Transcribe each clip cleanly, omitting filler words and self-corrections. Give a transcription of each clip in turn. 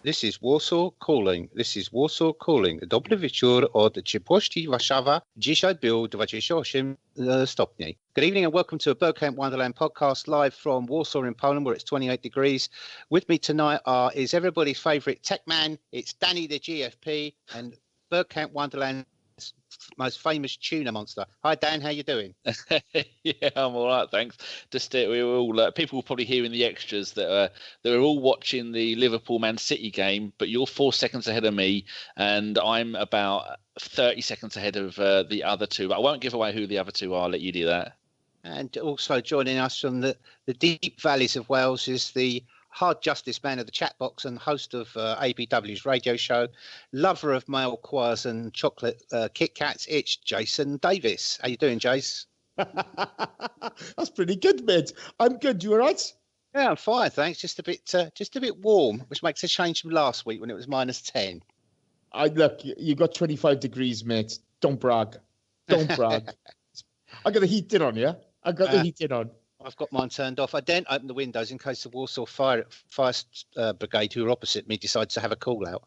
This is Warsaw Calling. This is Warsaw Calling. Dobry wieczór od ciepłości Warszawa. Dzisiaj był 28 stopni. Good evening and welcome to a Bergkamp Wonderland podcast live from Warsaw in Poland where it's 28 degrees. With me tonight is everybody's favourite tech man. It's Danny the GFP and Bergkamp Wonderland's most famous tuna monster. Hi Dan, how you doing? Yeah, I'm all right, thanks. Just we were all people will probably hear in the extras that they were all watching the Liverpool Man City game, but you're 4 seconds ahead of me, and I'm about 30 seconds ahead of the other two. But I won't give away who the other two are. I'll let you do that. And also joining us from the deep valleys of Wales is the hard justice man of the chat box and host of ABW's radio show, lover of male choirs and chocolate Kit Kats. It's Jason Davis. How you doing, Jace? That's pretty good, mate. I'm good. You all right? Yeah, I'm fine, thanks. Just a bit warm, which makes a change from last week when it was -10. Look, you got 25 degrees, mate. Don't brag. Don't brag. I got the heating on, yeah? I got the heating on. I've got mine turned off. I didn't open the windows in case the Warsaw Fire Brigade, who are opposite me, decides to have a call out.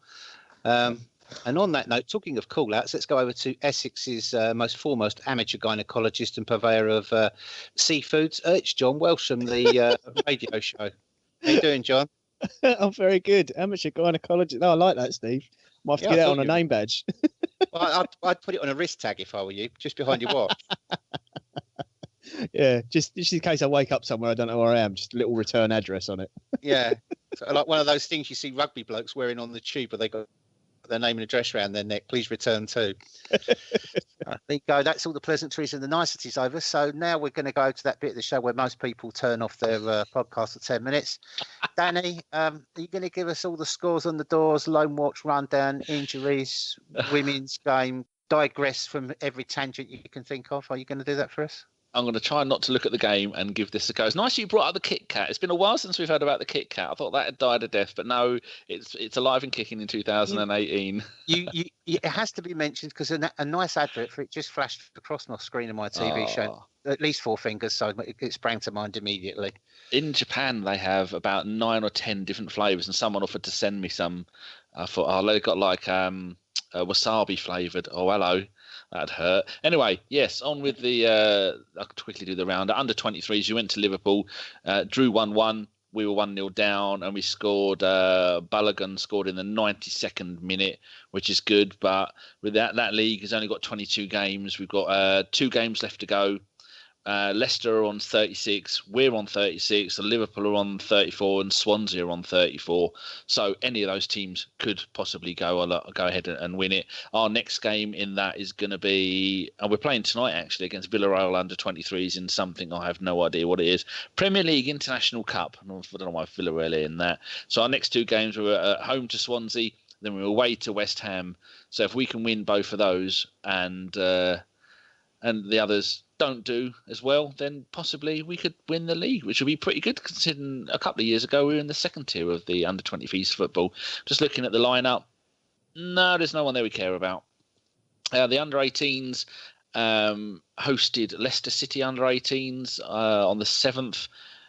And on that note, talking of call outs, let's go over to Essex's most foremost amateur gynaecologist and purveyor of seafoods. It's John Welsh from the radio show. How you doing, John? I'm very good. Amateur gynaecologist. No, I like that, Steve. Might have to get that on a name badge. Well, I'd put it on a wrist tag if I were you, just behind your watch. Yeah, just in case I wake up somewhere I don't know where I am, just a little return address on it. Yeah, so like one of those things you see rugby blokes wearing on the tube where they got their name and address around their neck. Please return to. There you go. That's all the pleasantries and the niceties over. So now we're going to go to that bit of the show where most people turn off their podcast at 10 minutes. Danny, are you going to give us all the scores on the doors, loan watch rundown, injuries, women's game, digress from every tangent you can think of? Are you going to do that for us? I'm going to try not to look at the game and give this a go. It's nice you brought up the Kit Kat. It's been a while since we've heard about the Kit Kat. I thought that had died a death, but no, it's alive and kicking in 2018. It has to be mentioned because a nice advert for it just flashed across my screen of my TV show. At least 4 fingers, so it sprang to mind immediately. In Japan, they have about 9 or 10 different flavours, and someone offered to send me some. I thought, they've got like wasabi flavoured. Oh, hello. That'd hurt. Anyway, yes, on with the I'll quickly do the round. Under 23s, you went to Liverpool, drew 1-1. We were 1-0 down, and we scored. Balogun scored in the 92nd minute, which is good. But with that league has only got 22 games. We've got 2 games left to go. Leicester are on 36, we're on 36, Liverpool are on 34, and Swansea are on 34. So any of those teams could possibly go ahead and win it. Our next game in that is going to be, and we're playing tonight actually against Villarreal under 23s in something I have no idea what it is. Premier League International Cup. I don't know why Villarreal are in that. So our next 2 games were at home to Swansea, then we're away to West Ham. So if we can win both of those and the others don't do as well, then possibly we could win the league, which would be pretty good considering a couple of years ago we were in the second tier of the under 23s football. Just looking at the lineup, no, there's no one there we care about. The under 18s hosted Leicester City under 18s on the 7th.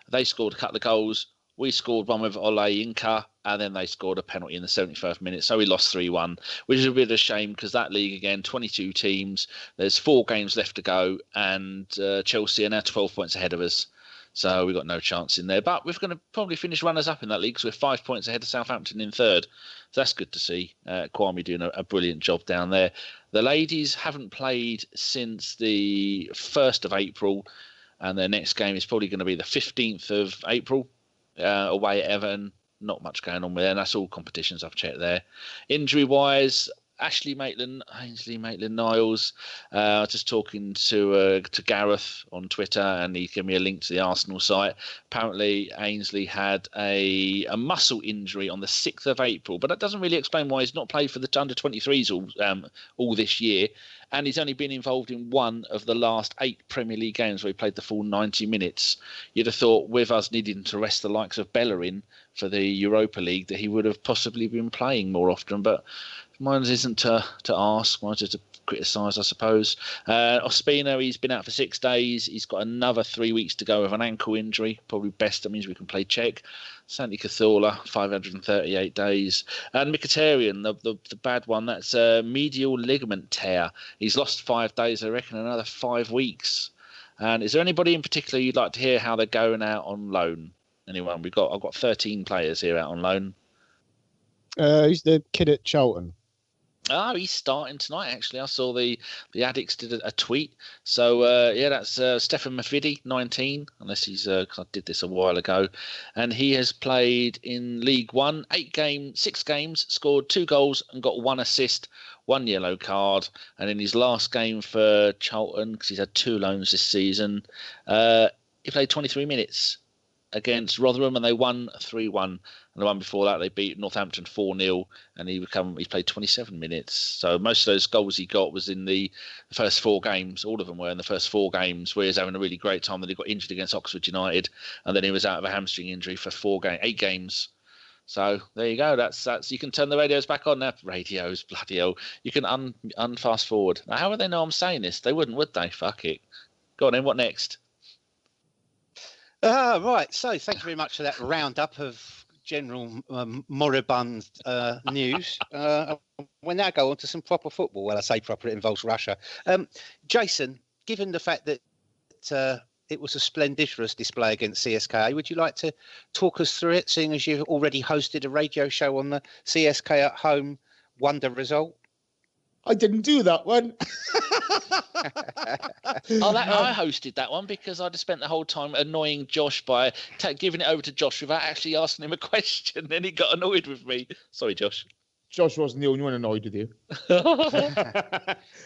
They scored a couple of goals. We scored one with Ole Inca, and then they scored a penalty in the 71st minute. So we lost 3-1, which is a bit of a shame because that league, again, 22 teams. There's 4 games left to go, and Chelsea are now 12 points ahead of us. So we've got no chance in there. But we're going to probably finish runners-up in that league because we're 5 points ahead of Southampton in 3rd. So that's good to see. Kwame doing a brilliant job down there. The ladies haven't played since the 1st of April, and their next game is probably going to be the 15th of April. Away at Everton, not much going on with there, and that's all competitions I've checked there. Injury-wise, Ainsley Maitland-Niles. Just talking to Gareth on Twitter, and he gave me a link to the Arsenal site. Apparently, Ainsley had a muscle injury on the 6th of April, but that doesn't really explain why he's not played for the under-23s all this year. And he's only been involved in 1 of the last 8 Premier League games where he played the full 90 minutes. You'd have thought with us needing to rest the likes of Bellerin for the Europa League that he would have possibly been playing more often, but mine isn't to ask. Mine is to criticised, I suppose. Ospina, he's been out for 6 days. He's got another 3 weeks to go with an ankle injury. Probably best. That means we can play Czech. Santi Cazorla, 538 days. And Mkhitaryan, the bad one, that's a medial ligament tear. He's lost 5 days, I reckon, another 5 weeks. And is there anybody in particular you'd like to hear how they're going out on loan? Anyone? I've got 13 players here out on loan. Who's the kid at Charlton? Oh, he's starting tonight, actually. I saw the Addicts did a tweet. So, that's Stefan Mafidi, 19, unless he's, because I did this a while ago. And he has played in League One, 6 games, scored 2 goals and got 1 assist, 1 yellow card. And in his last game for Charlton, because he's had 2 loans this season, he played 23 minutes against Rotherham, and they won 3-1. And the one before that, they beat Northampton 4-0, and he played 27 minutes. So most of those goals he got was in the first 4 games. All of them were in the first 4 games, where he was having a really great time. Then he got injured against Oxford United, and then he was out of a hamstring injury for 8 games. So there you go. That's you can turn the radios back on now. Radios, bloody hell. You can unfast forward. Now, how would they know I'm saying this? They wouldn't, would they? Fuck it. Go on then. What next? Right. So thank you very much for that roundup of general moribund news. We'll now go on to some proper football. Well, I say proper, it involves Russia. Jason, given the fact that it was a splendiferous display against CSKA, would you like to talk us through it, seeing as you've already hosted a radio show on the CSKA at home wonder result? I didn't do that one. I hosted that one because I just spent the whole time annoying Josh by giving it over to Josh without actually asking him a question. Then he got annoyed with me. Sorry, Josh. Josh wasn't the only one annoyed with you.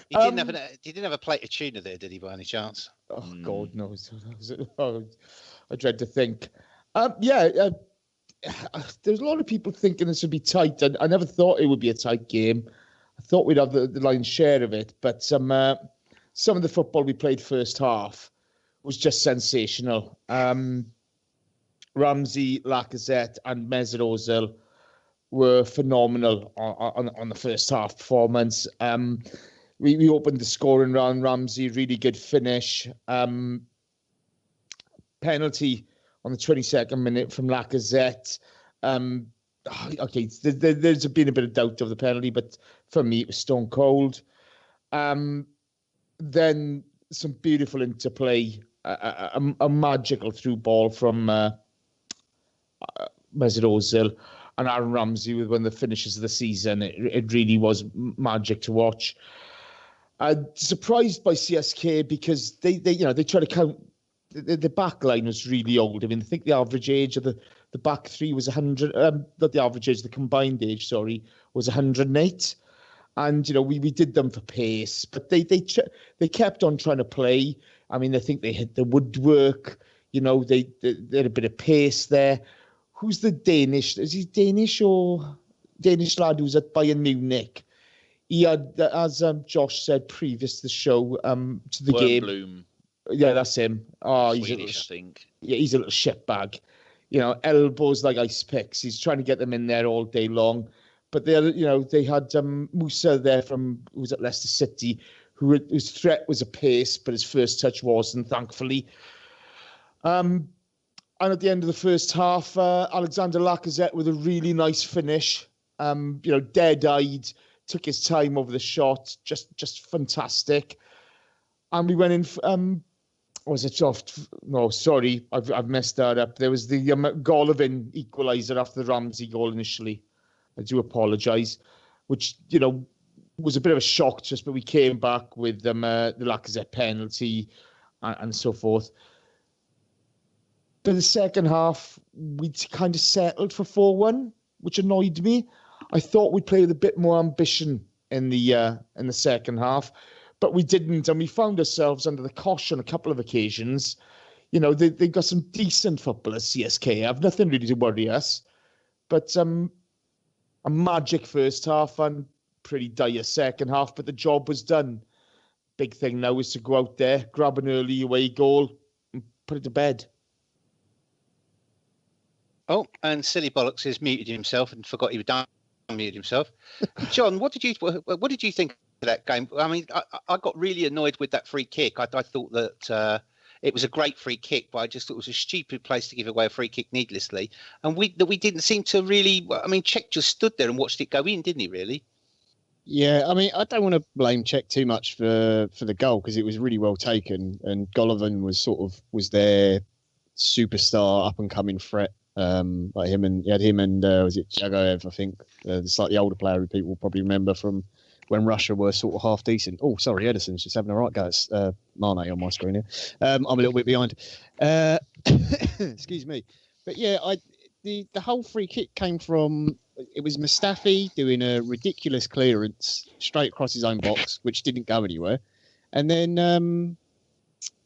He didn't have a plate of tuna there, did he, by any chance? Oh, God knows. I dread to think. There was a lot of people thinking this would be tight. I never thought it would be a tight game. I thought we'd have the lion's share of it, but some of the football we played first half was just sensational. Ramsey, Lacazette, and Mesut Ozil were phenomenal on the first half performance. We opened the scoring round. Ramsey, really good finish. Penalty on the 22nd minute from Lacazette. Okay, there's been a bit of doubt of the penalty, but for me, it was stone cold. Then some beautiful interplay, a magical through ball from Mesut Ozil and Aaron Ramsey with one of the finishes of the season. It really was magic to watch. Surprised by CSK because they try to count. The back line was really old. I mean, I think the average age of the back three was 100. Not the average age, the combined age, sorry, was 108. And we did them for pace, but they kept on trying to play. I mean, I think they hit the woodwork. They had a bit of pace there. Who's the Danish? Is he Danish or Danish lad who's at Bayern Munich? He had, as Josh said previous to the show, to the game. Bloom. Yeah, that's him. Oh, Swedish, I think. Yeah, he's a little shitbag. Elbows like ice picks. He's trying to get them in there all day long. But they had Musa there who was at Leicester City, whose threat was a pace, but his first touch wasn't, thankfully. And at the end of the first half, Alexander Lacazette with a really nice finish. Dead-eyed, took his time over the shot, just fantastic. And we went in. Was it off? No, sorry, I've messed that up. There was the Golovin equaliser after the Ramsey goal initially. I do apologise, which was a bit of a shock to us, but we came back with the Lacazette penalty and so forth. But the second half, we kind of settled for 4-1, which annoyed me. I thought we'd play with a bit more ambition in the second half, but we didn't, and we found ourselves under the cosh on a couple of occasions. They've got some decent footballers, CSK. I've nothing really to worry us, but a magic first half and pretty dire second half, but the job was done. Big thing now is to go out there, grab an early away goal, and put it to bed. Oh, and Silly Bollocks has muted himself and forgot he was done muted himself. John, what did you think that game. I mean, I got really annoyed with that free kick. I thought that it was a great free kick, but I just thought it was a stupid place to give away a free kick needlessly. And we didn't seem to really. I mean, Czech just stood there and watched it go in, didn't he? Really? Yeah, I mean, I don't want to blame Czech too much for the goal because it was really well taken, and Golovin was their superstar up and coming threat. Like him and was it Jagoev? I think the slightly older player who people will probably remember from when Russia were sort of half decent. Oh, sorry, Edison's just having a right go. It's Mane on my screen here. I'm a little bit behind. Excuse me, but yeah, the whole free kick came from. It was Mustafi doing a ridiculous clearance straight across his own box, which didn't go anywhere. And then,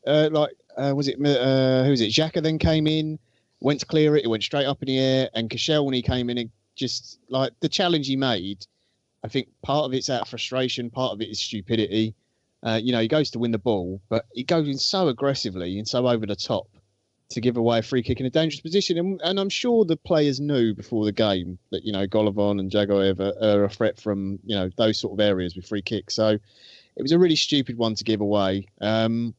was it who was it? Xhaka then came in, went to clear it. It went straight up in the air. And Koscielny came in and just like the challenge he made. I think part of it's out of frustration, part of it is stupidity. He goes to win the ball, but he goes in so aggressively and so over the top to give away a free kick in a dangerous position. And I'm sure the players knew before the game that, Golovin and Jagoev are a threat from, those sort of areas with free kicks. So it was a really stupid one to give away. Like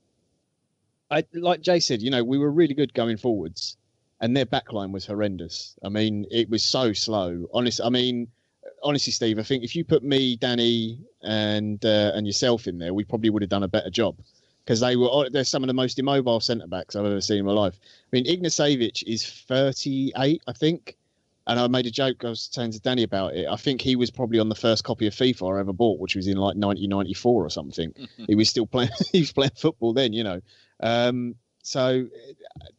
Jay said, we were really good going forwards and their backline was horrendous. I mean, it was so slow. Honestly, Steve, I think if you put me, Danny and yourself in there, we probably would have done a better job. Because they're some of the most immobile centre-backs I've ever seen in my life. I mean, Ignacevic is 38, I think. And I made a joke, I was saying to Danny about it. I think he was probably on the first copy of FIFA I ever bought, which was in like 1994 or something. He was still playing, football then, So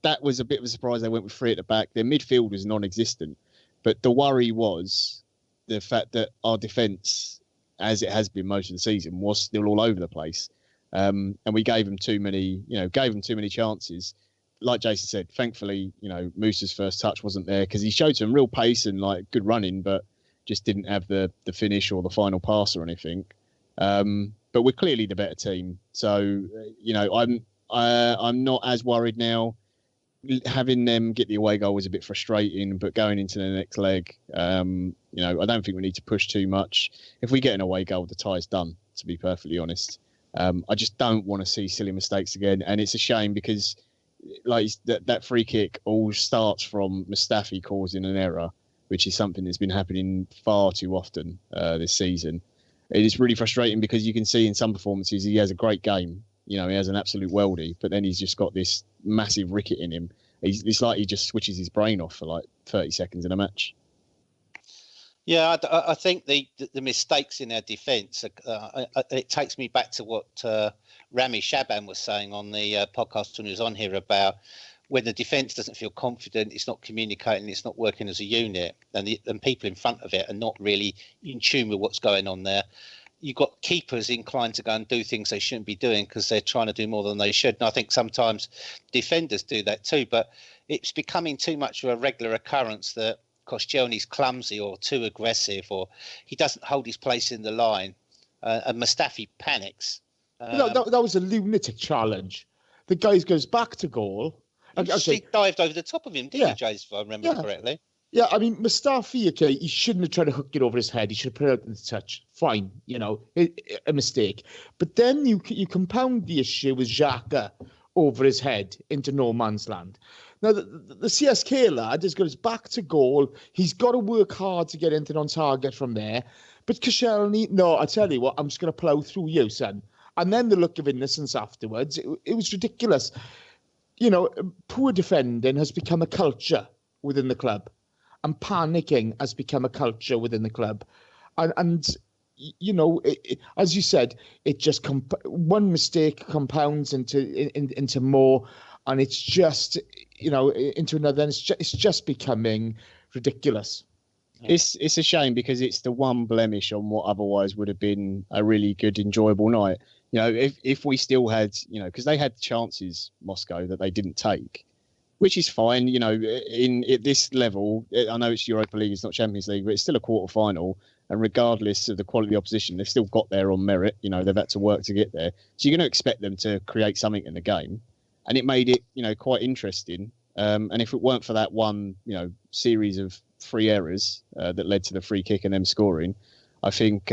that was a bit of a surprise they went with three at the back. Their midfield was non-existent. But the worry was the fact that our defence, as it has been most of the season, was still all over the place. And we gave them too many chances. Like Jason said, thankfully, Musa's first touch wasn't there because he showed some real pace and like good running, but just didn't have the finish or the final pass or anything. But we're clearly the better team. So, I'm not as worried now. Having them get the away goal was a bit frustrating, but going into the next leg, I don't think we need to push too much. If we get an away goal, the tie's done, to be perfectly honest. I just don't want to see silly mistakes again. And it's a shame because like that free kick all starts from Mustafi causing an error, which is something that's been happening far too often this season. It is really frustrating because you can see in some performances he has a great game. He has an absolute weldy, but then he's just got this massive ricket in him. It's like he just switches his brain off for like 30 seconds in a match. Yeah, I think the mistakes in our defence, it takes me back to what Rami Shaban was saying on the podcast when he was on here about when the defence doesn't feel confident, it's not communicating, it's not working as a unit, and people in front of it are not really in tune with what's going on there. You've got keepers inclined to go and do things they shouldn't be doing because they're trying to do more than they should. And I think sometimes defenders do that too, but it's becoming too much of a regular occurrence that Koscielny's clumsy or too aggressive, or he doesn't hold his place in the line, and Mustafi panics. That was a lunatic challenge. The guy goes back to goal. He dived over the top of him, didn't he, Jace, if I remember correctly? Yeah, I mean, Mustafi, okay, he shouldn't have tried to hook it over his head. He should have put it out in the touch. Fine, a mistake. But then you compound the issue with Xhaka over his head into no man's land. Now, the CSKA lad has got his back to goal. He's got to work hard to get into on target from there. But Koscielny, no, I tell you what, I'm just going to plough through you, son. And then the look of innocence afterwards, it was ridiculous. Poor defending has become a culture within the club. And panicking has become a culture within the club. And as you said, it just one mistake compounds into more. And it's just, into another. And it's just becoming ridiculous. It's a shame because it's the one blemish on what otherwise would have been a really good, enjoyable night. If we still had, because they had chances, Moscow, that they didn't take, which is fine. At this level, I know it's Europa League, it's not Champions League, but it's still a quarter final. And regardless of the quality of the opposition, they've still got there on merit. They've had to work to get there. So you're going to expect them to create something in the game. And it made it, quite interesting. And if it weren't for that one, series of 3 errors that led to the free kick and them scoring, I think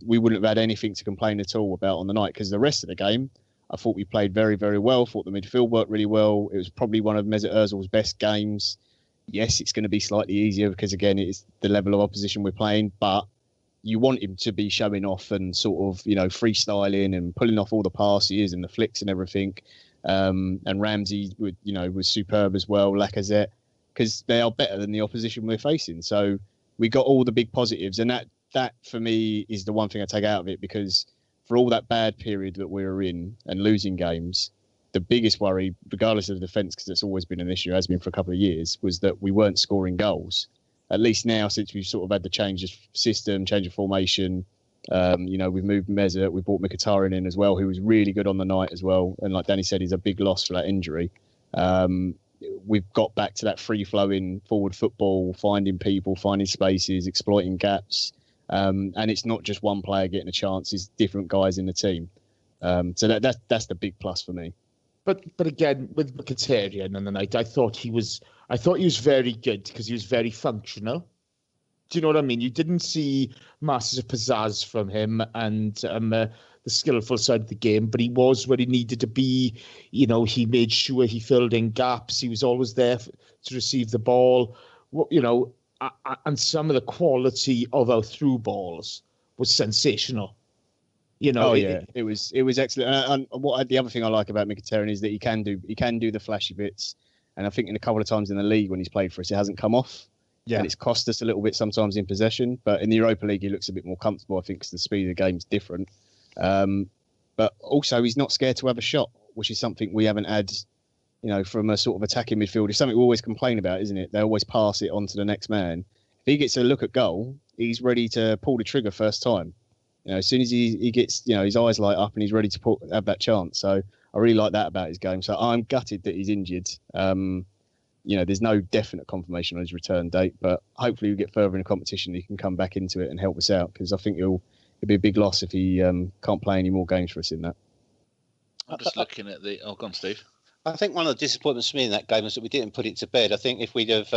we wouldn't have had anything to complain at all about on the night, because the rest of the game, I thought we played very, very well. Thought the midfield worked really well. It was probably one of Mesut Ozil's best games. Yes, it's going to be slightly easier because, again, it's the level of opposition we're playing, but you want him to be showing off and sort of, freestyling and pulling off all the passes and the flicks and everything. And Ramsey was superb as well, Lacazette, because they are better than the opposition we're facing. So we got all the big positives, and that for me is the one thing I take out of it, because for all that bad period that we were in and losing games, the biggest worry, regardless of the defence, because it's always been an issue, has been for a couple of years, was that we weren't scoring goals. At least now, since we've sort of had the change of system, change of formation, we've moved Mesut, we brought Mkhitaryan in as well, who was really good on the night as well. And like Danny said, he's a big loss for that injury. We've got back to that free-flowing forward football, finding people, finding spaces, exploiting gaps. And it's not just one player getting a chance; it's different guys in the team. So that's the big plus for me. But again, with Mkhitaryan on the night, I thought he was very good because he was very functional. Do you know what I mean? You didn't see masses of pizzazz from him and the skillful side of the game, but he was where he needed to be. He made sure he filled in gaps. He was always there to receive the ball. And some of the quality of our through balls was sensational. It was excellent. And the other thing I like about Mkhitaryan is that he can do the flashy bits. And I think in a couple of times in the league when he's played for us, it hasn't come off. Yeah. And it's cost us a little bit sometimes in possession. But in the Europa League, he looks a bit more comfortable, I think, because the speed of the game's different. But also, he's not scared to have a shot, which is something we haven't had, from a sort of attacking midfield. It's something we always complain about, isn't it? They always pass it on to the next man. If he gets a look at goal, he's ready to pull the trigger first time. As soon as he gets, his eyes light up and he's ready to have that chance. So I really like that about his game. So I'm gutted that he's injured. There's no definite confirmation on his return date, but hopefully we get further in the competition. He can come back into it and help us out, because I think it'll be a big loss if he can't play any more games for us in that. I'm just looking at the... Oh, go on, Steve. I think one of the disappointments for me in that game was that we didn't put it to bed. I think if we'd have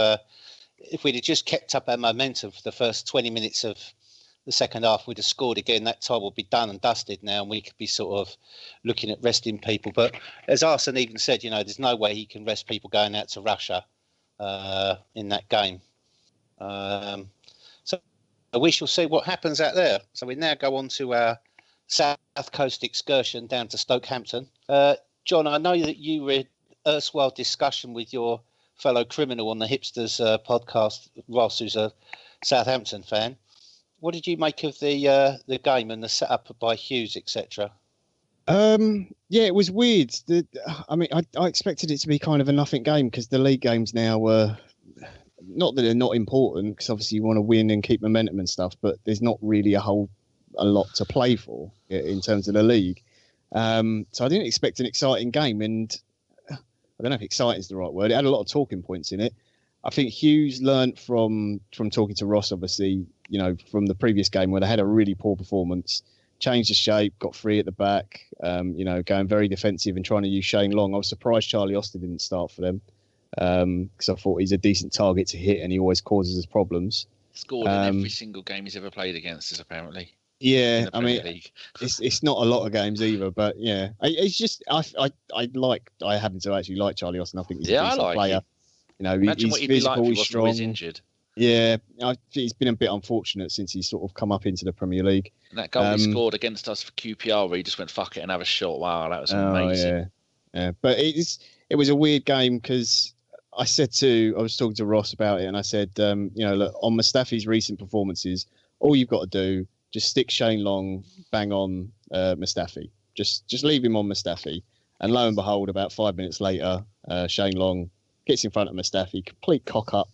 just kept up our momentum for the first 20 minutes of the second half, we'd have scored again. That tie will be done and dusted now, and we could be sort of looking at resting people. But as Arsene even said, there's no way he can rest people going out to Russia in that game. So we shall see what happens out there. So we now go on to our South Coast excursion down to Southampton. John, I know that you read erstwhile discussion with your fellow criminal on the Hipsters podcast, Ross, who's a Southampton fan. What did you make of the game and the setup by Hughes, etc.? It was weird. I expected it to be kind of a nothing game, because the league games now were not that they're not important, because obviously you want to win and keep momentum and stuff, but there's not really a lot to play for in terms of the league. So I didn't expect an exciting game, and I don't know if exciting is the right word. It had a lot of talking points in it. I think Hughes learnt from talking to Ross, obviously, from the previous game where they had a really poor performance, changed the shape, got free at the back, going very defensive and trying to use Shane Long. I was surprised Charlie Austin didn't start for them, because I thought he's a decent target to hit and he always causes us problems. Scored in every single game he's ever played against us, apparently. Yeah, it's not a lot of games either, but yeah, it's just I happen to actually like Charlie Austin. I think he's a decent player. Him. Imagine he's what he'd be physical, like if he he's wasn't strong. always injured. Yeah, he's been a bit unfortunate since he's sort of come up into the Premier League. And that goal he scored against us for QPR, where he just went fuck it and have a shot. Wow, that was amazing. Yeah. But it was a weird game, because I was talking to Ross about it, and I said, look, on Mustafi's recent performances, all you've got to do, just stick Shane Long bang on Mustafi. Just leave him on Mustafi. And lo and behold, about 5 minutes later, Shane Long gets in front of Mustafi, complete cock up.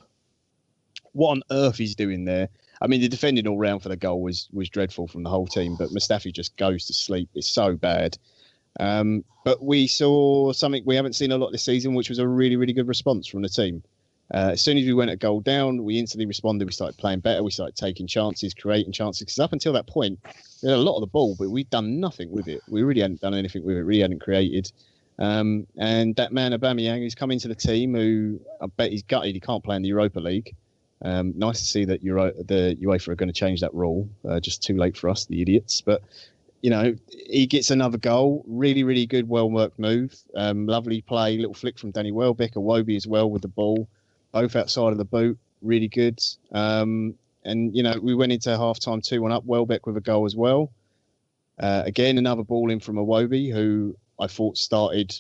What on earth he's doing there? I mean, the defending all round for the goal was dreadful from the whole team, but Mustafi just goes to sleep. It's so bad. But we saw something we haven't seen a lot this season, which was a really, really good response from the team. As soon as we went a goal down, we instantly responded. We started playing better. We started taking chances, creating chances. Because up until that point, we had a lot of the ball, but we'd done nothing with it. We really hadn't done anything with it. Really hadn't created. And that man Aubameyang, who's come into the team, who I bet he's gutted he can't play in the Europa League. Nice to see that the UEFA are going to change that rule. Just too late for us, the idiots. But he gets another goal. Really, really good, well-worked move. Lovely play, little flick from Danny Welbeck. Iwobi as well with the ball. Both outside of the boot. Really good. And, we went into half-time 2-1 up. Welbeck with a goal as well. Again, another ball in from Iwobi, who I thought started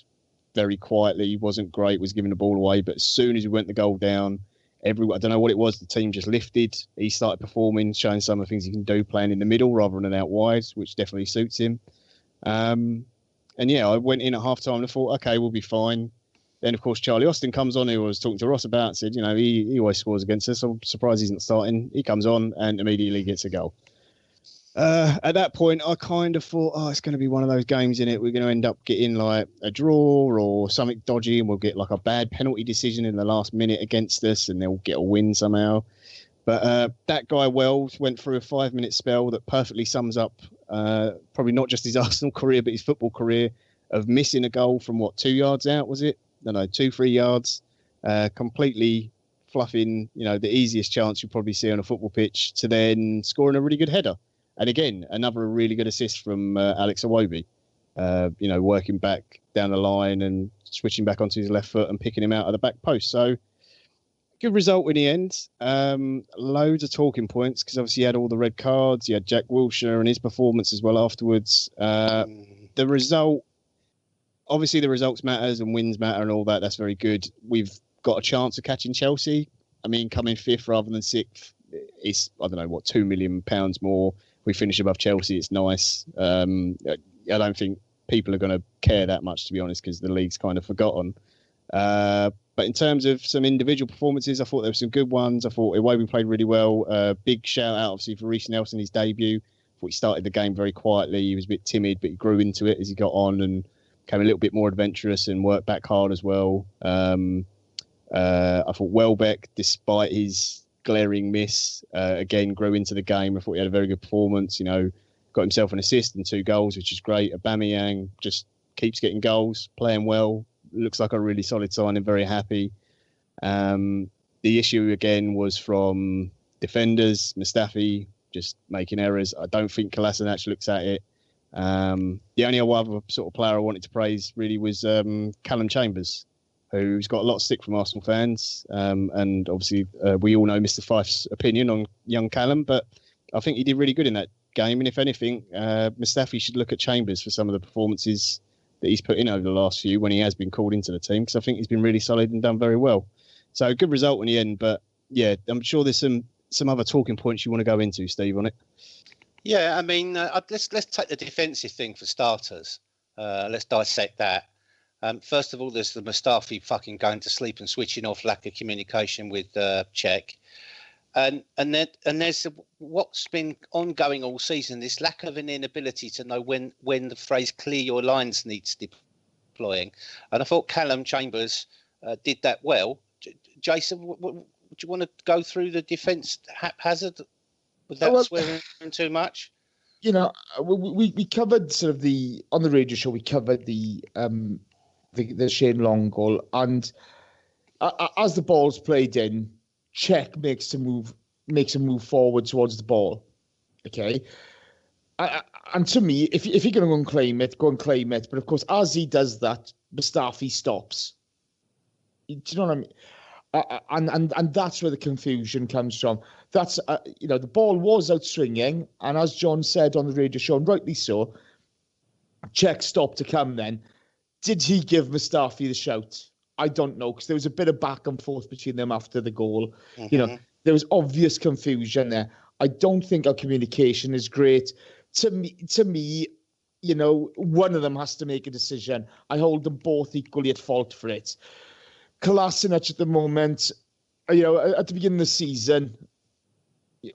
very quietly. He wasn't great, was giving the ball away. But as soon as we went the goal down, I don't know what it was. The team just lifted. He started performing, showing some of the things he can do, playing in the middle rather than out wide, which definitely suits him. I went in at half-time and I thought, okay, we'll be fine. Then, of course, Charlie Austin comes on, who I was talking to Ross about, said, he always scores against us. I'm surprised he's not starting. He comes on and immediately gets a goal. At that point, I kind of thought, it's going to be one of those games, in it. We're going to end up getting like a draw or something dodgy, and we'll get like a bad penalty decision in the last minute against us, and they'll get a win somehow. But that guy Wells went through a 5-minute spell that perfectly sums up probably not just his Arsenal career, but his football career, of missing a goal from 2 yards out, was it? No, 2-3 yards, completely fluffing, the easiest chance you'll probably see on a football pitch, to then scoring a really good header. And again, another really good assist from Alex Iwobi, working back down the line and switching back onto his left foot and picking him out of the back post. So good result in the end. Loads of talking points, because obviously you had all the red cards. You had Jack Wilshere and his performance as well afterwards. The result, obviously the results matters and wins matter and all that. That's very good. We've got a chance of catching Chelsea. I mean, coming 5th rather than 6th, it's, I don't know, £2 million more. We finish above Chelsea. It's nice. I don't think people are going to care that much, to be honest, because the league's kind of forgotten. But in terms of some individual performances, I thought there were some good ones. I thought Iwobi played really well. Big shout out, obviously, for Reece Nelson, his debut. I thought he started the game very quietly. He was a bit timid, but he grew into it as he got on and became a little bit more adventurous and worked back hard as well. I thought Welbeck, despite his glaring miss, again grew into the game. I thought he had a very good performance. Got himself an assist and 2 goals, which is great. Aubameyang just keeps getting goals, playing well. Looks like a really solid signing. Very happy. The issue again was from defenders. Mustafi just making errors. I don't think Kolasinac looks at it. The only other sort of player I wanted to praise really was Callum Chambers, who's got a lot of stick from Arsenal fans. And obviously, we all know Mr. Fife's opinion on young Callum, but I think he did really good in that game. And if anything, Mustafi should look at Chambers for some of the performances that he's put in over the last few when he has been called into the team, because I think he's been really solid and done very well. So good result in the end. But yeah, I'm sure there's some other talking points you want to go into, Steve, on it. Yeah, I mean, let's take the defensive thing for starters. Let's dissect that. First of all, there's the Mustafi fucking going to sleep and switching off, lack of communication with Czech. And there's what's been ongoing all season, this lack of an inability to know when the phrase clear your lines needs deploying. And I thought Callum Chambers did that well. Jason, would you want to go through the defence haphazard without swearing too much? We covered sort of on the radio show, we covered the Shane Long goal, and as the ball's played in, Czech makes a move forward towards the ball. Okay, and to me, if you're going to go and claim it. But of course, as he does that, Mustafi stops. Do you know what I mean? And that's where the confusion comes from. That's the ball was out swinging, and as John said on the radio show, and rightly so, Czech stopped to come then. Did he give Mustafi the shout? I don't know, because there was a bit of back and forth between them after the goal. Mm-hmm. There was obvious confusion there. I don't think our communication is great. To me, one of them has to make a decision. I hold them both equally at fault for it. Kolasinac at the moment, at the beginning of the season,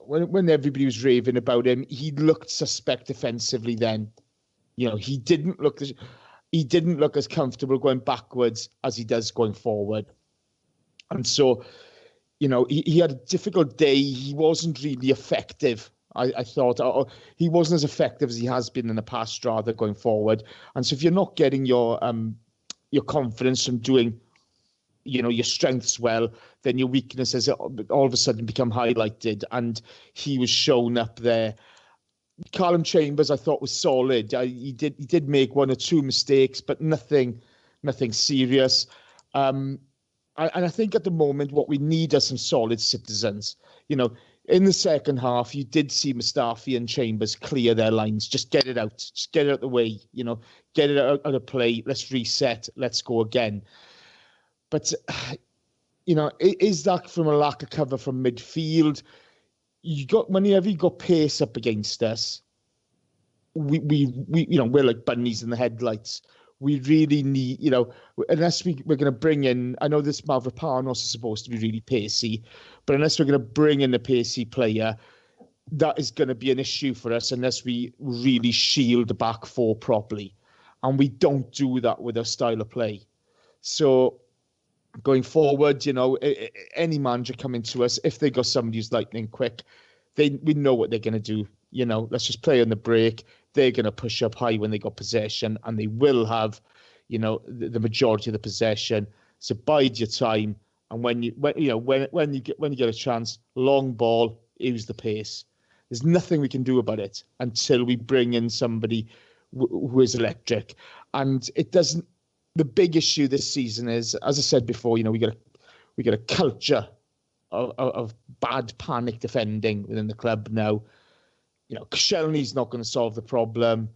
when everybody was raving about him, he looked suspect defensively then. He didn't look as comfortable going backwards as he does going forward. And so, he had a difficult day. He wasn't really effective, I thought. He wasn't as effective as he has been in the past, rather, going forward. And so if you're not getting your confidence from doing your strengths well, then your weaknesses all of a sudden become highlighted, and he was shown up there. Callum Chambers, I thought, was solid. He did make one or two mistakes, but nothing serious. And I think at the moment what we need are some solid citizens. In the second half, you did see Mustafi and Chambers clear their lines. Just get it out. Just get it out the way. Get it out of play. Let's reset. Let's go again. But, is that from a lack of cover from midfield? Whenever you got pace up against us, we're like bunnies in the headlights. We really need, unless we're going to bring in, I know this Mavropanos is supposed to be really pacey, but unless we're going to bring in a pacey player, that is going to be an issue for us unless we really shield the back four properly. And we don't do that with our style of play. So going forward, any manager coming to us, if they got somebody who's lightning quick, we know what they're going to do. Let's just play on the break. They're going to push up high when they got possession, and they will have, the majority of the possession. So bide your time, and when you get a chance, long ball, use the pace. There's nothing we can do about it until we bring in somebody who is electric, and it doesn't. The big issue this season is, as I said before, we got a culture of bad panic defending within the club now. Koscielny's not going to solve the problem,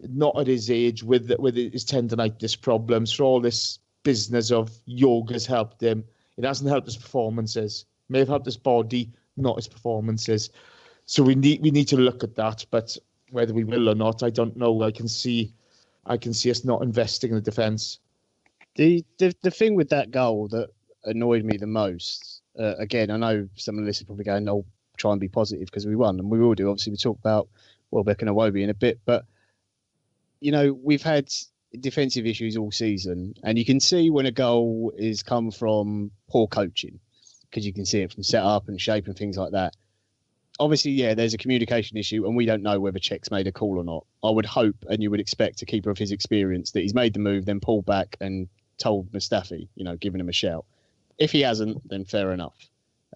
not at his age with his tendonitis problems. For all this business of yoga's helped him, it hasn't helped his performances. May have helped his body, not his performances. So we need to look at that. But whether we will or not, I don't know. I can see us not investing in the defence. The thing with that goal that annoyed me the most, again, I know some of the listeners probably going, "Oh, try and be positive because we won," and we will do. Obviously, we talk about Welbeck and Iwobi in a bit, but we've had defensive issues all season, and you can see when a goal is come from poor coaching because you can see it from setup and shape and things like that. Obviously, yeah, there's a communication issue, and we don't know whether Czech's made a call or not. I would hope, and you would expect a keeper of his experience, that he's made the move, then pulled back and told Mustafi, giving him a shout. If he hasn't, then fair enough.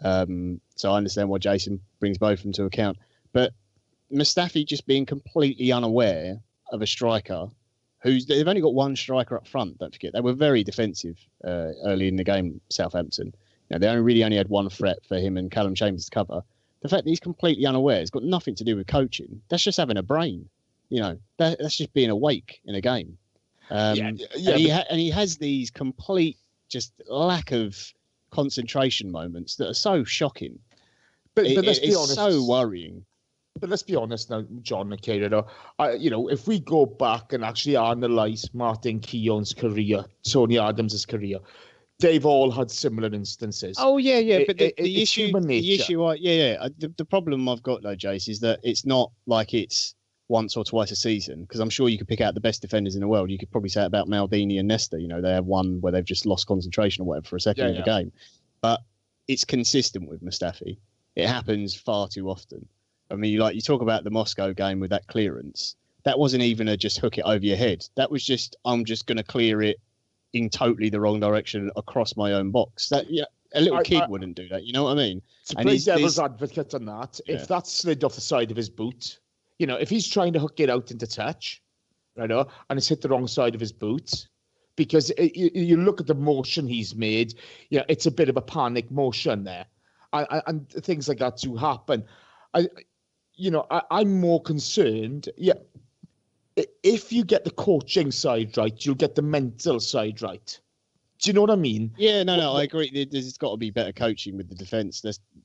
So I understand why Jason brings both of them to account. But Mustafi just being completely unaware of a striker they've only got one striker up front, don't forget. They were very defensive early in the game, Southampton. They only had one threat for him and Callum Chambers to cover. The fact that he's completely unaware has got nothing to do with coaching. That's just having a brain. That's just being awake in a game. And he has these complete just lack of concentration moments that are so shocking. But let's be honest, so worrying. But let's be honest now, John and Kieran. If we go back and actually analyse Martin Keown's career, Tony Adams' career, they've all had similar instances. Oh yeah. But the issue, the problem I've got though, Jace, is that it's not like it's once or twice a season, because I'm sure you could pick out the best defenders in the world. You could probably say about Maldini and Nesta. They have one where they've just lost concentration or whatever for a second of the game. But it's consistent with Mustafi. It happens far too often. I mean, you talk about the Moscow game with that clearance. That wasn't even a just hook it over your head. That was just, I'm just going to clear it in totally the wrong direction across my own box. That a little kid wouldn't do that. You know what I mean? To play devil's advocate on that, if that slid off the side of his boot, if he's trying to hook it out into touch, and it's hit the wrong side of his boot, because you look at the motion he's made, it's a bit of a panic motion there, and things like that do happen. I'm more concerned. If you get the coaching side right, you'll get the mental side right. Do you know what I mean? Yeah, no, I agree. There's got to be better coaching with the defence.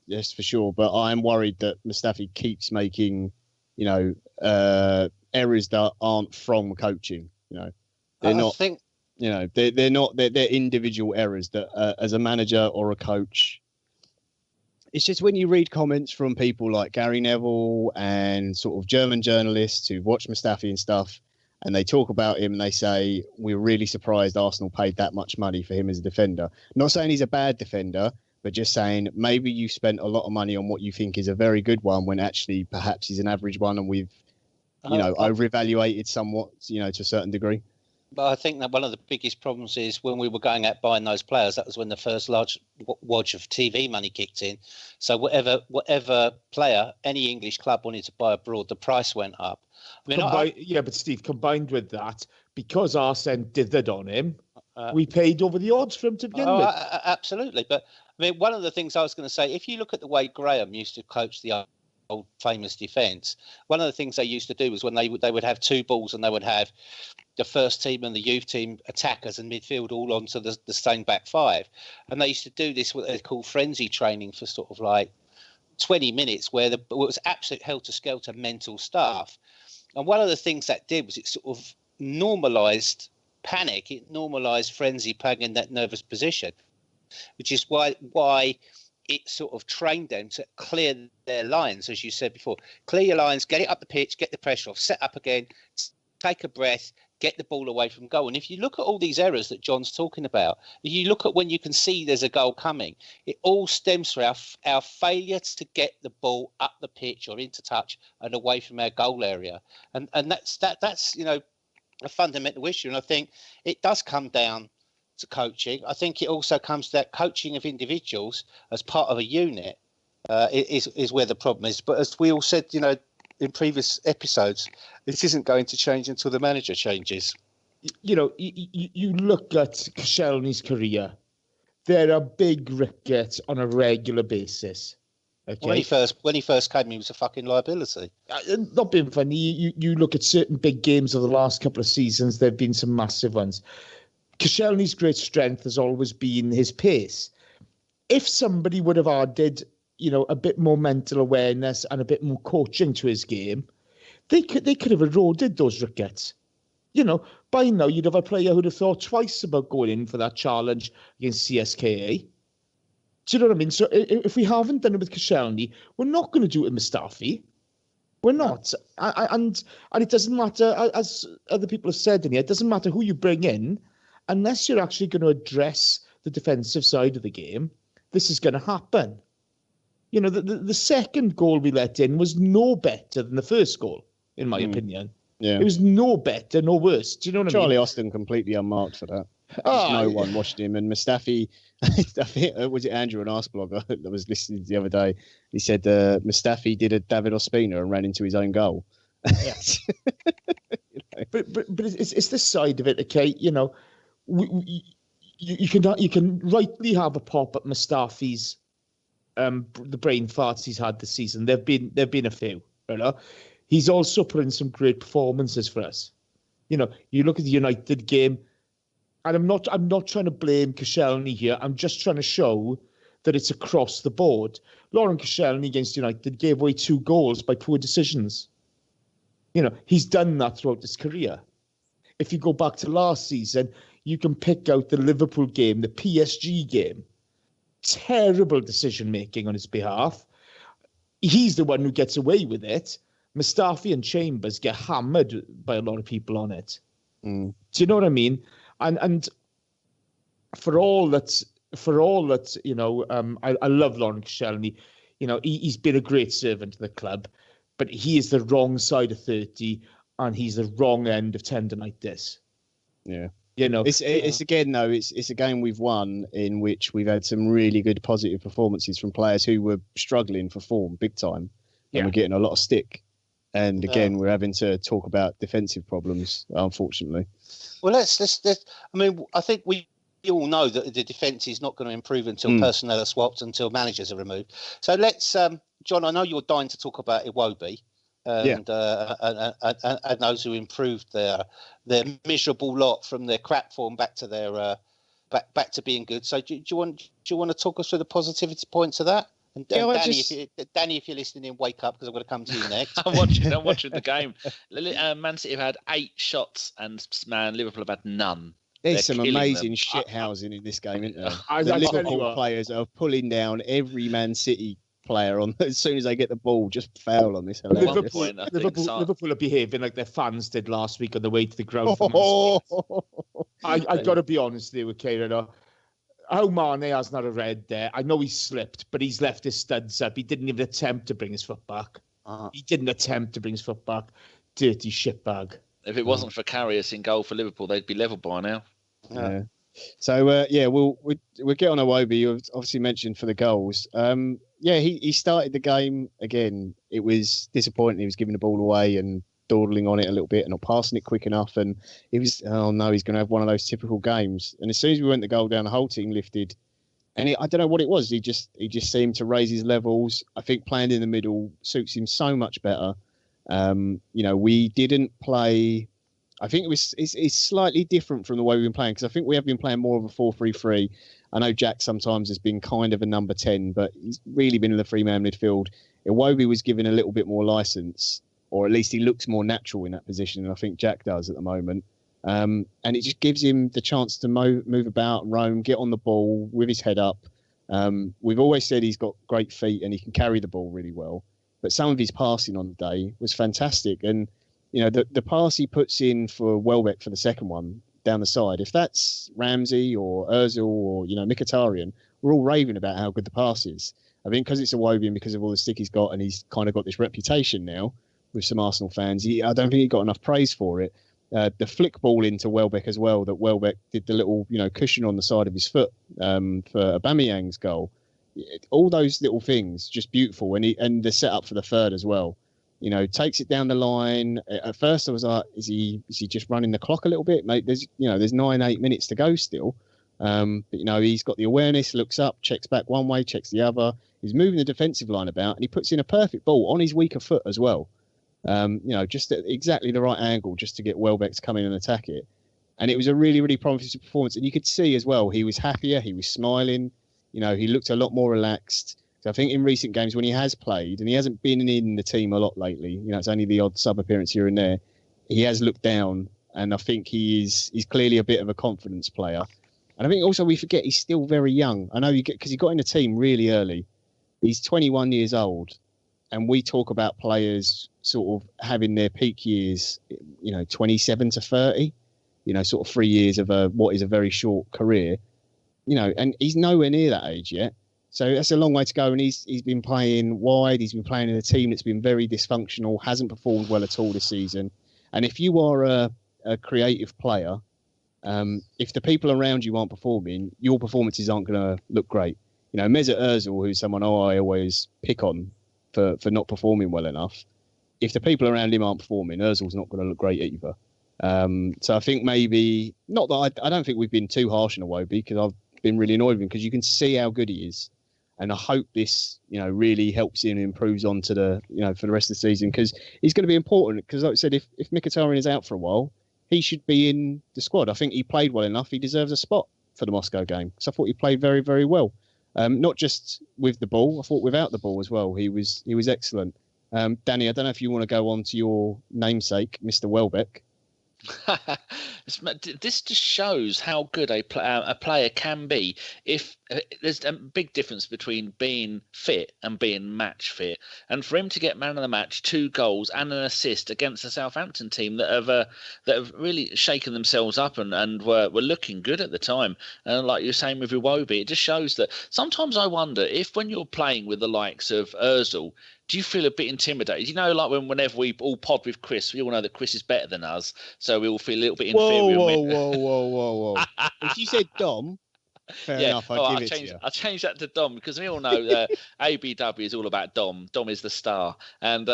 That's for sure. But I'm worried that Mustafi keeps making, errors that aren't from coaching. They're not. They're individual errors that, as a manager or a coach. It's just when you read comments from people like Gary Neville and sort of German journalists who watch Mustafi and stuff, and they talk about him and they say, we're really surprised Arsenal paid that much money for him as a defender. Not saying he's a bad defender, but just saying maybe you spent a lot of money on what you think is a very good one when actually perhaps he's an average one, and we've, over-evaluated somewhat, to a certain degree. But I think that one of the biggest problems is when we were going out buying those players, that was when the first large wodge of TV money kicked in. So whatever player any English club wanted to buy abroad, the price went up. I mean, yeah, but Steve, combined with that, because Arsene dithered on him, we paid over the odds for him to begin with. Absolutely. But I mean, one of the things I was going to say, if you look at the way Graham used to coach the old famous defence, one of the things they used to do was when they would have two balls and they would have the first team and the youth team attackers and midfield all onto the same back five. And they used to do this, what they call frenzy training, for sort of like 20 minutes, where it was absolute helter-skelter mental stuff. And one of the things that did was it sort of normalised panic. It normalised frenzy, playing in that nervous position, which is why it sort of trained them to clear their lines, as you said before. Clear your lines, get it up the pitch, get the pressure off, set up again, take a breath, get the ball away from goal. And if you look at all these errors that John's talking about, if you look at when you can see there's a goal coming, it all stems from our failure to get the ball up the pitch or into touch and away from our goal area. And that's you know, a fundamental issue. And I think it does come down to coaching. I think it also comes to that coaching of individuals as part of a unit is where the problem is. But as we all said, you know, in previous episodes, this isn't going to change until the manager changes. You know, you look at Koscielny's career, there are big rickets on a regular basis. Okay. When he first came, he was a fucking liability. Not being funny, you look at certain big games of the last couple of seasons, there have been some massive ones. Koscielny's great strength has always been his pace. If somebody would have added, you know, a bit more mental awareness and a bit more coaching to his game, they could have eroded those rickets. You know, by now you'd have a player who'd have thought twice about going in for that challenge against CSKA. Do you know what I mean? So if we haven't done it with Koscielny, we're not going to do it with Mustafi. We're not. And it doesn't matter, as other people have said in here, it doesn't matter who you bring in, unless you're actually going to address the defensive side of the game, this is going to happen. You know, the second goal we let in was no better than the first goal, in my opinion. Yeah. It was no better, no worse. Do you know what I mean? Charlie Austin completely unmarked for that. No one watched him. And Mustafi, I think, was it Andrew, an Arsblogger that was listening the other day? He said Mustafi did a David Ospina and ran into his own goal. Yeah. You know? But it's this side of it, okay? You know, you can rightly have a pop at Mustafi's the brain farts he's had this season. There've been a few, you know. He's also put in some great performances for us. You know, you look at the United game, and I'm not trying to blame Koscielny here. I'm just trying to show that it's across the board. Laurent Koscielny against United gave away 2 goals by poor decisions. You know, he's done that throughout his career. If you go back to last season, you can pick out the Liverpool game, the PSG game. Terrible decision-making on his behalf. He's the one who gets away with it. Mustafi and Chambers get hammered by a lot of people on it. Do you know what I mean? And for all that, you know, I love Laurent Koscielny. You know, he's been a great servant to the club, but he is the wrong side of 30, and he's the wrong end of tendonitis. Yeah. You know, it's again though. It's a game we've won in which we've had some really good positive performances from players who were struggling for form big time, and we're getting a lot of stick. And again, we're having to talk about defensive problems, unfortunately. Well, let's. I mean, I think we all know that the defence is not going to improve until personnel are swapped, until managers are removed. So let's, John. I know you're dying to talk about Iwobi. And those who improved their miserable lot from their crap form back to their back to being good. So do you want to talk us through the positivity points of that? And Danny, if you're listening in, wake up, because I'm going to come to you next. I'm watching the game. Man City have had 8 shots, and Liverpool have had none. There's some amazing shit housing in this game, isn't there? The Liverpool players are pulling down every Man City player on as soon as they get the ball, just foul on this. Liverpool are behaving like their fans did last week on the way to the ground. I've got to be honest with you, okay, how Mane has not a red there. I know he's slipped, but he's left his studs up. He didn't even attempt to bring his foot back. He didn't attempt to bring his foot back. Dirty shitbag. If it wasn't for Karius in goal for Liverpool, they'd be level by now. Yeah. So we'll get on Iwobi. You obviously mentioned for the goals. He started the game again. It was disappointing. He was giving the ball away and dawdling on it a little bit and not passing it quick enough. And it was, oh no, he's going to have one of those typical games. And as soon as we went the goal down, the whole team lifted. And I don't know what it was. He just seemed to raise his levels. I think playing in the middle suits him so much better. We didn't play. I think it's slightly different from the way we've been playing, because I think we have been playing more of a 4-3-3. I know Jack sometimes has been kind of a number 10, but he's really been in the three-man midfield. Iwobi was given a little bit more license, or at least he looks more natural in that position than I think Jack does at the moment. And it just gives him the chance to move about, roam, get on the ball with his head up. We've always said he's got great feet and he can carry the ball really well. But some of his passing on the day was fantastic. And, the pass he puts in for Welbeck for the second one down the side, if that's Ramsey or Ozil or, Mkhitaryan, we're all raving about how good the pass is. I mean, because it's Iwobi and because of all the stick he's got, and he's kind of got this reputation now with some Arsenal fans, I don't think he got enough praise for it. The flick ball into Welbeck as well, that Welbeck did the little, cushion on the side of his foot for Aubameyang's goal. All those little things, just beautiful. And the setup for the third as well. Takes it down the line. At first I was like, is he just running the clock a little bit? Mate, there's 9-8 minutes to go still. But he's got the awareness, looks up, checks back one way, checks the other. He's moving the defensive line about, and he puts in a perfect ball on his weaker foot as well. Just at exactly the right angle just to get Welbeck to come in and attack it. And it was a really, really promising performance. And you could see as well, he was happier, he was smiling, he looked a lot more relaxed. So I think in recent games when he has played, and he hasn't been in the team a lot lately, it's only the odd sub appearance here and there, he has looked down, and I think he's clearly a bit of a confidence player. And I think also we forget he's still very young. I know because he got in the team really early. He's 21 years old. And we talk about players sort of having their peak years, 27 to 30, sort of 3 years of what is a very short career, and he's nowhere near that age yet. So that's a long way to go. And he's been playing wide. He's been playing in a team that's been very dysfunctional, hasn't performed well at all this season. And if you are a creative player, if the people around you aren't performing, your performances aren't going to look great. Mesut Ozil, who's someone I always pick on for not performing well enough. If the people around him aren't performing, Ozil's not going to look great either. So I think maybe, not that I don't think we've been too harsh on Iwobi, because I've been really annoyed with him, because you can see how good he is. And I hope this, really helps him and improves on to the, for the rest of the season, because he's going to be important. Because like I said, if Mkhitaryan is out for a while, he should be in the squad. I think he played well enough. He deserves a spot for the Moscow game, because I thought he played very, very well. Not just with the ball, I thought without the ball as well. He was excellent. Danny, I don't know if you want to go on to your namesake, Mr. Welbeck. This just shows how good a player can be. If there's a big difference between being fit and being match fit, and for him to get man of the match, 2 goals and an assist against the Southampton team that have really shaken themselves up and were looking good at the time, and like you're saying with Iwobi, it just shows that sometimes I wonder if when you're playing with the likes of Ozil, do you feel a bit intimidated? Like whenever we all pod with Chris, we all know that Chris is better than us, so we all feel a little bit inferior. Whoa. If you said Dom, fair enough, I'll give it to you. I'll change that to Dom, because we all know that ABW is all about Dom. Dom is the star. And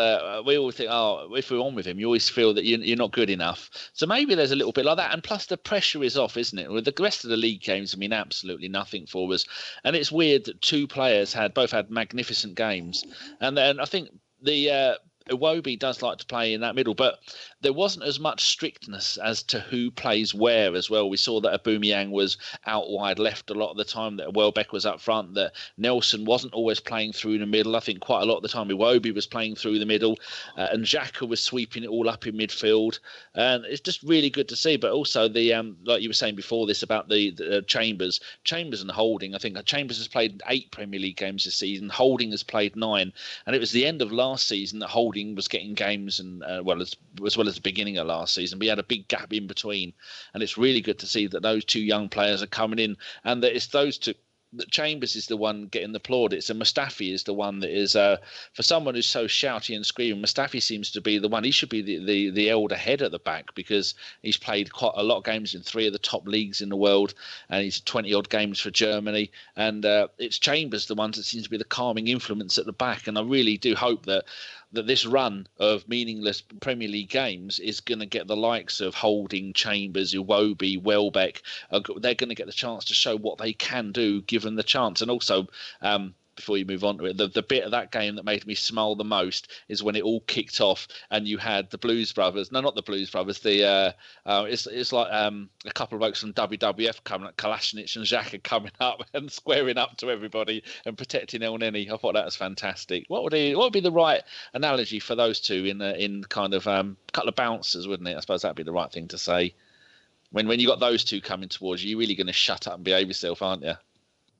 we all think, if we're on with him, you always feel that you're not good enough. So maybe there's a little bit like that. And plus the pressure is off, isn't it? With the rest of the league games, absolutely nothing for us. And it's weird that 2 players both had magnificent games. And then I think Iwobi does like to play in that middle, but there wasn't as much strictness as to who plays where as well. We saw that Aubameyang was out wide left a lot of the time, that Welbeck was up front, that Nelson wasn't always playing through the middle. I think quite a lot of the time Iwobi was playing through the middle, and Xhaka was sweeping it all up in midfield. And it's just really good to see. But also the like you were saying before this about the Chambers and Holding. I think Chambers has played 8 Premier League games this season. Holding has played 9, and it was the end of last season that Holding was getting games, and as well as the beginning of last season. We had a big gap in between, and it's really good to see that those 2 young players are coming in, and that it's those 2 Chambers is the one getting the plaudits, and Mustafi is the one that is, for someone who's so shouty and screaming, Mustafi seems to be the one. He should be the elder head at the back, because he's played quite a lot of games in 3 of the top leagues in the world, and he's 20-odd games for Germany. And it's Chambers, the ones that seems to be the calming influence at the back. And I really do hope that this run of meaningless Premier League games is going to get the likes of Holding, Chambers, Iwobi, Welbeck. They're going to get the chance to show what they can do given the chance. And also, before you move on to it, the bit of that game that made me smile the most is when it all kicked off and you had the Blues Brothers. No, not the Blues Brothers. It's like a couple of folks from WWF coming up, Kalashnikov and Xhaka coming up and squaring up to everybody and protecting El Neni. I thought that was fantastic. What would be the right analogy for those two in kind of couple of bouncers, wouldn't it? I suppose that'd be the right thing to say. When you got those two coming towards you, you're really going to shut up and behave yourself, aren't you?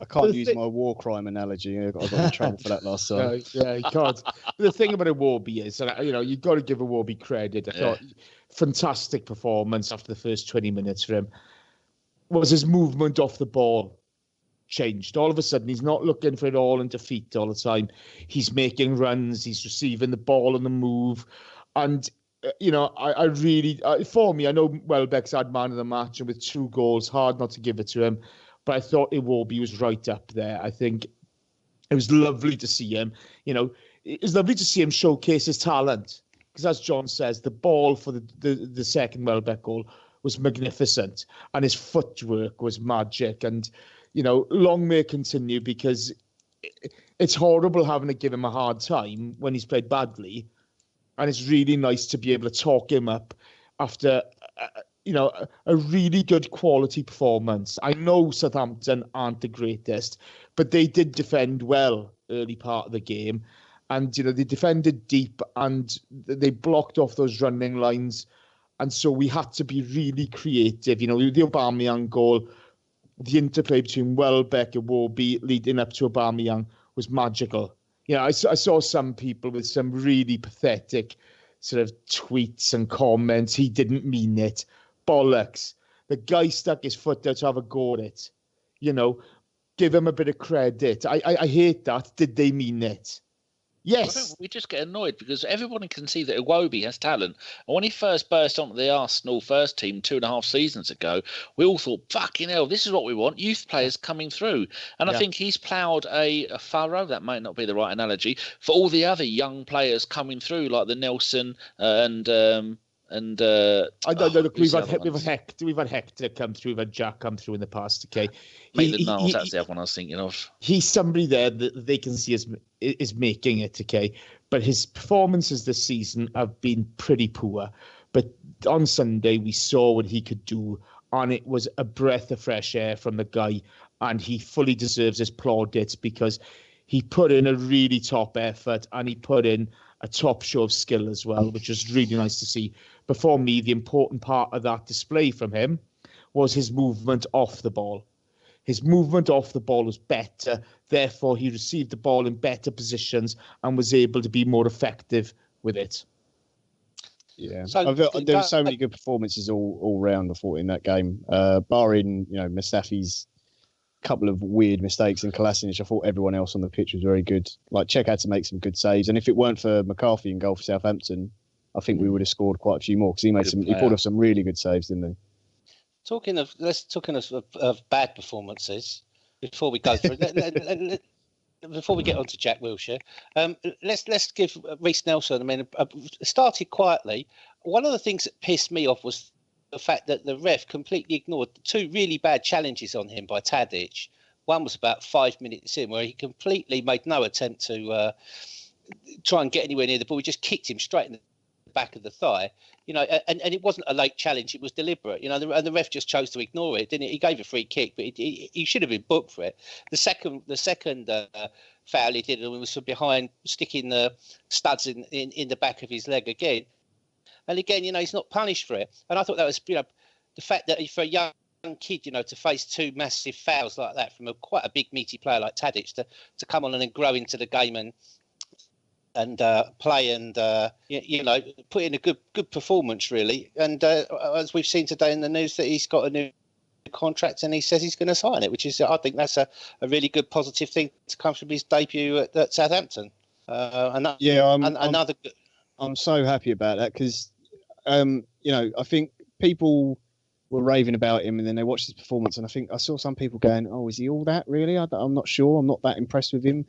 I can't use my war crime analogy. I got in trouble for that last time. Yeah, you can't. The thing about Iwobi is, you've got to give Iwobi credit. I thought fantastic performance after the first 20 minutes for him. Was his movement off the ball changed? All of a sudden, he's not looking for it all in defeat all the time. He's making runs. He's receiving the ball on the move. And, I really, for me, I know Welbeck's had man of the match, and with 2 goals, hard not to give it to him. But I thought Iwobi was right up there. I think it was lovely to see him. It was lovely to see him showcase his talent. Because as John says, the ball for the second Welbeck goal was magnificent. And his footwork was magic. And, long may it continue, because it's horrible having to give him a hard time when he's played badly. And it's really nice to be able to talk him up after... a really good quality performance. I know Southampton aren't the greatest, but they did defend well early part of the game. And, they defended deep and they blocked off those running lines. And so we had to be really creative. The Aubameyang goal, the interplay between Welbeck and Iwobi leading up to Aubameyang was magical. I saw some people with some really pathetic sort of tweets and comments. He didn't mean it. Bollocks. The guy stuck his foot out to have a go at it. Give him a bit of credit. I hate that. Did they mean it? Yes. We just get annoyed because everyone can see that Iwobi has talent. And when he first burst onto the Arsenal first team 2.5 seasons ago, we all thought, fucking hell, this is what we want. Youth players coming through. And I think he's ploughed a furrow, that might not be the right analogy, for all the other young players coming through, like the Nelson look, we've had Hector come through, we've had Jack come through in the past. Okay, Maitland-Niles, that's the other one I was thinking of. He's somebody there that they can see is making it. Okay, but his performances this season have been pretty poor. But on Sunday we saw what he could do, and it was a breath of fresh air from the guy, and he fully deserves his plaudits because he put in a really top effort and he put in a top show of skill as well, which was really nice to see. But for me, the important part of that display from him was his movement off the ball. His movement off the ball was better. Therefore, he received the ball in better positions and was able to be more effective with it. Yeah, there were so many good performances all round, I thought, in that game. Barring, Mustafi's couple of weird mistakes in Kalashnikov, I thought everyone else on the pitch was very good. Like, Czech had to make some good saves, and if it weren't for McCarthy in goal for Southampton, I think we would have scored quite a few more because he pulled off some really good saves, didn't he? Talking of bad performances, before we go through, before we get on to Jack Wilshere, let's give Reece Nelson. I mean, started quietly. One of the things that pissed me off was the fact that the ref completely ignored 2 really bad challenges on him by Tadic. One was about 5 minutes in, where he completely made no attempt to try and get anywhere near the ball. He just kicked him straight in the back of the thigh, and it wasn't a late challenge. It was deliberate, and the ref just chose to ignore it, didn't he? He gave a free kick, but he should have been booked for it. The second foul he did was from behind, sticking the studs in the back of his leg again. And again, he's not punished for it. And I thought that was, the fact that for a young kid, to face 2 massive fouls like that from quite a big meaty player like Tadic to come on and then grow into the game and play and put in a good performance really. And as we've seen today in the news, that he's got a new contract, and he says he's going to sign it, which is, I think that's a really good positive thing to come from his debut at Southampton. I'm so happy about that because, I think people were raving about him, and then they watched his performance, and I think I saw some people going, "Oh, is he all that really?" I'm not sure. I'm not that impressed with him,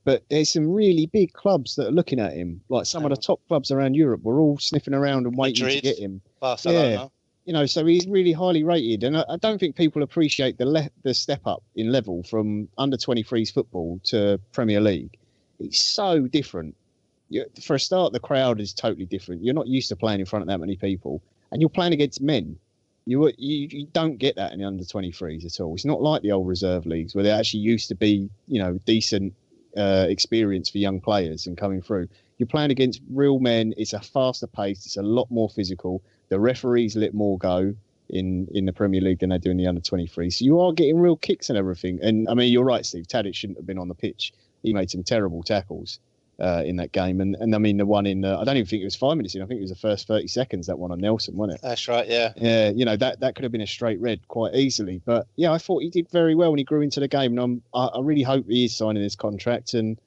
But there's some really big clubs that are looking at him. Like some of the top clubs around Europe were all sniffing around and waiting to get him. Barcelona. Yeah. So he's really highly rated, and I don't think people appreciate the step up in level from under 23s football to Premier League. It's so different. For a start, the crowd is totally different. You're not used to playing in front of that many people, and you're playing against men. You don't get that in the under 23s at all. It's not like the old reserve leagues where there actually used to be, decent experience for young players and coming through. You're playing against real men. It's a faster pace. It's a lot more physical. The referees let more go in the Premier League than they do in the under 23s. So you are getting real kicks and everything. And I mean, you're right, Steve. Tadic shouldn't have been on the pitch. He made some terrible tackles in that game. And I mean, the one in, I don't even think it was 5 minutes in. I think it was the first 30 seconds, that one on Nelson, wasn't it? That's right, yeah. Yeah, that could have been a straight red quite easily. But yeah, I thought he did very well when he grew into the game. And I really hope he is signing his contract. And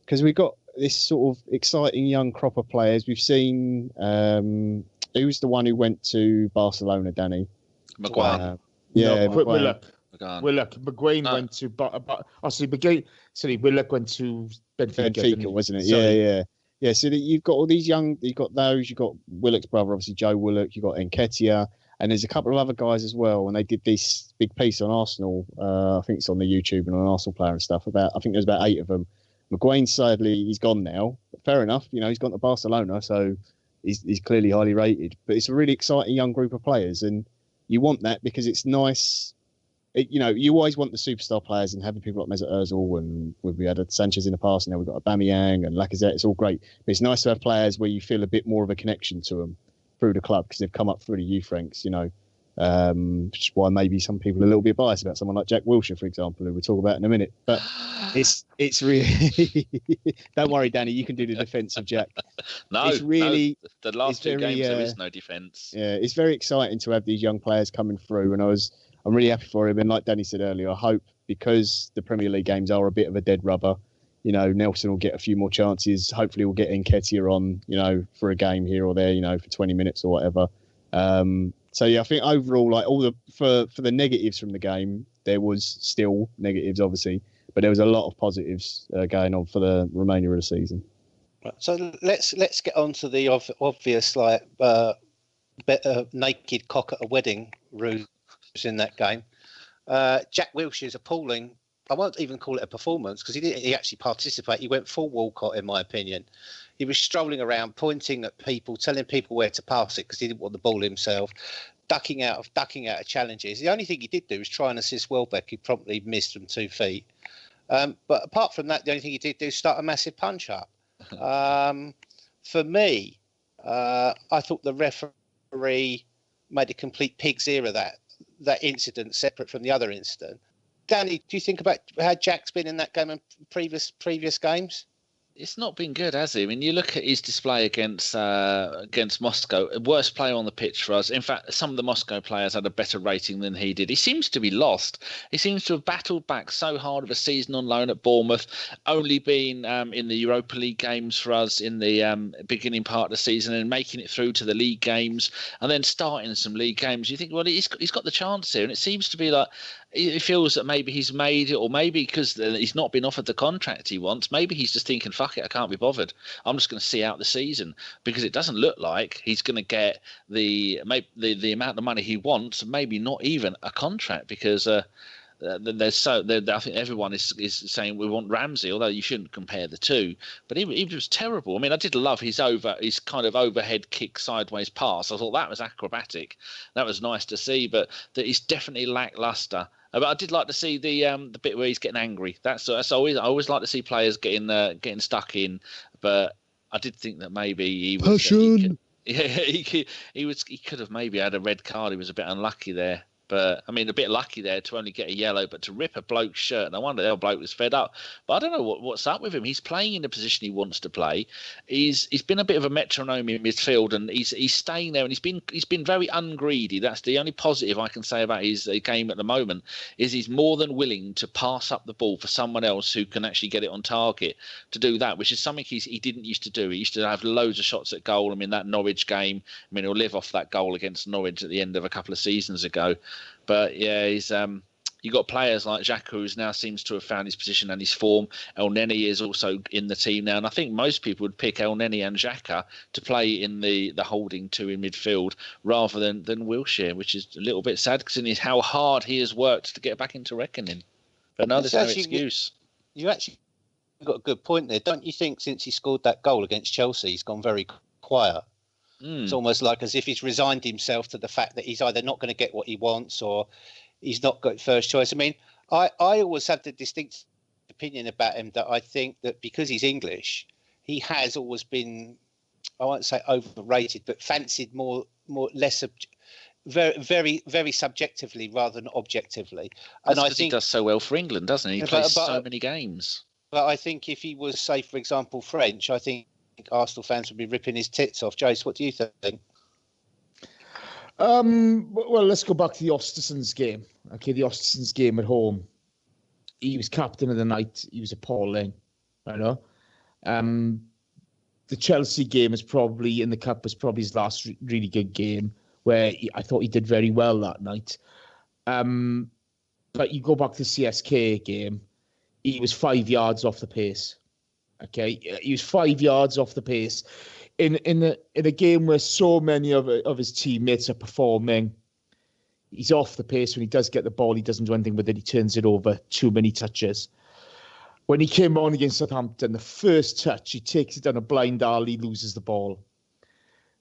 because we've got this sort of exciting young crop of players. We've seen, who's the one who went to Barcelona, Danny? Maguire. Willock. Maguire went to, Willock went to Benfica, wasn't it? Yeah. So you've got all these you've got Willock's brother, obviously Joe Willock. You've got Nketiah, and there's a couple of other guys as well. And they did this big piece on Arsenal. I think it's on the YouTube and on Arsenal Player and stuff. I think there's about 8 of them. Maguire, sadly, he's gone now. Fair enough. He's gone to Barcelona, so he's clearly highly rated. But it's a really exciting young group of players, and you want that because it's nice. You always want the superstar players, and having people like Mesut Ozil, and we had Sanchez in the past, and now we've got Aubameyang and Lacazette. It's all great, but it's nice to have players where you feel a bit more of a connection to them through the club because they've come up through the youth ranks. Which is why maybe some people are a little bit biased about someone like Jack Wilshere, for example, who we'll talk about in a minute. But it's really don't worry, Danny, you can do the defence of Jack. The last 2 games there is no defence. Yeah, it's very exciting to have these young players coming through, and I'm really happy for him. And like Danny said earlier, I hope because the Premier League games are a bit of a dead rubber, Nelson will get a few more chances. Hopefully we'll get Nketiah on, for a game here or there, for 20 minutes or whatever. So yeah, I think overall, like for the negatives from the game, there was still negatives, obviously, but there was a lot of positives going on for the remainder of the season. So let's get on to the obvious naked cock at a wedding ruse in that game. Jack Wilshere's appalling. I won't even call it a performance because he actually participated. He went full Walcott, in my opinion. He was strolling around, pointing at people, telling people where to pass it because he didn't want the ball himself, ducking out of challenges. The only thing he did do was try and assist Welbeck, who promptly missed from 2 feet. But apart from that, the only thing he did do was start a massive punch-up. For me, I thought the referee made a complete pig's ear of that incident, separate from the other incident. Danny, do you think about how Jack's been in that game and previous games? It's not been good, has he? I mean, you look at his display against Moscow, worst player on the pitch for us. In fact, some of the Moscow players had a better rating than he did. He seems to be lost. He seems to have battled back so hard of a season on loan at Bournemouth, only been in the Europa League games for us in the beginning part of the season and making it through to the league games and then starting some league games. You think, well, he's got the chance here, and it seems to be like he feels that maybe he's made it, or maybe because he's not been offered the contract he wants, maybe he's just thinking, fuck it, I can't be bothered. I'm just going to see out the season, because it doesn't look like he's going to get the amount of money he wants, maybe not even a contract, because I think everyone is saying we want Ramsey, although you shouldn't compare the two. But he was terrible. I mean, I did love his kind of overhead kick sideways pass. I thought that was acrobatic. That was nice to see, but that he's definitely lackluster. But I did like to see the bit where he's getting angry. I always like to see players getting stuck in. But I did think that maybe he was passion. He could have maybe had a red card. He was a bit unlucky there. But, I mean, a bit lucky there to only get a yellow, but to rip a bloke's shirt, no wonder the bloke was fed up. But I don't know what's up with him. He's playing in the position he wants to play. He's been a bit of a metronome in midfield, and he's staying there, and he's been very ungreedy. That's the only positive I can say about his game at the moment, is he's more than willing to pass up the ball for someone else who can actually get it on target to do that, which is something he didn't used to do. He used to have loads of shots at goal. I mean, that Norwich game, I mean, he'll live off that goal against Norwich at the end of a couple of seasons ago. But yeah, he's you got players like Xhaka, who now seems to have found his position and his form. El Neni is also in the team now, and I think most people would pick El Neni and Xhaka to play in the holding two in midfield rather than Wilshere, which is a little bit sad considering how hard he has worked to get back into reckoning. But no, there's no excuse. You actually got a good point there, don't you think? Since he scored that goal against Chelsea, he's gone very quiet. It's almost like as if he's resigned himself to the fact that he's either not going to get what he wants or he's not got first choice. I mean, I always have the distinct opinion about him that I think that because he's English, he has always been, I won't say overrated, but fancied very, very, very subjectively rather than objectively. And I think he does so well for England, doesn't he? He plays so many games. But I think if he was, say, for example, French, I think Arsenal fans would be ripping his tits off. Jace, what do you think? Well, let's go back to the Ostersons game. Okay, the Ostersons game at home. He was captain of the night. He was appalling. I know. The Chelsea game is probably, in the Cup, was probably his last really good game, where I thought he did very well that night. But you go back to the CSKA game, he was 5 yards off the pace. Okay, he was 5 yards off the pace in a game where so many of his teammates are performing. He's off the pace. When he does get the ball, he doesn't do anything with it. He turns it over too many touches. When he came on against Southampton, the first touch, he takes it down a blind alley, loses the ball.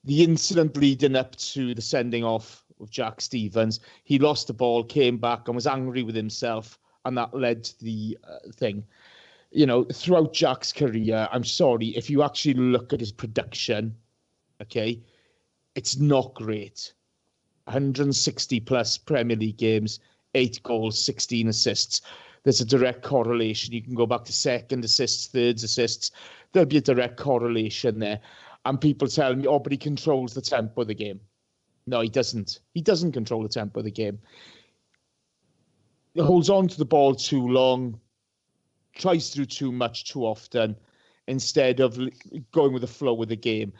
The incident leading up to the sending off of Jack Stevens, he lost the ball, came back and was angry with himself, and that led to the thing. You know, throughout Jack's career, I'm sorry, if you actually look at his production, okay, it's not great. 160 plus Premier League games, 8 goals, 16 assists. There's a direct correlation. You can go back to second assists, third assists. There'll be a direct correlation there. And people tell me, oh, but he controls the tempo of the game. No, he doesn't. He doesn't control the tempo of the game. He holds on to the ball too long, tries to do too much too often, instead of going with the flow of the game.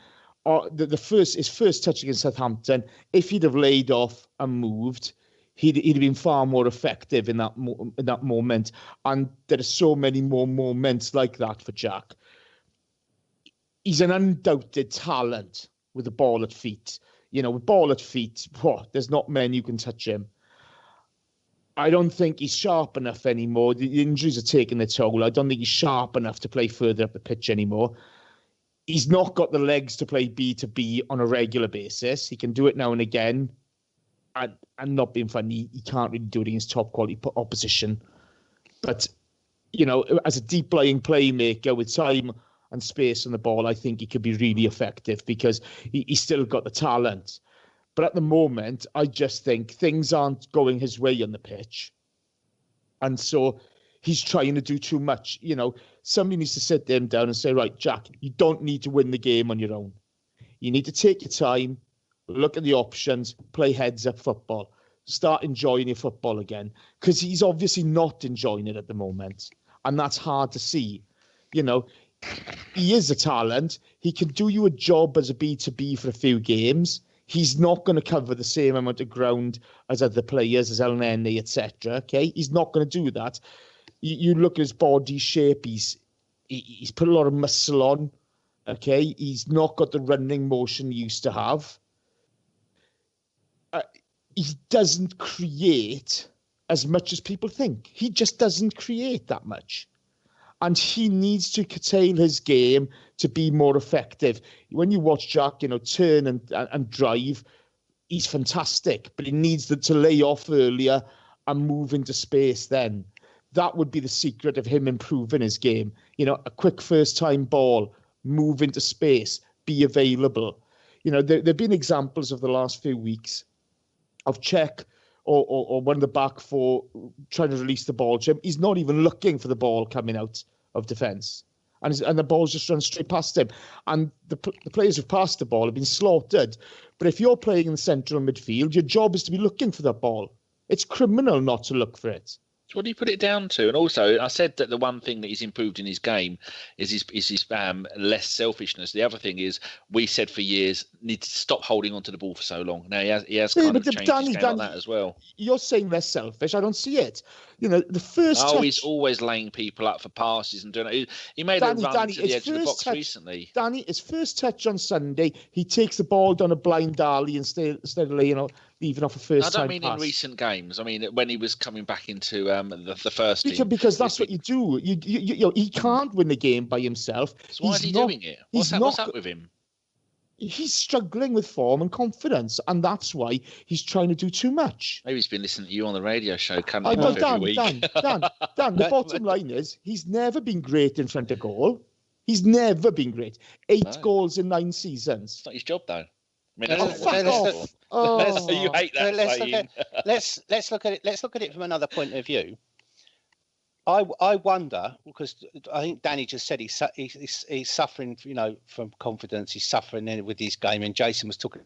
Or his first touch against Southampton, if he'd have laid off and moved, he'd have been far more effective in that moment. And there are so many more moments like that for Jack. He's an undoubted talent with the ball at feet. You know, with ball at feet, there's not many who can touch him. I don't think he's sharp enough anymore. The injuries are taking their toll. I don't think he's sharp enough to play further up the pitch anymore. He's not got the legs to play B to B on a regular basis. He can do it now and again. And not being funny, he can't really do it against top quality opposition. But, you know, as a deep lying playmaker with time and space on the ball, I think he could be really effective because he's still got the talent. But at the moment, I just think things aren't going his way on the pitch. And so he's trying to do too much. You know, somebody needs to sit them down and say, right, Jack, you don't need to win the game on your own. You need to take your time, look at the options, play heads-up football, start enjoying your football again. Because he's obviously not enjoying it at the moment. And that's hard to see. You know, he is a talent. He can do you a job as a B2B for a few games. He's not going to cover the same amount of ground as other players, as El Neni, etc. Okay, he's not going to do that. You look at his body shape. He's put a lot of muscle on. Okay, he's not got the running motion he used to have. He doesn't create as much as people think. He just doesn't create that much. And he needs to curtail his game to be more effective. When you watch Jack, you know, turn and drive, he's fantastic. But he needs to lay off earlier and move into space then. That would be the secret of him improving his game. You know, a quick first-time ball, move into space, be available. You know, there have been examples of the last few weeks of Czech or one of the back four trying to release the ball to him. He's not even looking for the ball coming out of defence. And the ball's just run straight past him. And the players who've passed the ball have been slaughtered. But if you're playing in the central midfield, your job is to be looking for that ball. It's criminal not to look for it. So what do you put it down to? And also, I said that the one thing that he's improved in his game is his less selfishness. The other thing is, we said for years, need to stop holding on to the ball for so long. Now he has kind of changed his game on that as well. You're saying less selfish. I don't see it. The first touch... he's always laying people up for passes and doing it. He made a run to the edge of the box recently. Danny, his first touch on Sunday, he takes the ball down a blind alley instead of leaving off a first time pass. I don't mean in recent games. I mean when he was coming back into the first team. Because that's what you do. He can't win the game by himself. So why is he doing it? What's up with him? He's struggling with form and confidence, and that's why he's trying to do too much. Maybe he's been listening to you on the radio show. Dan, the bottom line is he's never been great in front of goal. He's never been great. 8 goals in 9 seasons. It's not his job, though. I mean, you hate that. Let's look at it. Let's look at it from another point of view. I wonder, because I think Danny just said he's suffering, from confidence. He's suffering with his game, and Jason was talking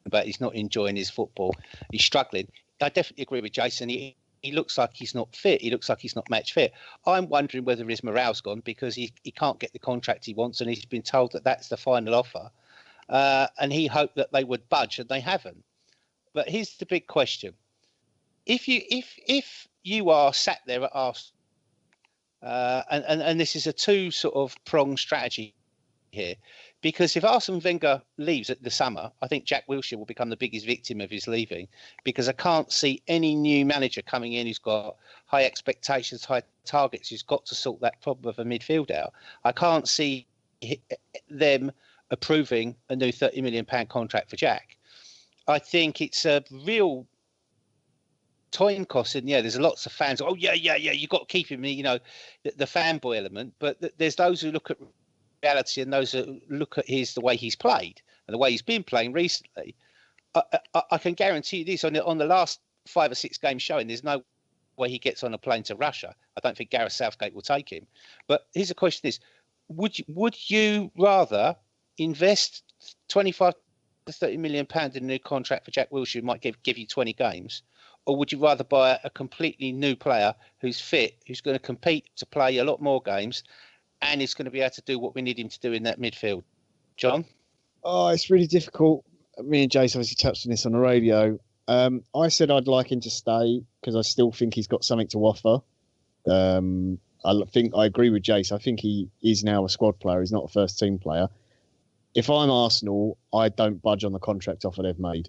about he's not enjoying his football. He's struggling. I definitely agree with Jason. He looks like he's not fit. He looks like he's not match fit. I'm wondering whether his morale's gone because he can't get the contract he wants, and he's been told that that's the final offer. And he hoped that they would budge, and they haven't. But here's the big question: if you are sat there at Arsenal, and this is a 2 sort of pronged strategy here, because if Arsene Wenger leaves at the summer, I think Jack Wilshere will become the biggest victim of his leaving, because I can't see any new manager coming in who's got high expectations, high targets, who's got to sort that problem of a midfield out. I can't see them approving a new £30 million contract for Jack. I think it's a real time cost, and there's lots of fans. Oh yeah, you got to keep him. The fanboy element, but there's those who look at reality and those who look at the way he's played and the way he's been playing recently. I can guarantee you this: on the last 5 or 6 games showing, there's no way he gets on a plane to Russia. I don't think Gareth Southgate will take him. But here's the question: would you rather invest 25 to 30 million pounds in a new contract for Jack Wilshere, who might give you 20 games? Or would you rather buy a completely new player who's fit, who's going to compete to play a lot more games, and is going to be able to do what we need him to do in that midfield? John? Oh, it's really difficult. Me and Jason obviously touched on this on the radio. I said I'd like him to stay because I still think he's got something to offer. I think I agree with Jace. I think he is now a squad player. He's not a first team player. If I'm Arsenal, I don't budge on the contract offer they've made.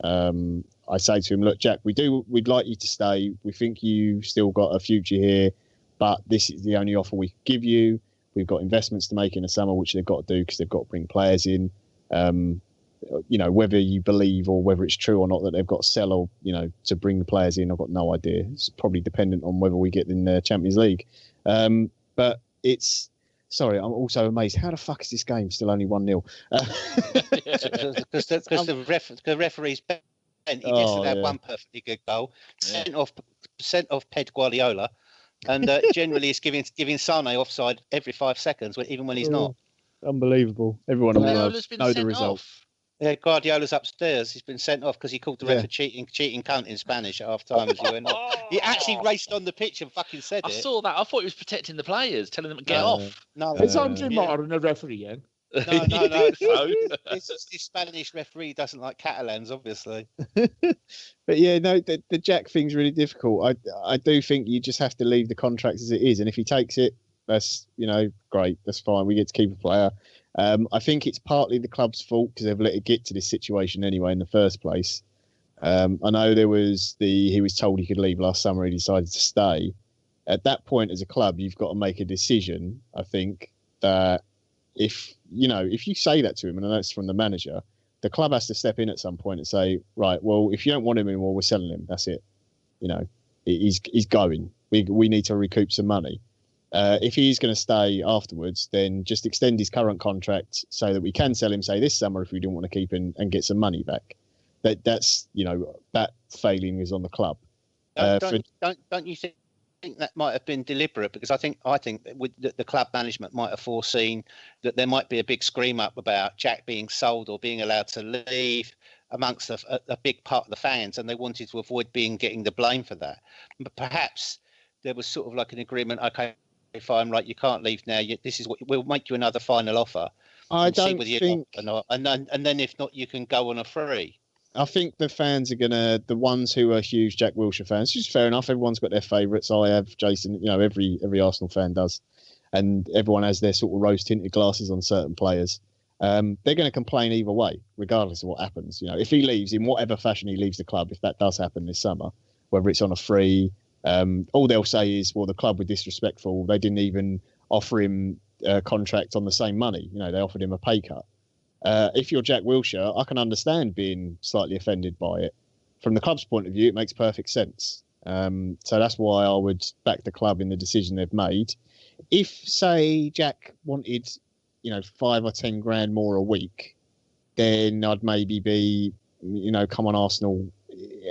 I say to him, look, Jack, we'd like you to stay. We think you've still got a future here, but this is the only offer we can give you. We've got investments to make in the summer, which they've got to do because they've got to bring players in. Whether you believe or whether it's true or not that they've got to sell or, to bring the players in, I've got no idea. It's probably dependent on whether we get in the Champions League. But sorry, I'm also amazed. How the fuck is this game still only 1-0? Because the referee's bent. He just had one perfectly good goal. Sent off Pep Guardiola, and generally it's giving Sane offside every 5 seconds, even when he's not. Unbelievable. Everyone will know the result. Yeah, Guardiola's upstairs. He's been sent off because he called the ref a cheating cunt in Spanish at half time. He actually raced on the pitch and fucking said it. I saw that. I thought he was protecting the players, telling them to get off. No, is Andre Martin a referee again? No. This Spanish referee doesn't like Catalans, obviously. But yeah, no, the Jack thing's really difficult. I do think you just have to leave the contract as it is, and if he takes it, that's great. That's fine. We get to keep a player. I think it's partly the club's fault because they've let it get to this situation anyway in the first place. I know he was told he could leave last summer. He decided to stay. At that point, as a club, you've got to make a decision. I think that if you say that to him, and that's from the manager, the club has to step in at some point and say, right, well, if you don't want him anymore, we're selling him. That's it. He's going. We need to recoup some money. If he's going to stay afterwards, then just extend his current contract so that we can sell him, say, this summer if we didn't want to keep him and get some money back. That's that failing is on the club. Don't you think that might have been deliberate? Because I think that with the club management might have foreseen that there might be a big scream up about Jack being sold or being allowed to leave amongst a big part of the fans, and they wanted to avoid getting the blame for that. But perhaps there was sort of like an agreement. Okay, fine, right, you can't leave now. This is what we'll make you another final offer. I don't think, and then if not, you can go on a free. I think the fans are the ones who are huge Jack Wilshere fans, which is fair enough. Everyone's got their favourites. I have, Jason, every Arsenal fan does. And everyone has their sort of rose-tinted glasses on certain players. They're going to complain either way, regardless of what happens. If he leaves, in whatever fashion he leaves the club, if that does happen this summer, whether it's on a free, all they'll say is, well, the club were disrespectful. They didn't even offer him a contract on the same money. They offered him a pay cut. If you're Jack Wilshere, I can understand being slightly offended by it. From the club's point of view, it makes perfect sense. So that's why I would back the club in the decision they've made. If, say, Jack wanted, 5 or 10 grand more a week, then I'd maybe be, come on, Arsenal.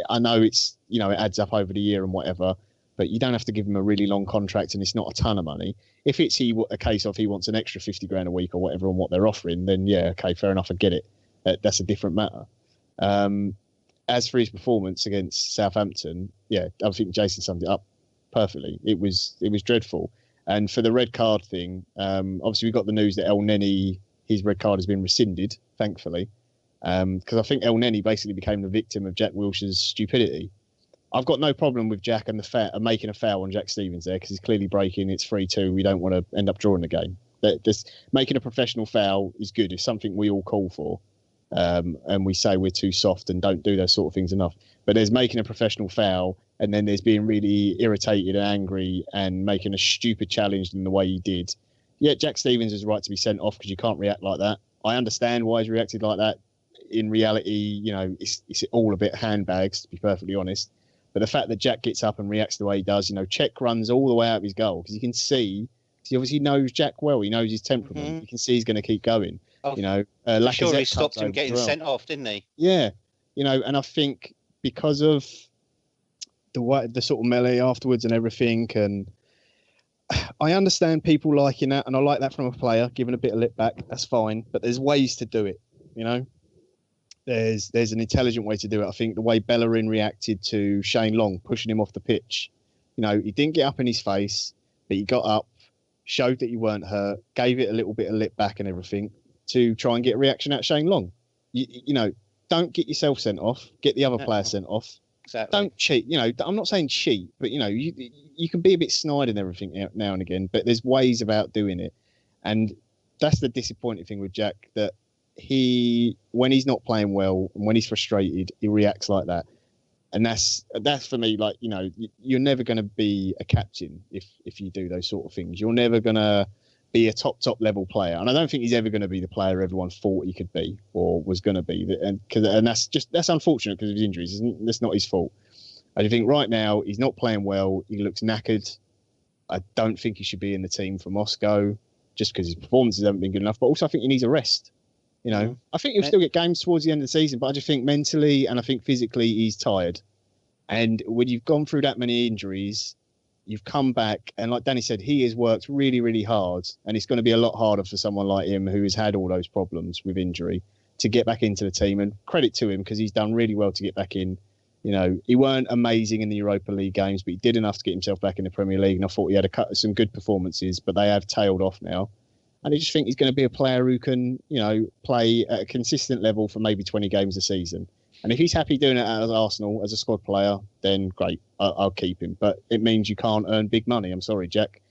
I know it's, it adds up over the year and whatever, but you don't have to give him a really long contract and it's not a ton of money. If it's a case of he wants an extra 50 grand a week or whatever on what they're offering, then yeah, okay, fair enough, I get it. That's a different matter. As for his performance against Southampton, yeah, I think Jason summed it up perfectly. It was dreadful. And for the red card thing, obviously we got the news that El Neni, his red card has been rescinded, thankfully, because I think El Neni basically became the victim of Jack Wilshere's stupidity. I've got no problem with Jack and making a foul on Jack Stevens there because he's clearly breaking. It's 3-2. We don't want to end up drawing the game. Making a professional foul is good. It's something we all call for. And we say we're too soft and don't do those sort of things enough. But there's making a professional foul and then there's being really irritated and angry and making a stupid challenge in the way he did. Yeah, Jack Stevens has the right to be sent off because you can't react like that. I understand why he's reacted like that. In reality, it's all a bit handbags, to be perfectly honest. But the fact that Jack gets up and reacts the way he does, Czech runs all the way out of his goal because you can see, he obviously knows Jack well. He knows his temperament. Mm-hmm. You can see he's going to keep going. Oh, sure, he stopped him getting sent off, didn't he? Yeah, and I think because of the sort of melee afterwards and everything, and I understand people liking that, and I like that from a player, giving a bit of lip back. That's fine, but there's ways to do it. There's an intelligent way to do it. I think the way Bellerin reacted to Shane Long pushing him off the pitch, he didn't get up in his face, but he got up, showed that you weren't hurt, gave it a little bit of lip back and everything to try and get a reaction out of Shane Long. Don't get yourself sent off, get the other player sent off. Exactly. Don't cheat. I'm not saying cheat, but you can be a bit snide and everything now and again, but there's ways about doing it. And that's the disappointing thing with Jack, that when he's not playing well and when he's frustrated, he reacts like that. And that's for me, like, you're never going to be a captain if you do those sort of things. You're never going to be a top level player. And I don't think he's ever going to be the player everyone thought he could be or was going to be. And that's unfortunate because of his injuries. That's not his fault. I think right now he's not playing well. He looks knackered. I don't think he should be in the team for Moscow just because his performances haven't been good enough. But also I think he needs a rest. I think he'll still get games towards the end of the season, but I just think mentally and I think physically he's tired. And when you've gone through that many injuries, you've come back, and like Danny said, he has worked really, really hard, and it's going to be a lot harder for someone like him who has had all those problems with injury to get back into the team. And credit to him because he's done really well to get back in. He weren't amazing in the Europa League games, but he did enough to get himself back in the Premier League, and I thought he had some good performances, but they have tailed off now. And I just think he's going to be a player who can, play at a consistent level for maybe 20 games a season. And if he's happy doing it at Arsenal as a squad player, then great, I'll keep him. But it means you can't earn big money. I'm sorry, Jack.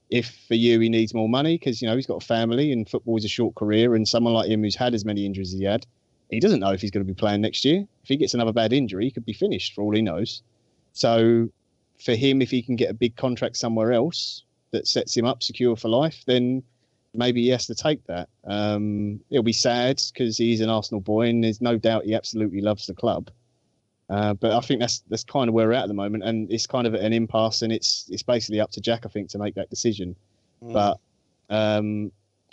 If for you he needs more money because, he's got a family and football is a short career, and someone like him who's had as many injuries as he had, he doesn't know if he's going to be playing next year. If he gets another bad injury, he could be finished for all he knows. So for him, if he can get a big contract somewhere else that sets him up secure for life, then maybe he has to take that. It'll be sad because he's an Arsenal boy and there's no doubt he absolutely loves the club. But I think that's kind of where we're at the moment, and it's kind of an impasse, and it's basically up to Jack, I think, to make that decision. But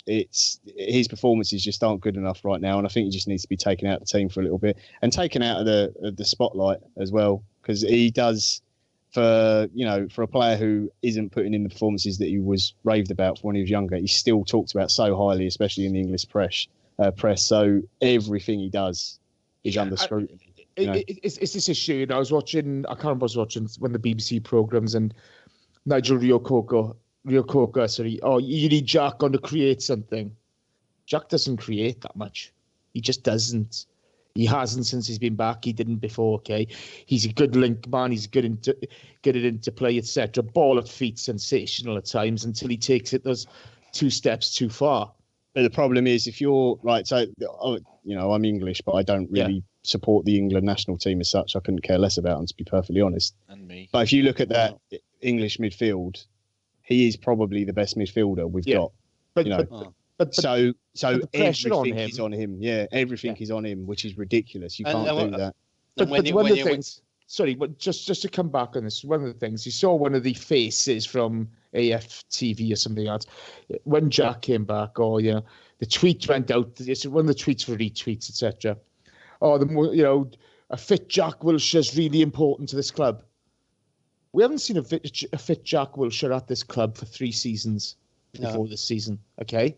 it's his performances just aren't good enough right now, and I think he just needs to be taken out of the team for a little bit and taken out of the spotlight as well, because he does, for a player who isn't putting in the performances that he was raved about when he was younger, he's still talked about so highly, especially in the English press. So everything he does is under scrutiny. It's this issue. I was watching. I can't remember. I was watching one of the BBC programs, and Nigel Reo-Coker said, "Oh, you need Jack on to create something." Jack doesn't create that much. He just doesn't. He hasn't since he's been back. He didn't before. Okay, he's a good link man. He's good at interplay, etc. Ball at feet, sensational at times until he takes it those 2 steps too far. But the problem is, if you're right, so I'm English, but I don't really support the England national team as such. I couldn't care less about them, to be perfectly honest. And me. But if you look at that English midfield, he is probably the best midfielder we've got. But so everything is on him. Yeah, everything is on him, which is ridiculous. You can't do that. But one of the things. Sorry, but just to come back on this, one of the things you saw, one of the faces from AFTV or something else, when Jack came back, the tweet went out. One of the tweets were retweets, etc. A fit Jack Wilshere is really important to this club. We haven't seen a fit Jack Wilshere at this club for 3 seasons before this season. Okay,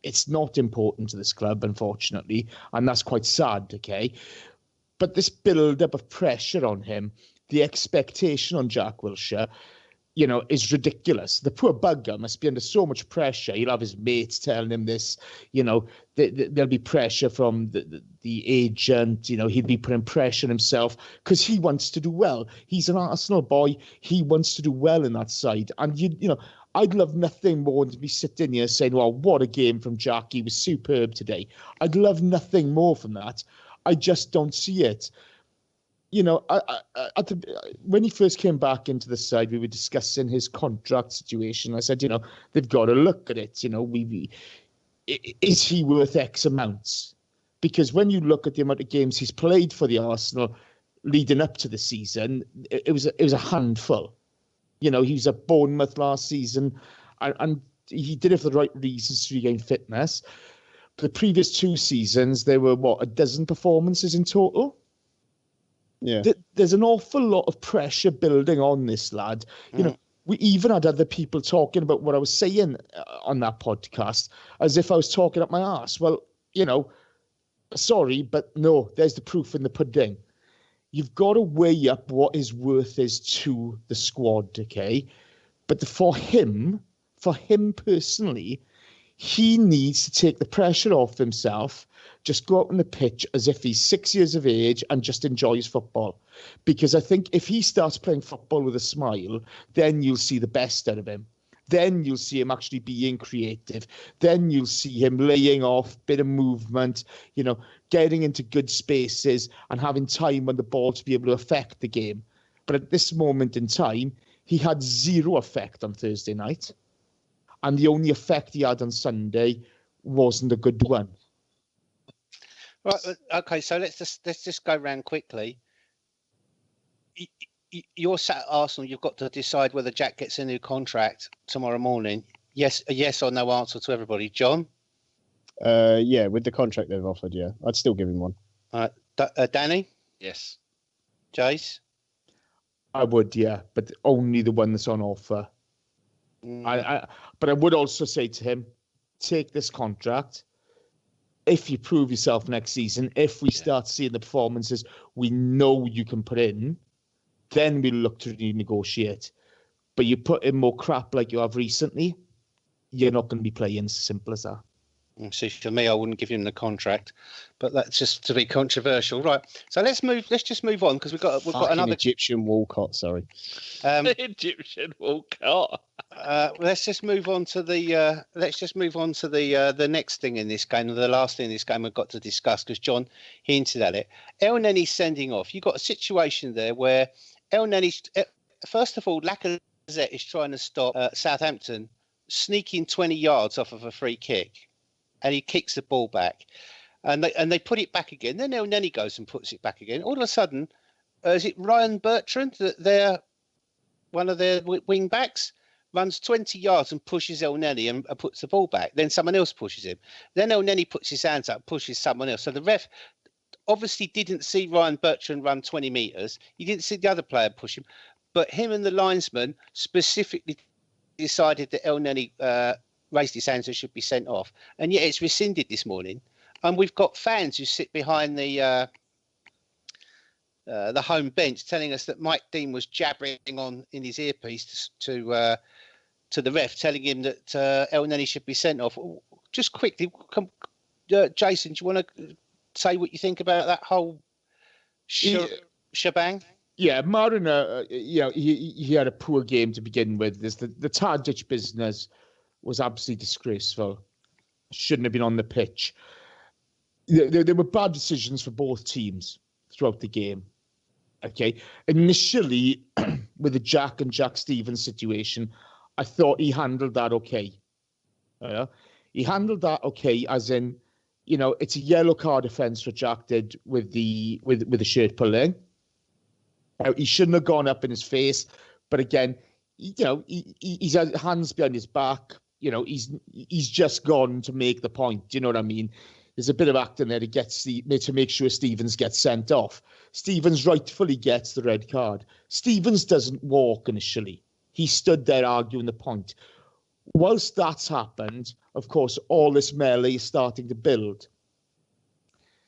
it's not important to this club, unfortunately, and that's quite sad. Okay. But this build-up of pressure on him, the expectation on Jack Wilshere, is ridiculous. The poor bugger must be under so much pressure. He'll have his mates telling him this. There'll be pressure from the agent. He'll be putting pressure on himself because he wants to do well. He's an Arsenal boy. He wants to do well in that side. And, I'd love nothing more than to be sitting here saying, well, what a game from Jack. He was superb today. I'd love nothing more from that. I just don't see it. When he first came back into the side, we were discussing his contract situation. I said, they've got to look at it. Is he worth X amounts? Because when you look at the amount of games he's played for the Arsenal leading up to the season, it was a handful. He was at Bournemouth last season, and he did it for the right reasons to regain fitness. The previous 2 seasons, there were, a dozen performances in total? Yeah. There's an awful lot of pressure building on this lad. We even had other people talking about what I was saying on that podcast, as if I was talking up my arse. Well, sorry, but no, there's the proof in the pudding. You've got to weigh up what his worth is to the squad, okay? But for him personally, he needs to take the pressure off himself, just go out on the pitch as if he's 6 years of age and just enjoys football. Because I think if he starts playing football with a smile, then you'll see the best out of him. Then you'll see him actually being creative. Then you'll see him laying off, bit of movement, getting into good spaces and having time on the ball to be able to affect the game. But at this moment in time, he had 0 effect on Thursday night. And the only effect he had on Sunday wasn't a good one. Right. Okay. So let's just go round quickly. You're sat at Arsenal. You've got to decide whether Jack gets a new contract tomorrow morning. Yes, a yes or no answer to everybody. John. With the contract they've offered, I'd still give him one. Danny. Yes. Jace. I would, but only the one that's on offer. But I would also say to him, take this contract. If you prove yourself next season, if we start seeing the performances we know you can put in, then we'll look to renegotiate. But you put in more crap like you have recently, you're not going to be playing. As simple as that. See, for me, I wouldn't give him the contract, but that's just to be controversial, right? So let's just move on because we've got another Egyptian Walcott. Sorry, Egyptian Walcott. Let's just move on to the next thing in this game, the last thing in this game we've got to discuss because John hinted at it. El Neni's sending off. You've got a situation there where El Neni's first of all, Lacazette is trying to stop Southampton sneaking 20 yards off of a free kick. And he kicks the ball back, and they put it back again. Then El Neni goes and puts it back again. All of a sudden, is it Ryan Bertrand, one of their wing backs, runs 20 yards and pushes El Neni and puts the ball back. Then someone else pushes him. Then El Neni puts his hands up, pushes someone else. So the ref obviously didn't see Ryan Bertrand run 20 metres. He didn't see the other player push him. But him and the linesman specifically decided that El Neni raised his hands and should be sent off. And yet it's rescinded this morning. And we've got fans who sit behind the home bench telling us that Mike Dean was jabbering on in his earpiece to the ref, telling him that El Neni should be sent off. Just quickly, Jason, do you want to say what you think about that whole shebang? Yeah, Mariner, he had a poor game to begin with. The Tadic business was absolutely disgraceful. Shouldn't have been on the pitch. There were bad decisions for both teams throughout the game. Okay, initially with the Jack and Jack Stevens situation, I thought he handled that okay. He handled that okay, as in, it's a yellow card offence what Jack did with the shirt pulling. He shouldn't have gone up in his face, but again, he's had hands behind his back. He's just gone to make the point. Do you know what I mean? There's a bit of acting there to make sure Stevens gets sent off. Stevens rightfully gets the red card. Stevens doesn't walk initially. He stood there arguing the point. Whilst that's happened, of course, all this melee is starting to build.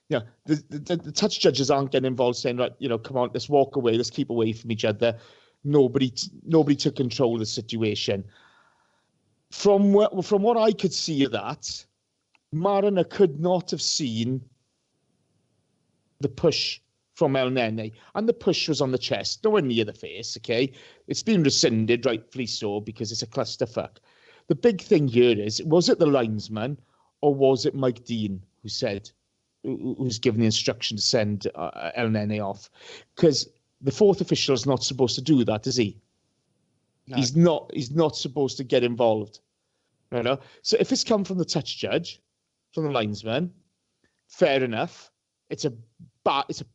The touch judges aren't getting involved saying, right, come on, let's walk away, let's keep away from each other. Nobody took control of the situation. From what I could see of that, Mariner could not have seen the push from El Neni, and the push was on the chest, nowhere near the face, okay? It's been rescinded, rightfully so, because it's a clusterfuck. The big thing here is, was it the linesman, or was it Mike Dean who's given the instruction to send El Neni off? Because the fourth official is not supposed to do that, is he? No. He's not supposed to get involved. So if it's come from the touch judge, from the linesman, fair enough. It's a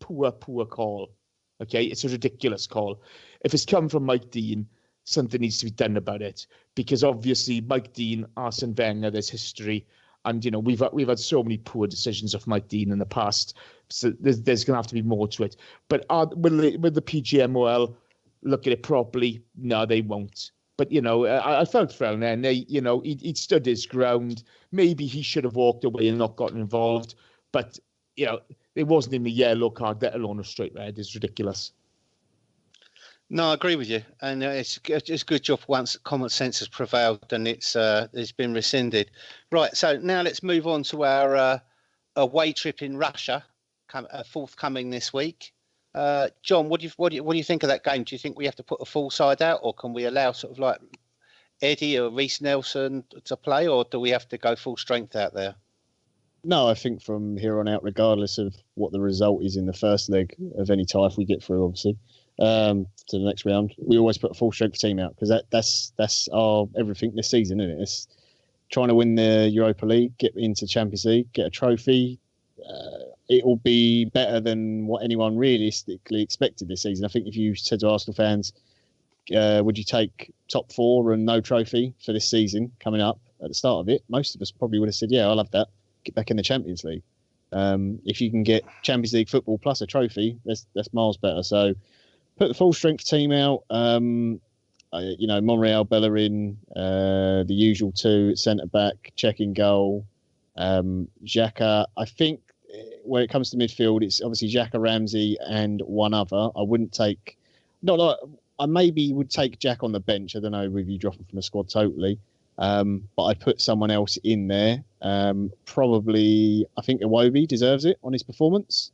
poor call. Okay, it's a ridiculous call. If it's come from Mike Dean, something needs to be done about it, because obviously Mike Dean, Arsene Wenger, there's history, and we've had so many poor decisions of Mike Dean in the past. So there's going to have to be more to it. But will the PGMOL look at it properly? No, they won't. But, I felt for El Neni, he'd stood his ground. Maybe he should have walked away and not gotten involved. But, it wasn't in the yellow card, let alone a straight red. It's ridiculous. No, I agree with you. And it's a good job once common sense has prevailed and it's been rescinded. Right, so now let's move on to our away trip in Russia, forthcoming this week. John, what do you think of that game? Do you think we have to put a full side out, or can we allow sort of like Eddie or Reece Nelson to play, or do we have to go full strength out there? No, I think from here on out, regardless of what the result is in the first leg of any tie, if we get through, obviously, to the next round, we always put a full strength team out, because that's our everything this season, isn't it? It's trying to win the Europa League, get into Champions League, get a trophy. It will be better than what anyone realistically expected this season. I think if you said to Arsenal fans, would you take top four and no trophy for this season coming up at the start of it, most of us probably would have said, yeah, I'll have that. Get back in the Champions League. If you can get Champions League football plus a trophy, that's miles better. So put the full strength team out. Monreal, Bellerin, the usual two at centre back, checking goal. Xhaka, I think when it comes to midfield, it's obviously Xhaka, Ramsey, and one other. I wouldn't take. I maybe would take Jack on the bench. I don't know if you drop him from the squad totally. But I'd put someone else in there. Probably, I think Iwobi deserves it on his performance.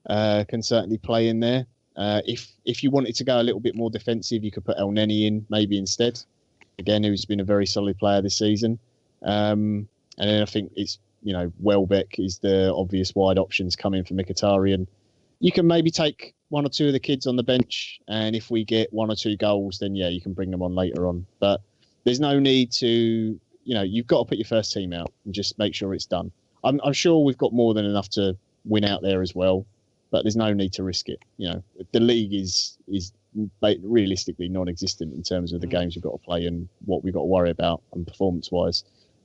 Can certainly play in there. If you wanted to go a little bit more defensive, you could put El Neni in maybe instead. Again, who's been a very solid player this season. And then I think it's, Welbeck is the obvious wide options coming for Mkhitaryan. You can maybe take one or two of the kids on the bench, and if we get one or two goals, then yeah, you can bring them on later on. But there's no need to, you've got to put your first team out and just make sure it's done. I'm sure we've got more than enough to win out there as well, but there's no need to risk it. The league is realistically non-existent in terms of the games we've got to play and what we've got to worry about and performance-wise.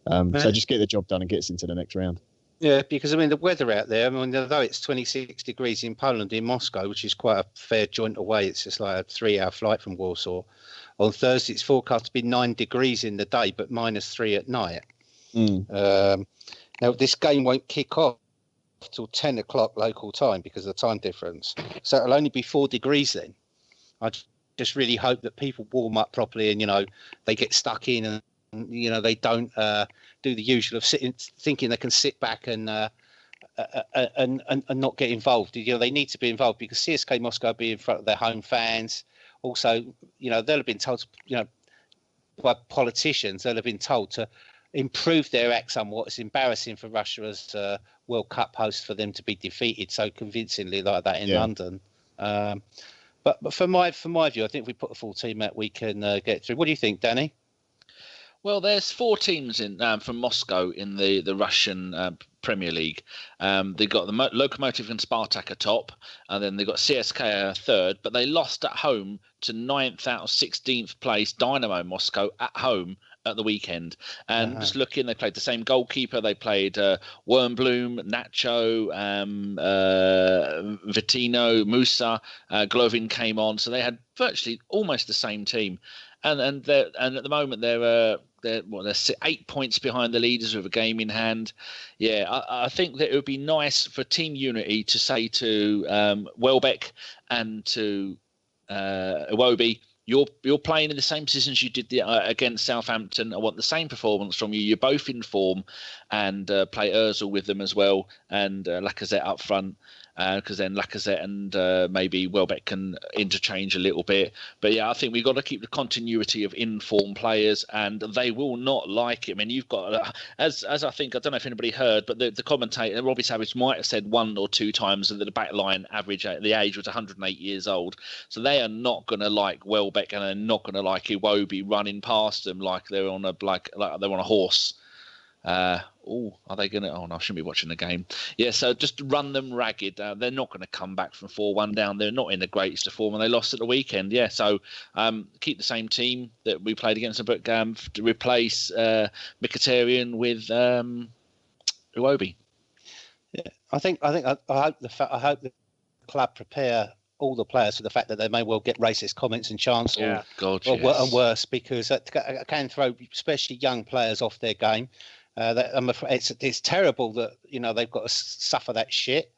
So just get the job done and get us into the next round. Yeah, because I mean the weather out there. I mean, although it's 26 degrees in Poland, in Moscow, which is quite a fair joint away, it's just like a 3-hour flight from Warsaw. On Thursday, it's forecast to be 9 degrees in the day, but -3 at night. Now this game won't kick off till 10 o'clock local time because of the time difference, so it'll only be 4 degrees then. I just really hope that people warm up properly and they get stuck in and they don't do the usual of thinking they can sit back and not get involved. They need to be involved because CSKA Moscow will be in front of their home fans. Also, they'll have been told, by politicians, they'll have been told to improve their act somewhat. It's embarrassing for Russia as World Cup host for them to be defeated so convincingly like that in London. But for my view, I think if we put a full team out, we can get through. What do you think, Danny? Well, there's 4 teams in from Moscow in the Russian Premier League. They've got the Lokomotiv and Spartak atop, and then they've got CSKA third, but they lost at home to 9th out of 16th place Dynamo Moscow at home at the weekend. And just looking, they played the same goalkeeper. They played Wernbloom, Nacho, Vitino, Musa, Glovin came on. So they had virtually almost the same team. And at the moment they're 8 points behind the leaders with a game in hand. Yeah, I think that it would be nice for team unity to say to Welbeck and to Iwobi, you're playing in the same positions you did against Southampton. I want the same performance from you. You're both in form, and play Ozil with them as well, and Lacazette up front. Because then Lacazette and maybe Welbeck can interchange a little bit. But yeah, I think we've got to keep the continuity of in-form players, and they will not like it. I mean, you've got, as I think, I don't know if anybody heard, but the commentator, Robbie Savage, might have said 1 or 2 times that the back line average at the age was 108 years old. So they are not going to like Welbeck, and they're not going to like Iwobi running past them like they're on a they're on a horse. Are they going to? Oh no, I shouldn't be watching the game. Yeah, so just run them ragged. They're not going to come back from 4-1 down. They're not in the greatest of form, and they lost at the weekend. Yeah, so keep the same team that we played against them, but to replace Mkhitaryan with Iwobi. Yeah, I hope the club prepare all the players for the fact that they may well get racist comments and chants, and worse, because that can throw especially young players off their game. I'm afraid it's terrible that they've got to suffer that shit,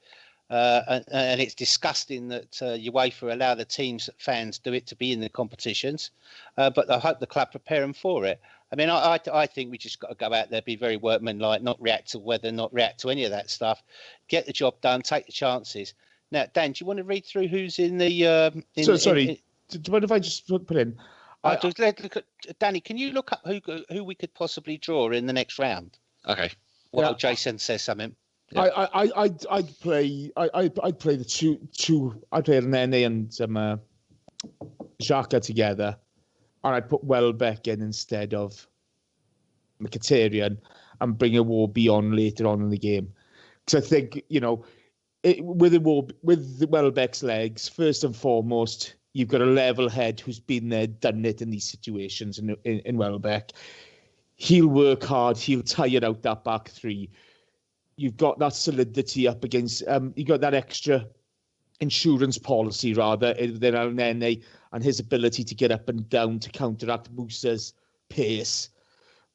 and it's disgusting that UEFA allow the teams that fans do it to be in the competitions. But I hope the club prepare them for it. I mean, I think we just got to go out there, be very workmanlike, not react to weather, not react to any of that stuff. Get the job done, take the chances. Now, Dan, do you want to read through who's in the? Do you mind if I just put in? Look at, Danny, can you look up who we could possibly draw in the next round? Okay. Well, Jason says something. Yeah. I'd play the two. I'd play Nene and Xhaka together, and I'd put Welbeck in instead of Mkhitaryan and bring Iwobi on later on in the game, because I think with Welbeck's legs, first and foremost, you've got a level head who's been there, done it in these situations in Welbeck. He'll work hard. He'll tire out that back three. You've got that solidity up against. You've got that extra insurance policy rather than El Nene and his ability to get up and down to counteract Musa's pace.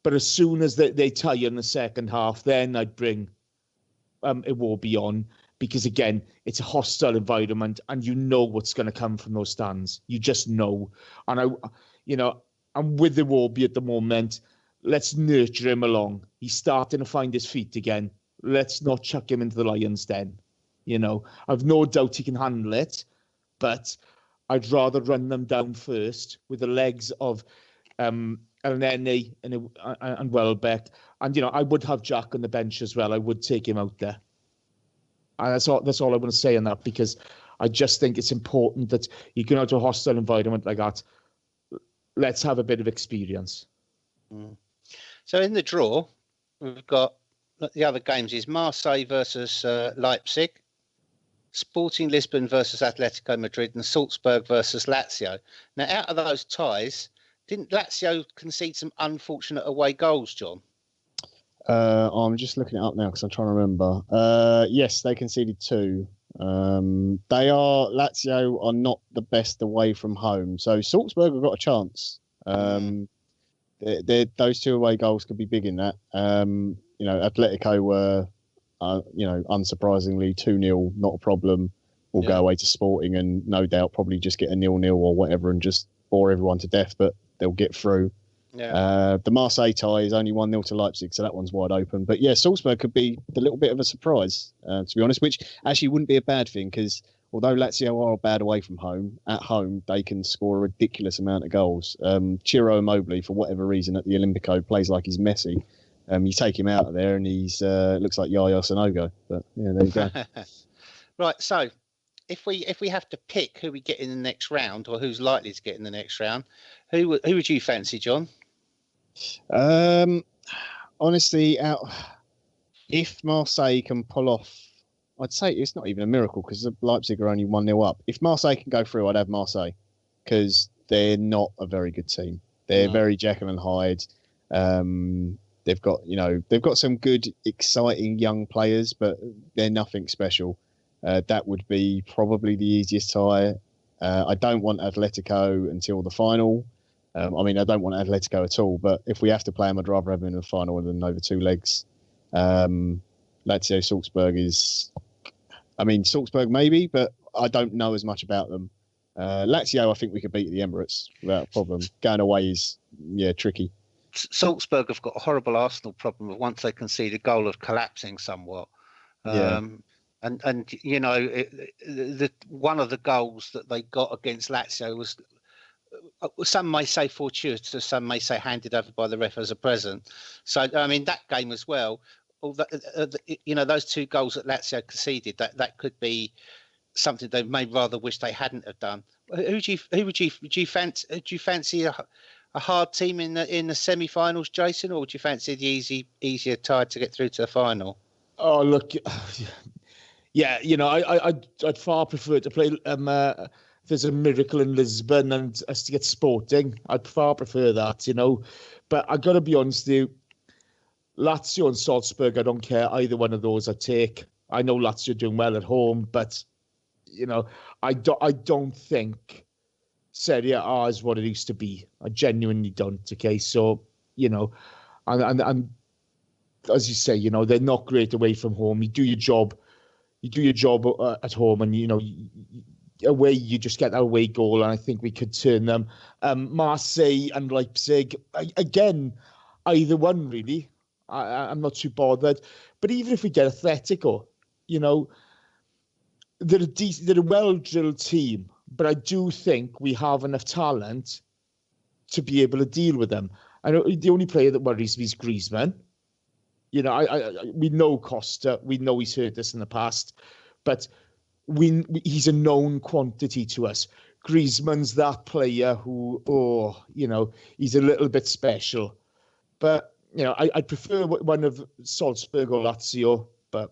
But as soon as they tire in the second half, then I'd bring Iwobi on. Because again, it's a hostile environment, and you know what's going to come from those stands. You just know. And I'm with Iwobi at the moment. Let's nurture him along. He's starting to find his feet again. Let's not chuck him into the lion's den. I've no doubt he can handle it, but I'd rather run them down first with the legs of El Nene and Welbeck. And I would have Jack on the bench as well. I would take him out there. And that's all I want to say on that, because I just think it's important that you go out to a hostile environment like that. Let's have a bit of experience. So in the draw, we've got the other games is Marseille versus Leipzig, Sporting Lisbon versus Atletico Madrid, and Salzburg versus Lazio. Now, out of those ties, didn't Lazio concede some unfortunate away goals, John? I'm just looking it up now because I'm trying to remember. Yes, they conceded 2. Lazio are not the best away from home, so Salzburg have got a chance. Those 2 away goals could be big in that. Atletico were, unsurprisingly 2-0, not a problem. We'll go away to Sporting and no doubt probably just get a 0-0 or whatever and just bore everyone to death, but they'll get through. Yeah. The Marseille tie is only 1-0 to Leipzig, so that one's wide open. But yeah, Salzburg could be a little bit of a surprise, to be honest, which actually wouldn't be a bad thing because although Lazio are bad away from home, at home they can score a ridiculous amount of goals. Ciro Immobile, for whatever reason, at the Olimpico plays like he's Messi. You take him out of there and he's looks like Yaya Sanogo. But yeah, there you go. Right, so if we have to pick who we get in the next round or who's likely to get in the next round, who would you fancy, John? Honestly, if Marseille can pull off, I'd say it's not even a miracle because Leipzig are only 1-0 up. If Marseille can go through, I'd have Marseille because they're not a very good team. They're very Jekyll and Hyde. They've got some good, exciting young players, but they're nothing special. That would be probably the easiest tie. I don't want Atletico until the final. I don't want Atletico at all, but if we have to play them, I'd rather have them in the final than over 2 legs. Lazio Salzburg Salzburg maybe, but I don't know as much about them. Lazio, I think we could beat the Emirates without a problem. Going away is, tricky. Salzburg have got a horrible Arsenal problem of once they concede a goal of collapsing somewhat. And one of the goals that they got against Lazio was, some may say fortuitous, some may say handed over by the ref as a present. So that game as well, those 2 goals that Lazio conceded, that could be something they may rather wish they hadn't have done. Who would you fancy a hard team in the semi-finals, Jason, or would you fancy the easier tie to get through to the final? Oh, look, yeah, I'd far prefer to play. There's a miracle in Lisbon and us to get Sporting. I'd far prefer that, But I got to be honest with you, Lazio and Salzburg, I don't care either one of those I take. I know Lazio doing well at home, but I don't think Serie A is what it used to be. I genuinely don't. Okay, so and as you say, they're not great away from home. You do your job at home, and away you just get that away goal, and I think we could turn them. Marseille and Leipzig again, either one really. I'm not too bothered. But even if we get Atletico, they're a well-drilled team. But I do think we have enough talent to be able to deal with them. I know the only player that worries me is Griezmann. We know Costa. We know he's hurt us in the past. But he's a known quantity to us. Griezmann's that player who, he's a little bit special. But, I'd prefer one of Salzburg or Lazio. But,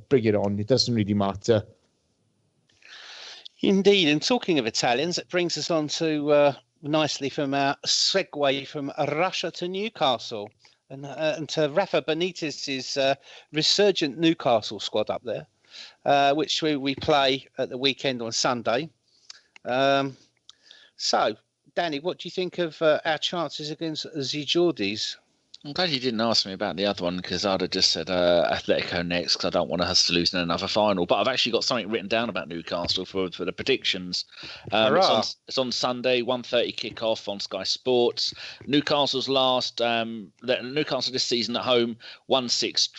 bring it on. It doesn't really matter. Indeed, and talking of Italians, it brings us on to nicely from our segue from Russia to Newcastle and to Rafa Benitez's resurgent Newcastle squad up there, which we play at the weekend on Sunday. So, Danny, what do you think of our chances against the Geordies? I'm glad you didn't ask me about the other one because I'd have just said Atletico next because I don't want us to lose in another final. But I've actually got something written down about Newcastle for the predictions. It's on Sunday, 1:30 kickoff on Sky Sports. Newcastle's Newcastle this season at home, 1-6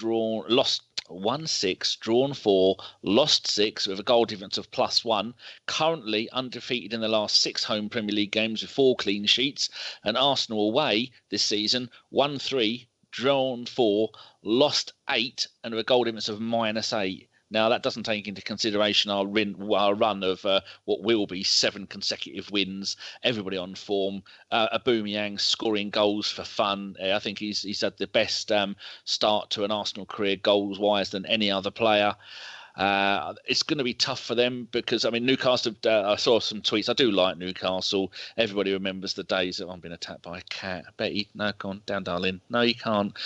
drawn 4, lost 6 with a goal difference of +1. Currently undefeated in the last 6 home Premier League games with 4 clean sheets. And Arsenal away this season, 1-3, drawn 4, lost 8, and with a goal difference of -8. Now, that doesn't take into consideration our run of what will be 7 consecutive wins, everybody on form, Aubameyang scoring goals for fun. I think he's had the best start to an Arsenal career goals-wise than any other player. It's going to be tough for them because, I mean, Newcastle, I saw some tweets. I do like Newcastle. Everybody remembers the days that I'm being attacked by a cat. Betty, no, go on, down, darling. No, you can't.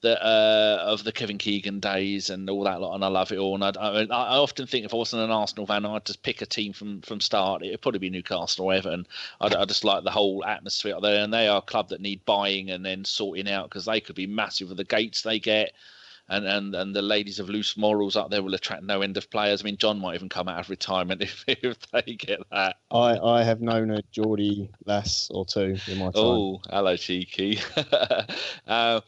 Of the Kevin Keegan days and all that lot, and I love it all. And I often think if I wasn't an Arsenal fan, I'd just pick a team from start. It'd probably be Newcastle or Everton. I just like the whole atmosphere out there, and they are a club that need buying and then sorting out because they could be massive with the gates they get. And the ladies of loose morals up there will attract no end of players. I mean, John might even come out of retirement if they get that. I have known a Geordie lass or two in my time. Oh, hello, cheeky. But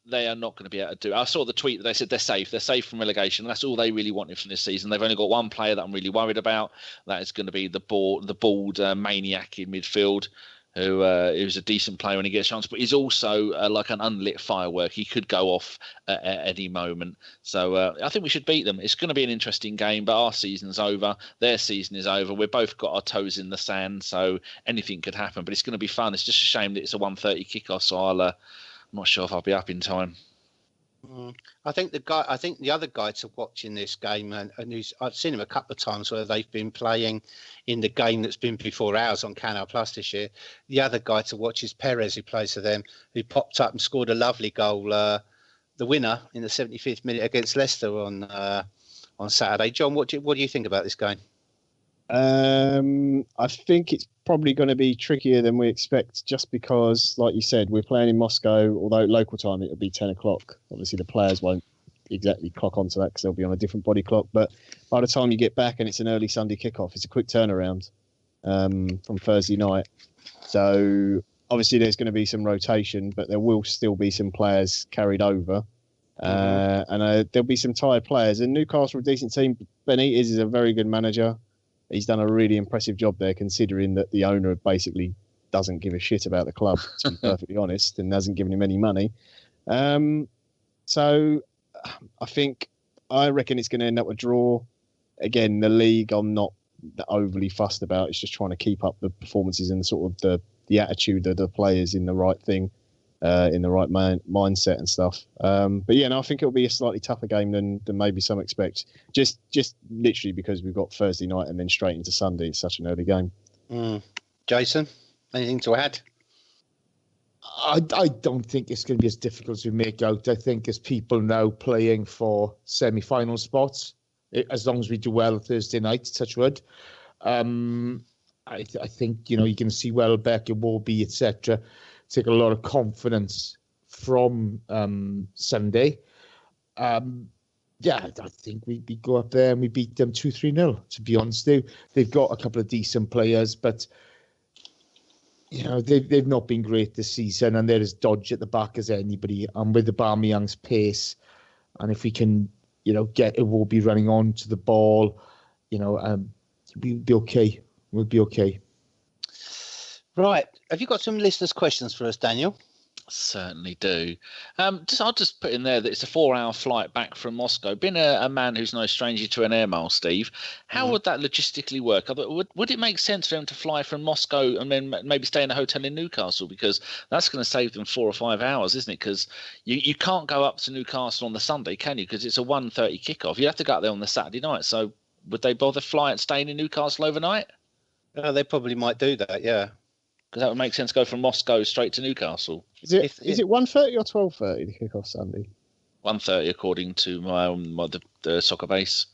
they are not going to be able to do it. I saw the tweet that they said they're safe. They're safe from relegation. That's all they really wanted from this season. They've only got one player that I'm really worried about. That is going to be the bald maniac in midfield. Who's a decent player when he gets a chance, but he's also like an unlit firework. He could go off at any moment. So I think we should beat them. It's going to be an interesting game, but our season's over. Their season is over. We've both got our toes in the sand, so anything could happen. But it's going to be fun. It's just a shame that it's a 1:30 kickoff, so I'm not sure if I'll be up in time. I think the other guy to watch in this game, and I've seen him a couple of times where they've been playing in the game that's been before ours on Canal Plus this year. The other guy to watch is Perez, who plays for them, who popped up and scored a lovely goal, the winner in the 75th minute against Leicester on Saturday. John, what do you think about this game? I think it's probably going to be trickier than we expect just because, like you said, we're playing in Moscow, although local time it'll be 10 o'clock. Obviously, the players won't exactly clock onto that because they'll be on a different body clock. But by the time you get back and it's an early Sunday kickoff, it's a quick turnaround from Thursday night. So obviously there's going to be some rotation, but there will still be some players carried over. And there'll be some tired players. And Newcastle, a decent team. Benitez is a very good manager. He's done a really impressive job there, considering that the owner basically doesn't give a shit about the club, to be perfectly honest, and hasn't given him any money. So I reckon it's going to end up a draw. Again, the league I'm not overly fussed about. It's just trying to keep up the performances and sort of the attitude of the players in the right thing, in the right mindset and stuff. But yeah, no, I think it'll be a slightly tougher game than maybe some expect. Just literally because we've got Thursday night and then straight into Sunday. It's such an early game. Jason, anything to add? I don't think it's going to be as difficult as we make out. I think there's people now playing for semi-final spots, as long as we do well Thursday night, touch wood. I think, you can see Welbeck, Iwobi, etc. take a lot of confidence from Sunday. I think we go up there and we beat them 2-3-0, to be honest. They've got a couple of decent players, but they've not been great this season, and they're as dodgy at the back as anybody. And with the Aubameyang's pace, and if we can, get Iwobi running on to the ball, we'll be okay. We'll be okay. Right. Have you got some listeners' questions for us, Daniel? Certainly do. I'll just put in there that it's a 4-hour flight back from Moscow. Being a man who's no stranger to an air mile, Steve, how would that logistically work? Would it make sense for them to fly from Moscow and then maybe stay in a hotel in Newcastle? Because that's going to save them 4 or 5 hours, isn't it? Because you can't go up to Newcastle on the Sunday, can you? Because it's a 1:30 kickoff. You have to go up there on the Saturday night. So would they bother staying in Newcastle overnight? They probably might do that, yeah. Because that would make sense to go from Moscow straight to Newcastle. Is it 1:30 or 12:30 to kick off Sunday? 1:30 according to the soccer base.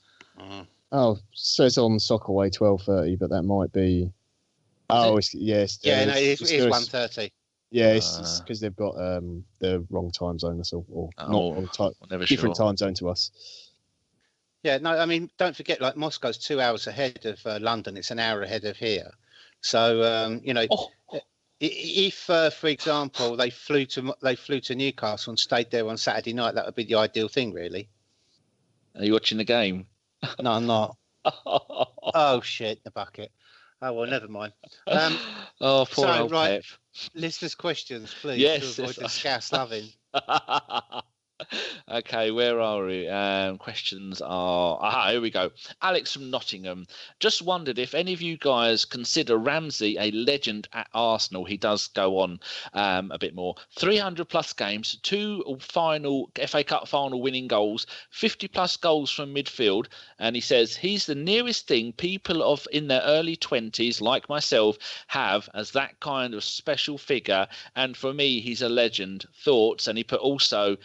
Oh, so it's on Soccerway 12:30, but that might be. It's 1:30. Yeah, it's because they've got the wrong time zone, or not wrong time, different time zone to us. Yeah, no, I mean, don't forget, like Moscow's 2 hours ahead of London. It's an hour ahead of here. So if, for example, they flew to Newcastle and stayed there on Saturday night, that would be the ideal thing, really. Are you watching the game? No, I'm not. Oh shit, the bucket. Oh well, never mind. Poor old Pep. Listeners' questions, please. Yes, to avoid the scouse loving. Okay, where are we? Questions are... here we go. Alex from Nottingham. Just wondered if any of you guys consider Ramsey a legend at Arsenal. He does go on a bit more. 300-plus games, 2 final FA Cup final winning goals, 50-plus goals from midfield. And he says he's the nearest thing people of in their early 20s, like myself, have as that kind of special figure. And for me, he's a legend. Thoughts? And he put also...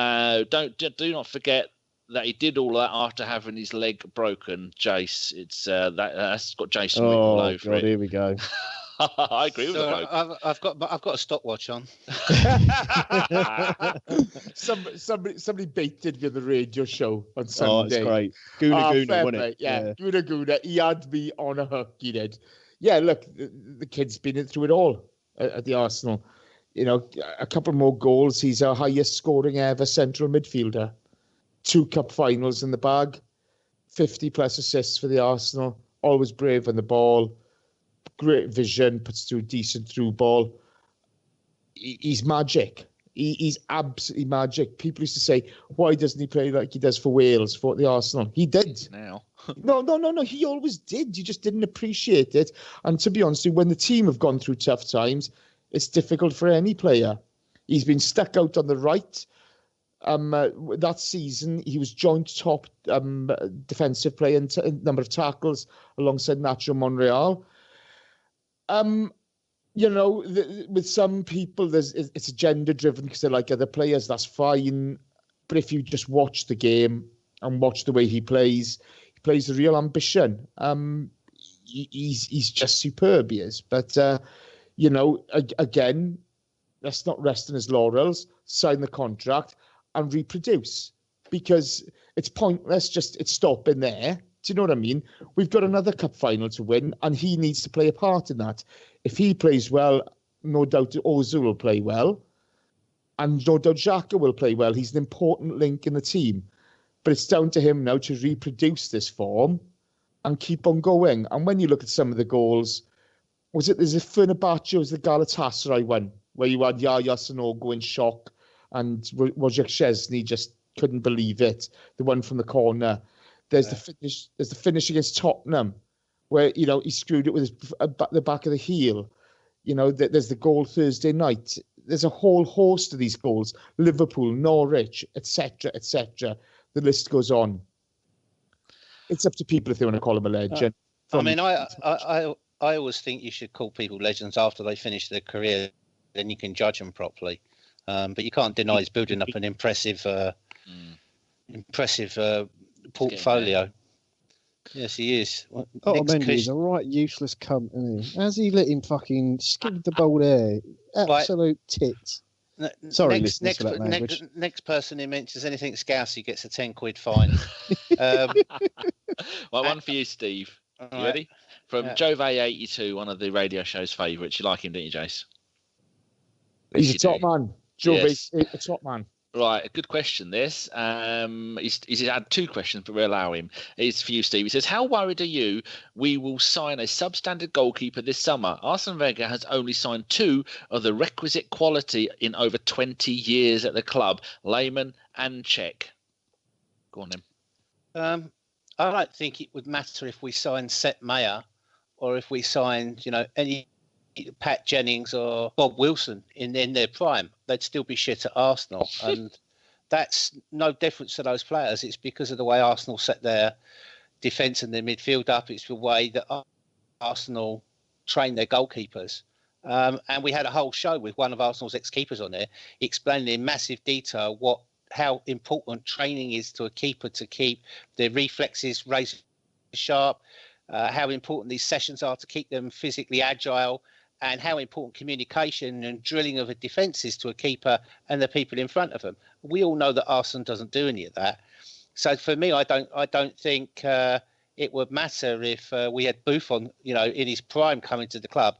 do not forget that he did all that after having his leg broken. Jace, it's that's got Jason all over it. Here we go. I agree with the bloke. I've got a stopwatch on. Somebody baited me on the radio show on Sunday. It's great. Guna, wasn't it? Yeah. Guna. He had me on a hook. He did. Yeah, look, the kid's been through it all at the Arsenal. You know, a couple more goals. He's our highest scoring ever central midfielder. 2 cup finals in the bag. 50-plus assists for the Arsenal. Always brave on the ball. Great vision. Puts through decent through ball. He's magic. He's absolutely magic. People used to say, why doesn't he play like he does for Wales, for the Arsenal? He did. Now. No. He always did. You just didn't appreciate it. And to be honest, when the team have gone through tough times, it's difficult for any player. He's been stuck out on the right. That season, he was joint top defensive player in number of tackles alongside Nacho Monreal. You know, with some people, it's gender-driven because they like other players. That's fine. But if you just watch the game and watch the way he plays a real ambition. He's just superb, he is. But... you know, again, let's not rest on his laurels, sign the contract and reproduce because it's pointless it's stopping there. Do you know what I mean? We've got another cup final to win and he needs to play a part in that. If he plays well, no doubt Ozil will play well and no doubt Xhaka will play well. He's an important link in the team. But it's down to him now to reproduce this form and keep on going. And when you look at some of the goals... there's a Fenerbahce, it was the Galatasaray one, where you had Yaya Sanogo in shock and Wojciech Szczesny just couldn't believe it. The one from the corner. There's the finish against Tottenham, where, you know, he screwed it with the back of the heel. You know, there's the goal Thursday night. There's a whole host of these goals. Liverpool, Norwich, etc., etc. The list goes on. It's up to people if they want to call him a legend. I always think you should call people legends after they finish their career. Then you can judge them properly. But you can't deny he's building up an impressive portfolio. Yes, he is. Mendy's a right useless cunt, isn't he? Has he let him fucking skip the ball there? Absolute tits. Sorry, listeners, for that language. Next person who mentions anything Scousey gets a £10 fine. One for you, Steve. You ready? From Jove82, one of the radio show's favourites. You like him, don't you, Jace? He's a top man. Jove's a top man. Right, a good question, this. He's had 2 questions, but we'll allow him. It's for you, Steve. He says, how worried are you we will sign a substandard goalkeeper this summer? Arsene Wenger has only signed 2 of the requisite quality in over 20 years at the club, Lehmann and Cech. Go on, then. I don't think it would matter if we signed Sepp Maier or if we signed, you know, any Pat Jennings or Bob Wilson in their prime. They'd still be shit at Arsenal. And that's no difference to those players. It's because of the way Arsenal set their defence and their midfield up. It's the way that Arsenal train their goalkeepers. And we had a whole show with one of Arsenal's ex-keepers on there explaining in massive detail how important training is to a keeper to keep their reflexes razor sharp, how important these sessions are to keep them physically agile, and how important communication and drilling of a defence is to a keeper and the people in front of them. We all know that Arsene doesn't do any of that. So for me, I don't think it would matter if we had Buffon, you know, in his prime coming to the club.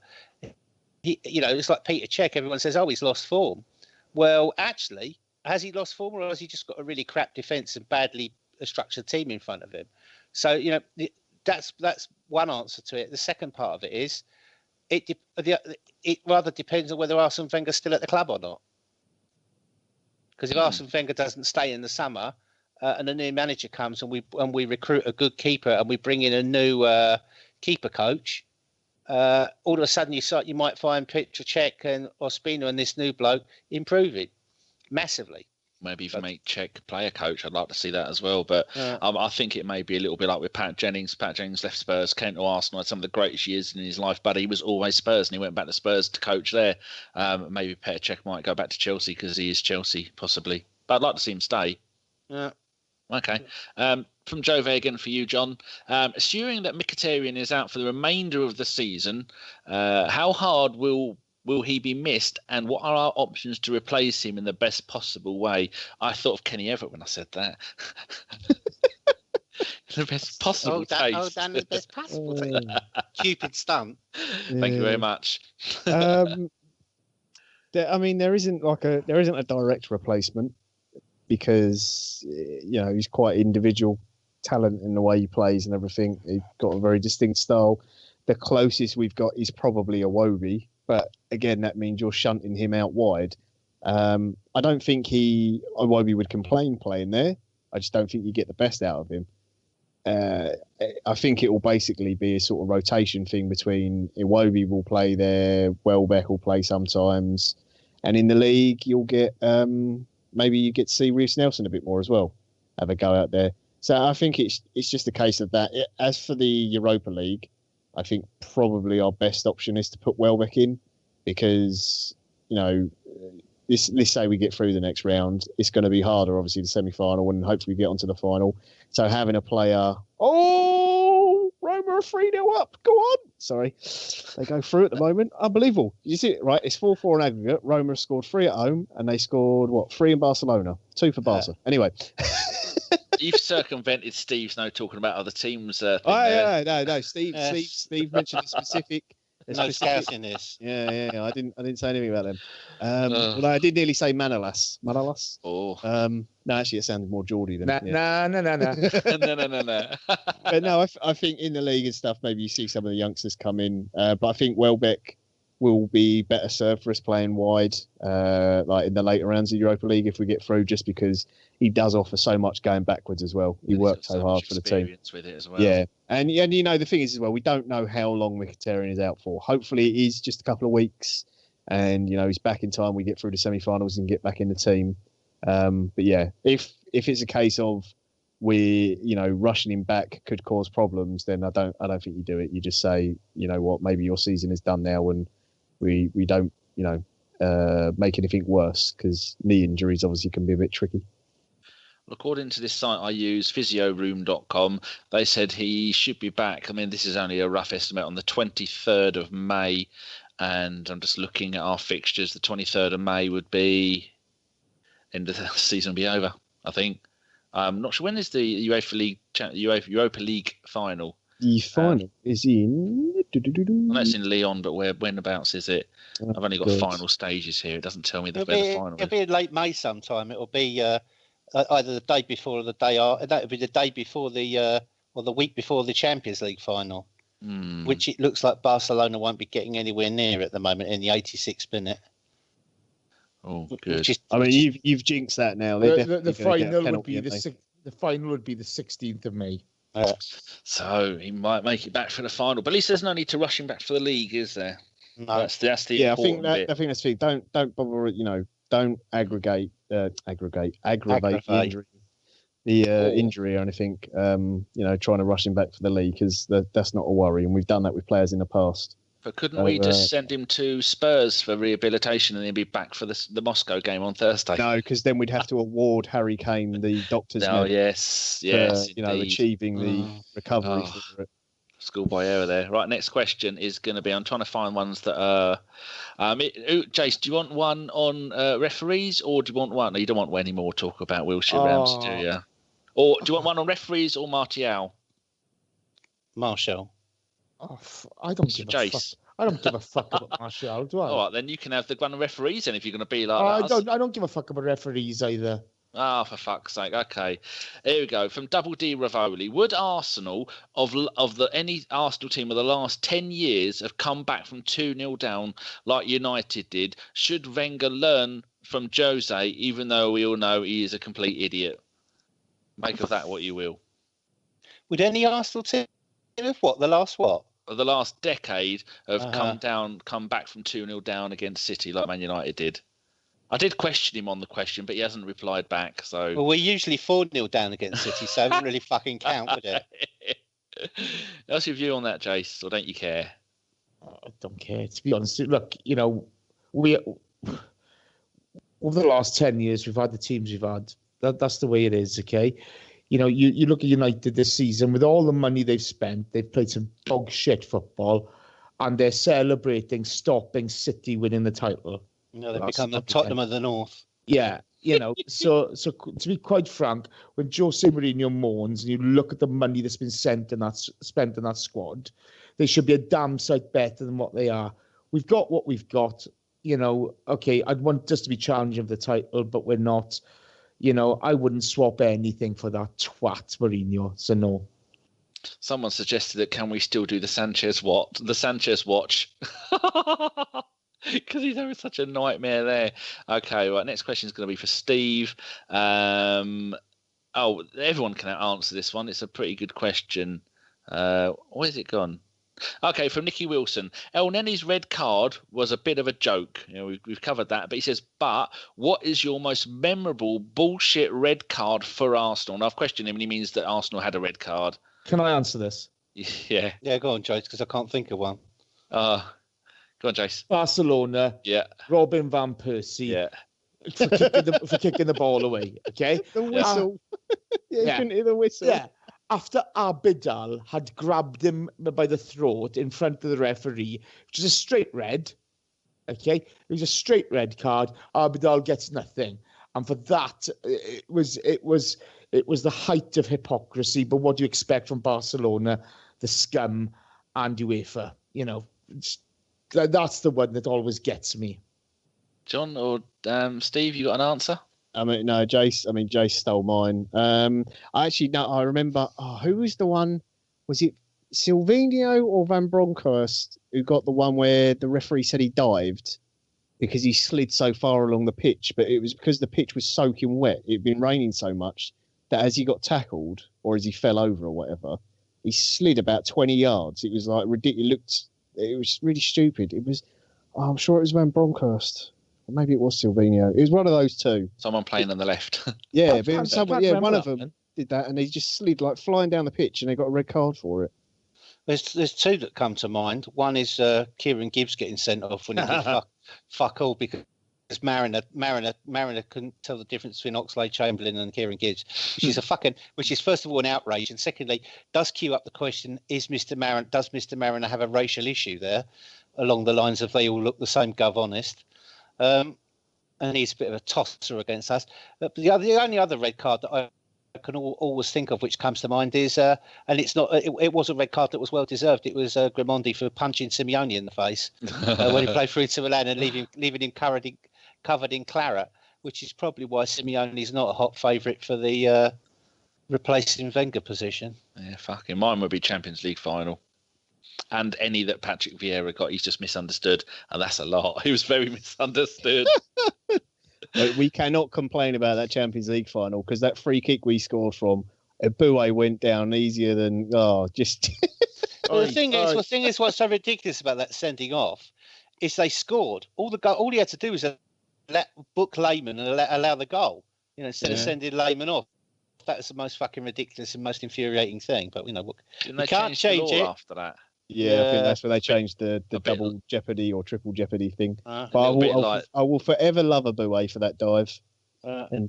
It's like Peter Cech. Everyone says, oh, he's lost form. Well, actually, has he lost form, or has he just got a really crap defence and badly structured team in front of him? So, you know, that's one answer to it. The second part of it is it rather depends on whether Arsene Wenger's still at the club or not. Because if Arsene Wenger doesn't stay in the summer and a new manager comes and we recruit a good keeper and we bring in a new keeper coach, all of a sudden you might find Petr Cech and Ospina and this new bloke improving massively. Maybe even make Cech player coach. I'd like to see that as well. But I think it may be a little bit like with Pat Jennings. Pat Jennings left Spurs, came to Arsenal, had some of the greatest years in his life, but he was always Spurs, and he went back to Spurs to coach there. Maybe Petr Cech might go back to Chelsea because he is Chelsea, possibly. But I'd like to see him stay. Yeah. Okay. From Joe Vegan for you, John. Assuming that Mkhitaryan is out for the remainder of the season, how hard will he be missed, and what are our options to replace him in the best possible way? I thought of Kenny Everett when I said that. The best possible taste. Dan, the best possible taste. Cupid stunt. Thank you very much. There isn't a direct replacement because he's quite individual talent in the way he plays and everything. He's got a very distinct style. The closest we've got is probably Iwobi. But again, that means you're shunting him out wide. I don't think Iwobi would complain playing there. I just don't think you get the best out of him. I think it will basically be a sort of rotation thing between Iwobi will play there, Welbeck will play sometimes, and in the league you'll get maybe you get to see Reece Nelson a bit more as well, have a go out there. So I think it's just a case of that. As for the Europa League, I think probably our best option is to put Welbeck in because, let's say we get through the next round, it's going to be harder, obviously, the semi-final, and hopefully we get onto the final. So having a player, Roma are 3-0 up. Go on. Sorry. They go through at the moment. Unbelievable. You see it, right? It's 4-4 in aggregate. Roma scored 3 at home, and they scored, 3 in Barcelona? 2 for Barca. Anyway. You've circumvented Steve's no talking about other teams. No. Steve mentioned a specific. No scouting this. Yeah. I didn't say anything about them. Although I did nearly say Manolas. Oh. No, actually, it sounded more Geordie than. No. No. But no, I think in the league and stuff, maybe you see some of the youngsters come in. But I think Welbeck will be better served for us playing wide, like in the later rounds of Europa League if we get through, just because he does offer so much going backwards as well. He worked so hard for the team. With it as well. Yeah, and the thing is as well, we don't know how long Mkhitaryan is out for. Hopefully, it is just a couple of weeks, and he's back in time. We get through the semi-finals and get back in the team. But yeah, if it's a case of we rushing him back could cause problems, then I don't think you do it. You just say, maybe your season is done now, and we don't make anything worse, because knee injuries obviously can be a bit tricky. According to this site I use, physioroom.com, they said he should be back. I mean, this is only a rough estimate, on the 23rd of May. And I'm just looking at our fixtures. The 23rd of May would be end of the season will be over, I think. I'm not sure. When is the Europa League final? The final is in... Well, that's in Lyon, but whenabouts is it? I've only got final stages here. It doesn't tell me where the final is. It'll be in late May sometime. It'll be either the day before or the day after. That'll be the day before or the week before the Champions League final, which it looks like Barcelona won't be getting anywhere near at the moment in the 86th minute. Oh, good. You've jinxed that now. The final would be the final would be the 16th of May. So he might make it back for the final, but at least there's no need to rush him back for the league, is there? No, that's the important bit. I think that's the thing. Don't bother. Don't aggravate the injury or anything. Trying to rush him back for the league, because that's not a worry, and we've done that with players in the past. But couldn't we just send him to Spurs for rehabilitation and he'll be back for the Moscow game on Thursday? No, because then we'd have to award Harry Kane the doctor's medal. Yes, achieving the recovery for it. Schoolboy error there. Right, next question is going to be, I'm trying to find ones that are... Jace, do you want one on referees, or do you want one... No, you don't want any more talk about Wilshere rounds, do you? Or do you want one on referees or Martial? Martial. Oh, I don't give a fuck. I don't give a fuck about Martial, do I? All right, then you can have the one on referees, and if you're going to be like that. I don't give a fuck about referees either. Ah, for fuck's sake. Okay. Here we go. From Double D Rivoli. Would Arsenal, any Arsenal team of the last 10 years, have come back from 2-0 down like United did? Should Wenger learn from Jose, even though we all know he is a complete idiot. Make of that what you will. Would any Arsenal team have the last decade have come back from 2-0 down against City like Man United did? I did question him on the question, but he hasn't replied back. So well, we're usually 4-0 down against City, so it wouldn't really fucking count, would it? What's your view on that, Jace? Or don't you care? I don't care, to be honest. Look, we over the last 10 years, we've had the teams we've had. That's the way it is, okay? You look at United this season, with all the money they've spent, they've played some dog shit football, and they're celebrating stopping City winning the title. They've become the Tottenham of the North. Yeah, so to be quite frank, when Jose Mourinho moans and you look at the money that's been spent in that squad, they should be a damn sight better than what they are. We've got what we've got. Okay, I'd want us to be challenging for the title, but we're not. I wouldn't swap anything for that twat Mourinho, so no. Someone suggested that can we still do the Sanchez watch? Because he's having such a nightmare there. Okay, right. Next question is going to be for Steve. Everyone can answer this one. It's a pretty good question. Where's it gone? Okay, from Nicky Wilson. El Neni's red card was a bit of a joke. We've covered that. But he says, but what is your most memorable bullshit red card for Arsenal? Now, I've questioned him and he means that Arsenal had a red card. Can I answer this? Yeah. Yeah, go on, Jace, because I can't think of one. Go on, Jace. Barcelona. Yeah. Robin Van Persie. Yeah. For kicking the ball away. Okay. The whistle. You couldn't hear the whistle. Yeah. After Abidal had grabbed him by the throat in front of the referee, which is a straight red. Okay. It was a straight red card. Abidal gets nothing. And for that, it was the height of hypocrisy. But what do you expect from Barcelona, the scum, and UEFA? That's the one that always gets me. John or Steve, you got an answer? No, Jace stole mine. I remember. Who was the one? Was it Silvino or Van Bronckhorst who got the one where the referee said he dived because he slid so far along the pitch? But it was because the pitch was soaking wet. It'd been raining so much that as he got tackled or as he fell over or whatever, he slid about 20 yards. It was like ridiculous. It was really stupid. It was. I'm sure it was Van Bronckhorst. Maybe it was Silvino. It was one of those two. Someone playing on the left. Yeah, but it was someone. Yeah, one of them did that, and he just slid like flying down the pitch, and they got a red card for it. There's two that come to mind. One is Kieran Gibbs getting sent off when he did fuck all because Mariner couldn't tell the difference between Oxlade-Chamberlain and Kieran Gibbs, which is first of all an outrage, and secondly does cue up the question: does Mr. Mariner have a racial issue there, along the lines of they all look the same, gov honest. And he's a bit of a tosser against us. But the only other red card that I can always think of, which comes to mind, is and it's not. It was a red card that was well deserved. It was Grimondi for punching Simeone in the face when he played through to Milan and leaving him covered in claret, which is probably why Simeone is not a hot favourite for the replacing Wenger position. Yeah, fucking mine would be Champions League final. And any that Patrick Vieira got, he's just misunderstood. And that's a lot. He was very misunderstood. We cannot complain about that Champions League final because that free kick we scored from, Eboué went down easier than, just... The thing is, what's so ridiculous about that sending off is they scored. All he had to do was book Lehmann and allow the goal, instead of sending Lehmann off. That was the most fucking ridiculous and most infuriating thing. But, we can't change it. After that? Yeah, I think that's where they changed the double jeopardy or triple jeopardy thing. But I will forever love Eboué for that dive. They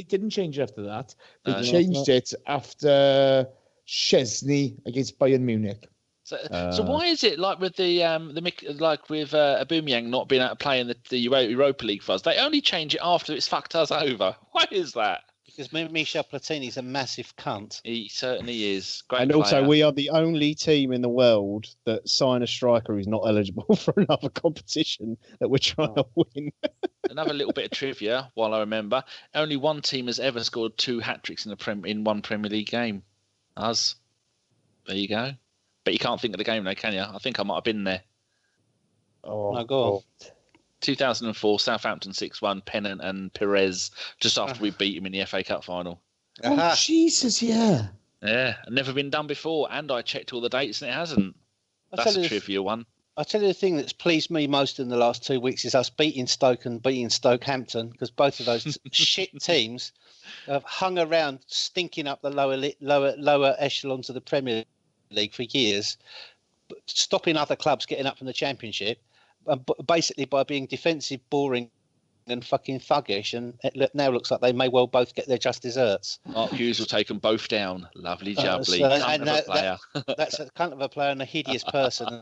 didn't change after that. They changed it after Szczesny against Bayern Munich. So why is it like with with Aubameyang not being able to play in the Europa League for us? They only change it after it's fucked us over. Why is that? Because Michel Platini's a massive cunt. He certainly is. Great and player. Also, we are the only team in the world that sign a striker who's not eligible for another competition that we're trying to win. Another little bit of trivia, while I remember, only one team has ever scored 2 hat-tricks in one Premier League game. Us. There you go. But you can't think of the game though, can you? I think I might have been there. No, go on. 2004, Southampton 6-1, Pennant and Perez, just after we beat him in the FA Cup final. Oh, Jesus, yeah. Yeah, never been done before, and I checked all the dates and it hasn't. That's a trivia one. I'll tell you the thing that's pleased me most in the last 2 weeks is us beating Stoke and beating Stokehampton, because both of those shit teams have hung around stinking up the lower echelons of the Premier League for years, stopping other clubs getting up from the Championship, basically by being defensive, boring and fucking thuggish, and it now looks like they may well both get their just desserts. Mark Hughes will take them both down. Lovely jubbly. That's a kind of a player and a hideous person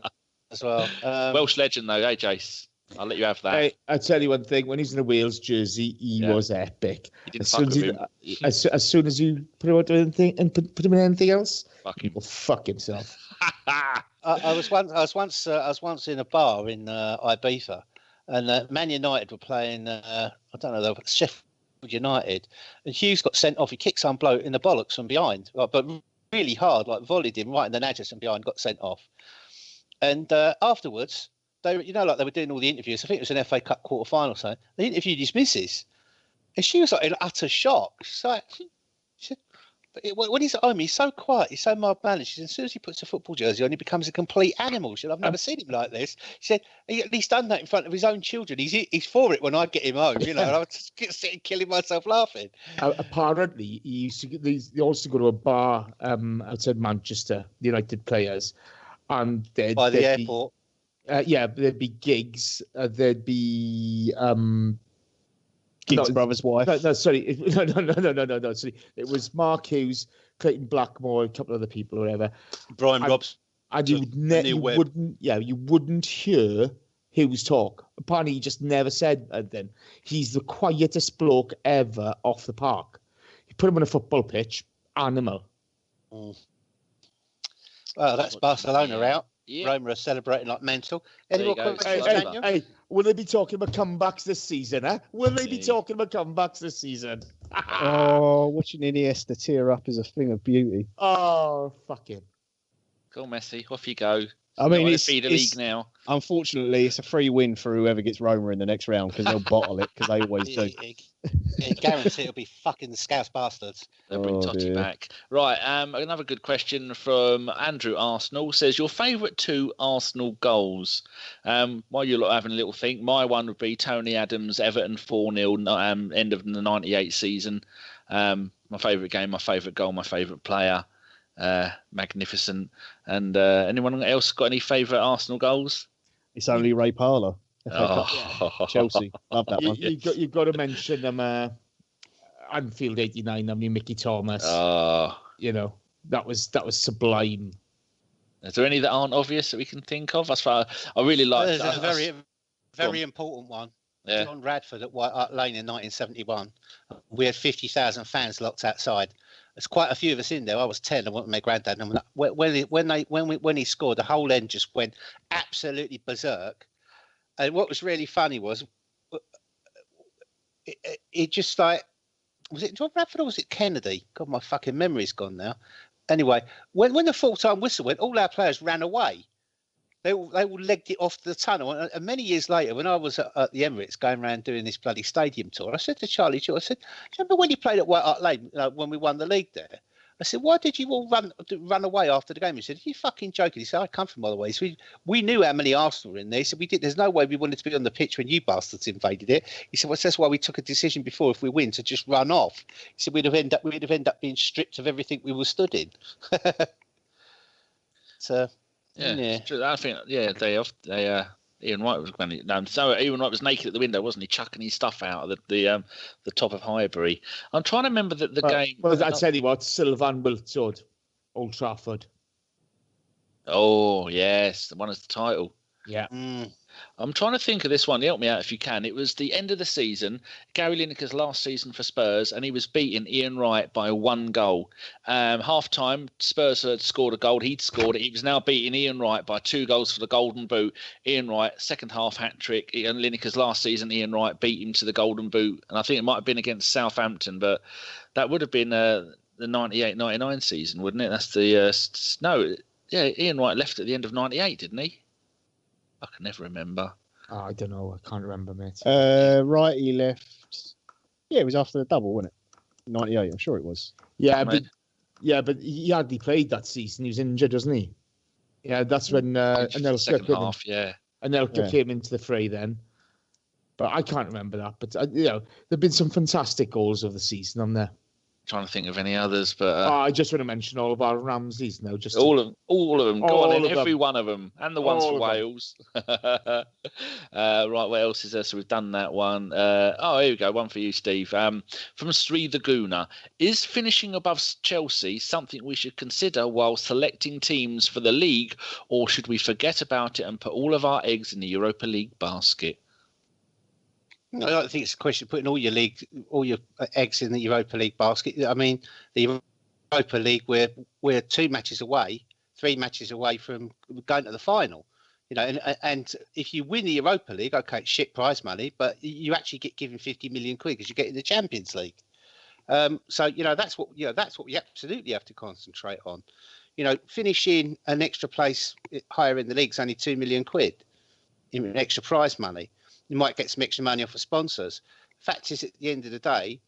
as well. Welsh legend though, Jace? I'll let you have that. Hey, I tell you one thing: when he's in a Wales jersey, he was epic. As soon as you put him into anything and put him in anything else, he'll fuck himself. I was once in a bar in Ibiza, and Man United were playing. I don't know, Sheffield United, and Hughes got sent off. He kicked some bloke in the bollocks from behind, but really hard, like volleyed him right in the nads from behind. Got sent off, and afterwards. They were doing all the interviews. I think it was an FA Cup quarter final. So they interviewed his missus, and she was like in utter shock. She's like, when he's at home, he's so quiet, he's so mild mannered. She said, as soon as he puts a football jersey on, he becomes a complete animal. She said, I've never seen him like this. She said, he at least done that in front of his own children. He's for it when I get him home. And I was just sitting killing myself laughing. Apparently, he also go to a bar outside Manchester, the United players, and by the airport. There'd be gigs. There'd be Giggs' brother's wife. No. Sorry. It was Mark Hughes, Clayton Blackmore, a couple of other people, or whatever. Brian Robson. And you wouldn't hear Hughes talk. Apparently, he just never said anything. He's the quietest bloke ever off the park. You put him on a football pitch, animal. Well, that's Barcelona out. Yeah. Roma are celebrating like mental. Any more questions, Daniel? Hey, will they be talking about comebacks this season, huh? Will they be talking about comebacks this season? Watching Iniesta tear up is a thing of beauty. Oh, fuck him. Go on, Messi. Off you go. I mean, it's the league now. Unfortunately, it's a free win for whoever gets Roma in the next round because they'll bottle it because they always do. Guarantee it'll be fucking Scouse bastards. They'll bring Totti back. Right, another good question from Andrew Arsenal says, your favourite 2 Arsenal goals? While you're having a little think, my one would be Tony Adams, Everton 4-0, end of the 98 season. My favourite game, my favourite goal, my favourite player. Magnificent. And anyone else got any favourite Arsenal goals? It's only Ray Parlour. Chelsea. Love that one. You've got to mention Anfield 89, Mickey Thomas. That was sublime. Is there any that aren't obvious that we can think of? As far I really like. There's a very important one. Yeah. John Radford at White Hart Lane in 1971. We had 50,000 fans locked outside. There's quite a few of us in there. I was 10. I went with my granddad. And when he scored, the whole end just went absolutely berserk. And what was really funny was it just like, was it John Radford or was it Kennedy? God, my fucking memory's gone now. Anyway, when the full-time whistle went, all our players ran away. They all legged it off the tunnel. And many years later, when I was at the Emirates going around doing this bloody stadium tour, I said to Charlie Shaw, I said, do you remember when you played at White Hart Lane when we won the league there? I said, why did you all run away after the game? He said, are you fucking joking? He said, I come from all the way. So we knew how many Arsenal were in there. He said, there's no way we wanted to be on the pitch when you bastards invaded it. He said, well, that's why we took a decision before, if we win, to just run off. He said, we'd have ended up being stripped of everything we were stood in. So... Yeah, true. I think Ian Wright was Ian Wright was naked at the window, wasn't he, chucking his stuff out of the top of Highbury. I'm trying to remember the game. Well, I tell you what, Sylvan Wiltord, Old Trafford. Oh yes, the one as the title. Yeah. I'm trying to think of this one. Help me out if you can. It was the end of the season, Gary Lineker's last season for Spurs, and he was beating Ian Wright by 1 goal. Half-time, Spurs had scored a goal. He'd scored it. He was now beating Ian Wright by 2 goals for the Golden Boot. Ian Wright, second half hat-trick. And Lineker's last season, Ian Wright beat him to the Golden Boot. And I think it might have been against Southampton, but that would have been the 98-99 season, wouldn't it? That's the... Ian Wright left at the end of 98, didn't he? I can never remember. Oh, I don't know. I can't remember, mate. Right, he left. Yeah, it was after the double, wasn't it? 98, I'm sure it was. Yeah, but he hardly played that season. He was injured, wasn't he? Yeah, that's when Anelka second half, yeah. Anelka came into the fray then. But I can't remember that. But there've been some fantastic goals of the season on there. Trying to think of any others, but I just want to mention all of our Ramsleys now. Just all of them. Go on, in, every them. one of them, and the ones for Wales. Right, what else is there? So we've done that one. Here we go. One for you, Steve. From Sri the Guna. Is finishing above Chelsea something we should consider while selecting teams for the league, or should we forget about it and put all of our eggs in the Europa League basket? I don't think it's a question of putting all your eggs in the Europa League basket. I mean, the Europa League, we're 3 matches away from going to the final. And if you win the Europa League, okay, it's shit prize money, but you actually get given 50 million quid because you get in the Champions League. So that's what we absolutely have to concentrate on. Finishing an extra place higher in the league is only 2 million quid in extra prize money. You might get some extra money off of sponsors. Fact is, at the end of the day,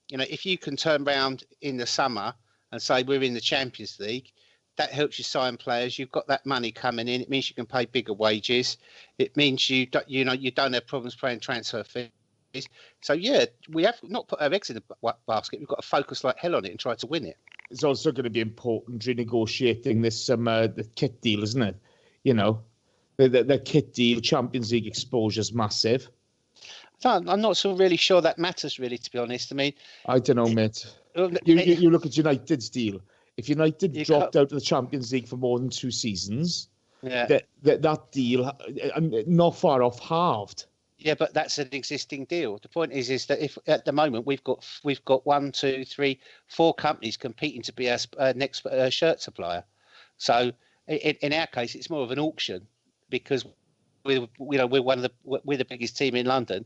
if you can turn around in the summer and say we're in the Champions League, that helps you sign players. You've got that money coming in. It means you can pay bigger wages. It means you don't have problems paying transfer fees. So we have not put our eggs in the basket. We've got to focus like hell on it and try to win it. It's also going to be important renegotiating this the kit deal, isn't it? The kit deal, Champions League exposure is massive. I'm not so really sure that matters, really, to be honest. I mean, I don't know, mate. You look at United's deal. If United dropped out of the Champions League for more than 2 seasons, that deal, not far off, halved. Yeah, but that's an existing deal. The point is that if at the moment we've got 1, 2, 3, 4 companies competing to be our next shirt supplier. So in our case, it's more of an auction. Because we're the biggest team in London.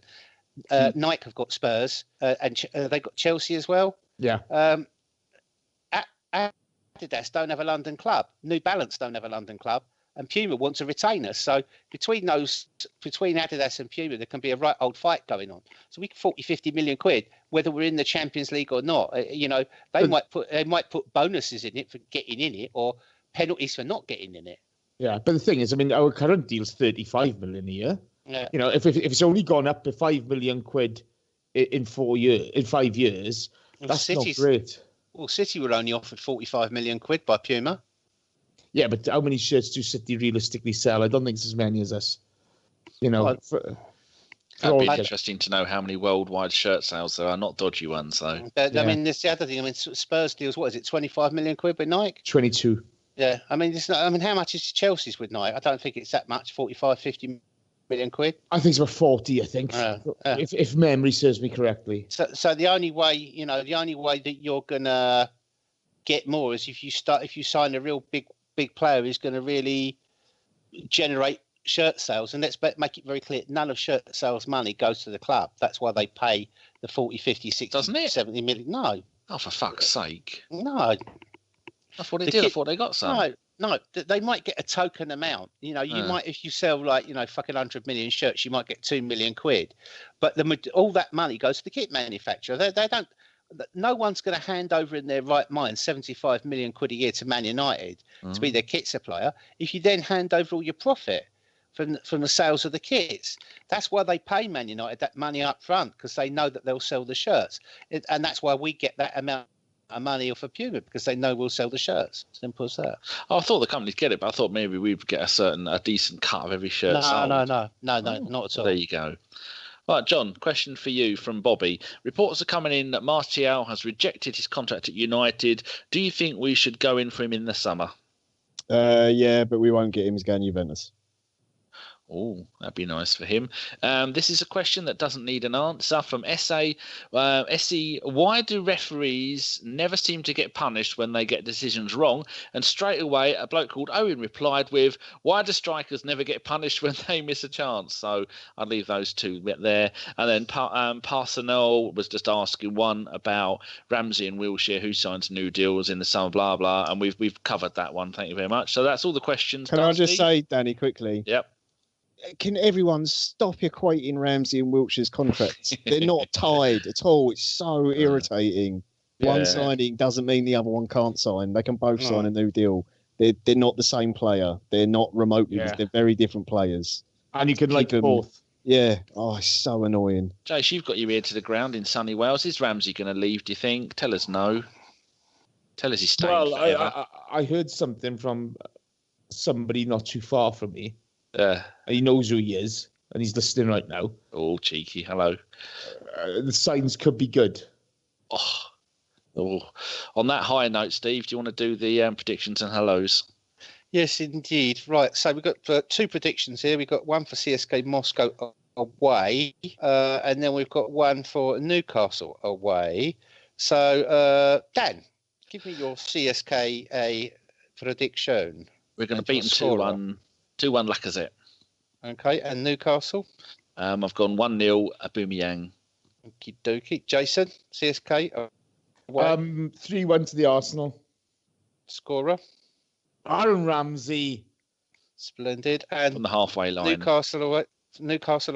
Nike have got Spurs and they've got Chelsea as well. Yeah. Adidas don't have a London club. New Balance don't have a London club, and Puma wants to retain us. So between Adidas and Puma, there can be a right old fight going on. So we can 40-50 million quid, whether we're in the Champions League or not. They might put bonuses in it for getting in it, or penalties for not getting in it. Yeah, but the thing is, I mean, our current deal's 35 million a year. Yeah. If it's only gone up to 5 million quid in 5 years, that's not great. Well, City were only offered 45 million quid by Puma. Yeah, but how many shirts do City realistically sell? I don't think it's as many as us. That'd be interesting to know how many worldwide shirt sales there are, not dodgy ones, though. I mean, there's the other thing. I mean, Spurs deals, what is it, 25 million quid with Nike? 22. Yeah, I mean, how much is Chelsea's with Nike? I don't think it's that much, 45, 50 million quid. I think it's about 40, I think, if memory serves me correctly. So the only way that you're going to get more is if you sign a real big player who's going to really generate shirt sales. And let's make it very clear, none of shirt sales money goes to the club. That's why they pay the 40, 50, 60, doesn't it? 70 million. No. Oh, for fuck's sake. No. That's what they did. I thought they got some. No, they might get a token amount. You might, if you sell fucking 100 million shirts, you might get 2 million quid. But all that money goes to the kit manufacturer. They don't. No one's going to hand over in their right mind 75 million quid a year to Man United to be their kit supplier. If you then hand over all your profit from the sales of the kits, that's why they pay Man United that money up front, because they know that they'll sell the shirts, and that's why we get that amount money off of Puma, because they know we'll sell the shirts. Simple as that. Oh, I thought the companies get it, but I thought maybe we'd get a decent cut of every shirt. No, not at all. There you go. Right, John, question for you from Bobby. Reports are coming in that Martial has rejected his contract at United. Do you think we should go in for him in the summer? Yeah, but we won't get him. He's going to Juventus. Oh, that'd be nice for him. This is a question that doesn't need an answer from SA. SE, why do referees never seem to get punished when they get decisions wrong? And straight away, a bloke called Owen replied with, why do strikers never get punished when they miss a chance? So I'd leave those two there. And then Parsenel was just asking one about Ramsey and Wilshere, who signs new deals in the summer, blah, blah. And we've covered that one. Thank you very much. So that's all the questions. Can I just say, Danny, quickly? Yep. can everyone stop equating Ramsey and Wilshere's contracts? They're not tied at all. It's so irritating. One signing doesn't mean the other one can't sign. They can both sign a new deal. They're not the same player. They're not remotely. They're very different players. And you can like both. Yeah. Oh, it's so annoying. Jace, you've got your ear to the ground in sunny Wales. Is Ramsey going to leave, do you think? Tell us no. Tell us he's staying forever. I heard something from somebody not too far from me. Yeah. He knows who he is, and he's listening right now. Oh, cheeky. Hello. The signs could be good. Oh. On that high note, Steve, do you want to do the predictions and hellos? Yes, indeed. Right. So we've got 2 predictions here. We've got one for CSKA Moscow away, and then we've got one for Newcastle away. So, Dan, give me your CSKA prediction. We're going to beat them 2-1 Lacazette. Okay, and Newcastle? I've gone 1-0 Aubameyang. Okie dokie. Jason, CSK? 3-1 to the Arsenal. Scorer? Aaron Ramsey. Splendid. And on the halfway line. Newcastle away? Newcastle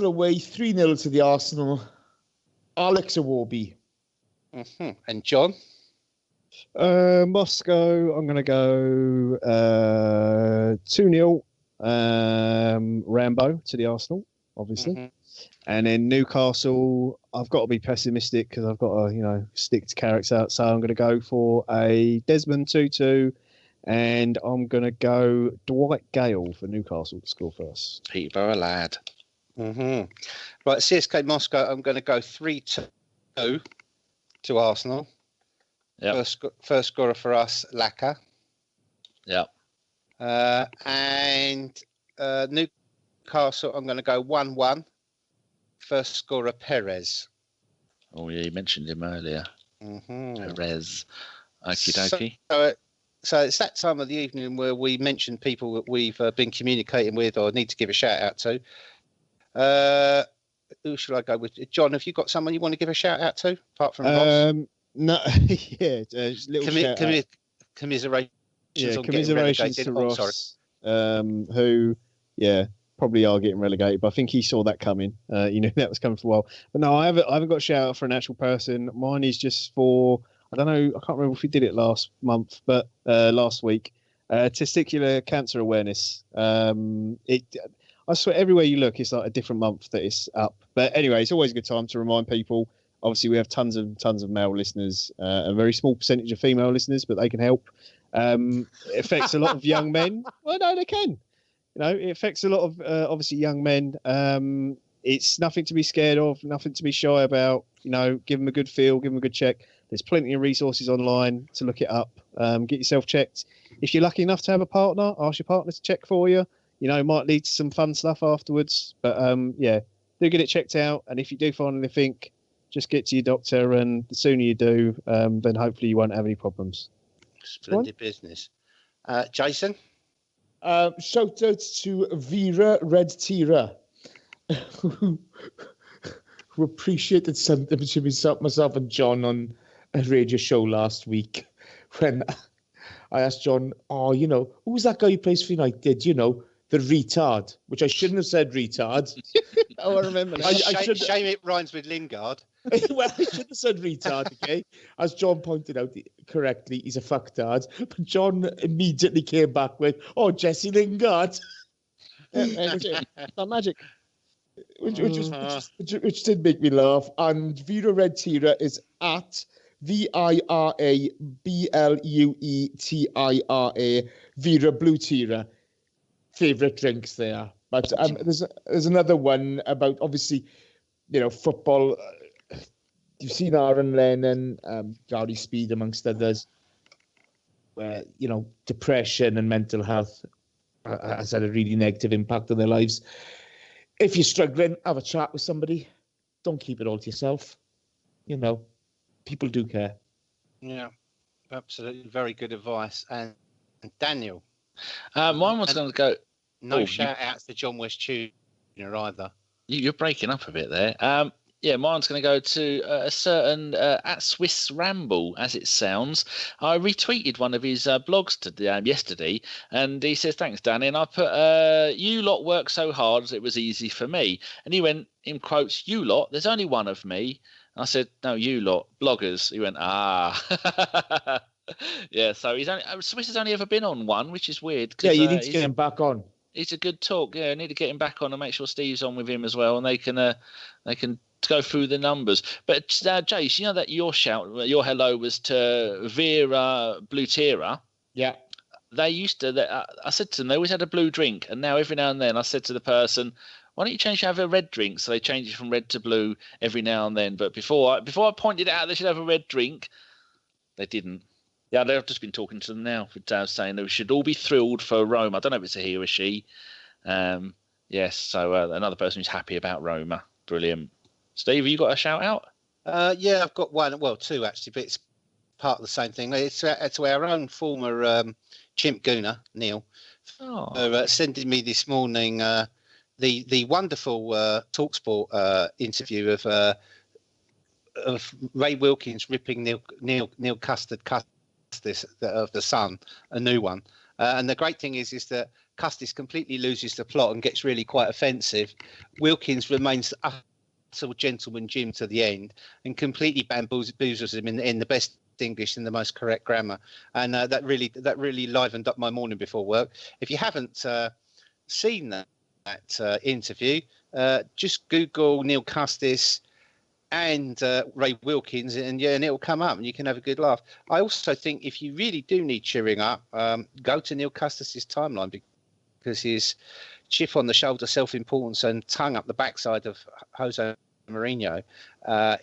away, 3-0 to the Arsenal. Alex Iwobi. And John? Moscow, I'm going to go 2-0 Rambo to the Arsenal, obviously. And then Newcastle, I've got to be pessimistic because I've got to, stick to character out. So I'm going to go for a Desmond 2-2, and I'm going to go Dwight Gale for Newcastle to score first. Peterborough lad. Right, CSKA Moscow, I'm going to go 3-2 to Arsenal. Yep. First scorer for us, Laka. Yeah. And Newcastle, I'm going to go 1-1. First scorer, Perez. Oh, yeah, you mentioned him earlier. Perez. Okie dokie. So it's that time of the evening where we mention people that we've been communicating with or need to give a shout out to. Who should I go with? John, have you got someone you want to give a shout out to apart from Ross? No, yeah, little shout out. Commiserations. Yeah, commiserations to Ross, who, probably are getting relegated, but I think he saw that coming. That was coming for a while. But no, I haven't got a shout out for an actual person. Mine is just for, I don't know, I can't remember if we did it last month, but last week, testicular cancer awareness. I swear, everywhere you look, it's like a different month that it's up. But anyway, it's always a good time to remind people. Obviously, we have tons of male listeners, a very small percentage of female listeners, but they can help. It affects a lot of young men. Well, no, they can. It affects a lot of obviously young men. It's nothing to be scared of, nothing to be shy about. Give them a good feel, give them a good check. There's plenty of resources online to look it up. Get yourself checked. If you're lucky enough to have a partner, ask your partner to check for you. It might lead to some fun stuff afterwards. But do get it checked out. And if you do find anything, just get to your doctor. And the sooner you do, then hopefully you won't have any problems. Splendid business. Jason? Shout out to Vera Red Tira, who appreciated something between myself and John on a radio show last week when I asked John, who's that guy who plays for United? The retard, which I shouldn't have said retard. I remember that. Shame it rhymes with Lingard. Well, I shouldn't have said retard, okay? As John pointed out correctly, he's a fucktard. But John immediately came back with, Jesse Lingard. Magic. Which did make me laugh. And Vera Red Tira is at ViraBlueTira, Vera Blue Tira. Favourite drinks there. But there's another one about, obviously, football. You've seen Aaron Lennon, Gary Speed, amongst others, where, depression and mental health has had a really negative impact on their lives. If you're struggling, have a chat with somebody. Don't keep it all to yourself. People do care. Yeah, absolutely. Very good advice. And Daniel? Mine was going to go... No shout-outs to John West Jr. either. You're breaking up a bit there. Yeah, mine's going to go to a certain at Swiss Ramble, as it sounds. I retweeted one of his blogs yesterday, and he says, "Thanks, Danny." And I put, "You lot work so hard as it was easy for me." And he went, in quotes, "You lot, there's only one of me." And I said, "No, you lot, bloggers." He went, "Ah." Yeah, so Swiss has only ever been on one, which is weird. Yeah, you need to get him back on. He's a good talk. Yeah, I need to get him back on and make sure Steve's on with him as well, and they can go through the numbers. But Jace, you know that your hello was to Vera Blutera. Yeah. They used to. I said to them, they always had a blue drink, and now every now and then I said to the person, "Why don't you change to have a red drink?" So they change it from red to blue every now and then. But before I pointed out they should have a red drink, they didn't. Yeah, they've just been talking to them now, saying they should all be thrilled for Roma. I don't know if it's a he or a she. Yes, so another person who's happy about Roma. Brilliant. Steve, have you got a shout out? Yeah, I've got one. Well, two actually, but it's part of the same thing. It's to our own former chimp gooner, Neil, sending me this morning the wonderful TalkSport interview of Ray Wilkins ripping Neil Custard of the Sun, a new one. And the great thing is that Custis completely loses the plot and gets really quite offensive. Wilkins remains utter gentleman Jim to the end and completely bamboozles him in the best English and the most correct grammar. And that really livened up my morning before work. If you haven't seen that interview, just Google Neil Custis and Ray Wilkins, and it'll come up and you can have a good laugh. I also think if you really do need cheering up, go to Neil Custis's timeline, because his chip on the shoulder self-importance and tongue up the backside of Jose Mourinho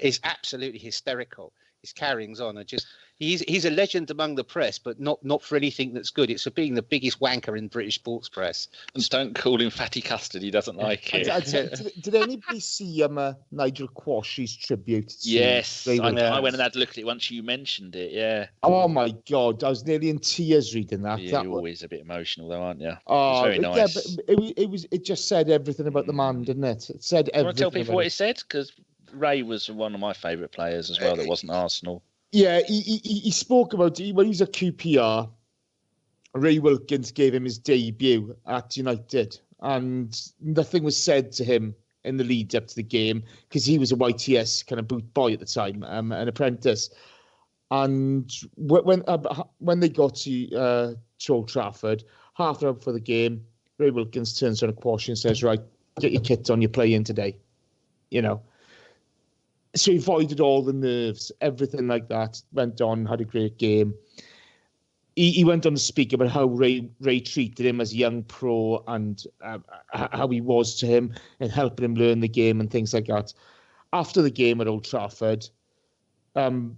is absolutely hysterical. His carryings on are just he's a legend among the press, but not for anything that's good. It's for being the biggest wanker in British sports press. And don't call him Fatty Custard. He doesn't like it. Did anybody see Nigel Quashie's tribute? Yes, I went and had a look at it once you mentioned it. Yeah. Oh my God, I was nearly in tears reading that. Yeah, you're always a bit emotional, though, aren't you? Oh, it was very nice. Yeah, but it just said everything about the man, didn't it? It said everything. Want to tell people what it said? Because Ray was one of my favourite players as well. That wasn't Arsenal. Yeah, he spoke about when he was at QPR. Ray Wilkins gave him his debut at United, and nothing was said to him in the lead up to the game because he was a YTS kind of boot boy at the time, an apprentice. And when they got to Old Trafford, half an hour before the game, Ray Wilkins turns around to Quashie and says, "Right, get your kit on, you're playing today." You know. So he avoided all the nerves, everything like that. Went on, had a great game. He went on to speak about how Ray treated him as a young pro and how he was to him and helping him learn the game and things like that. After the game at Old Trafford, Nigel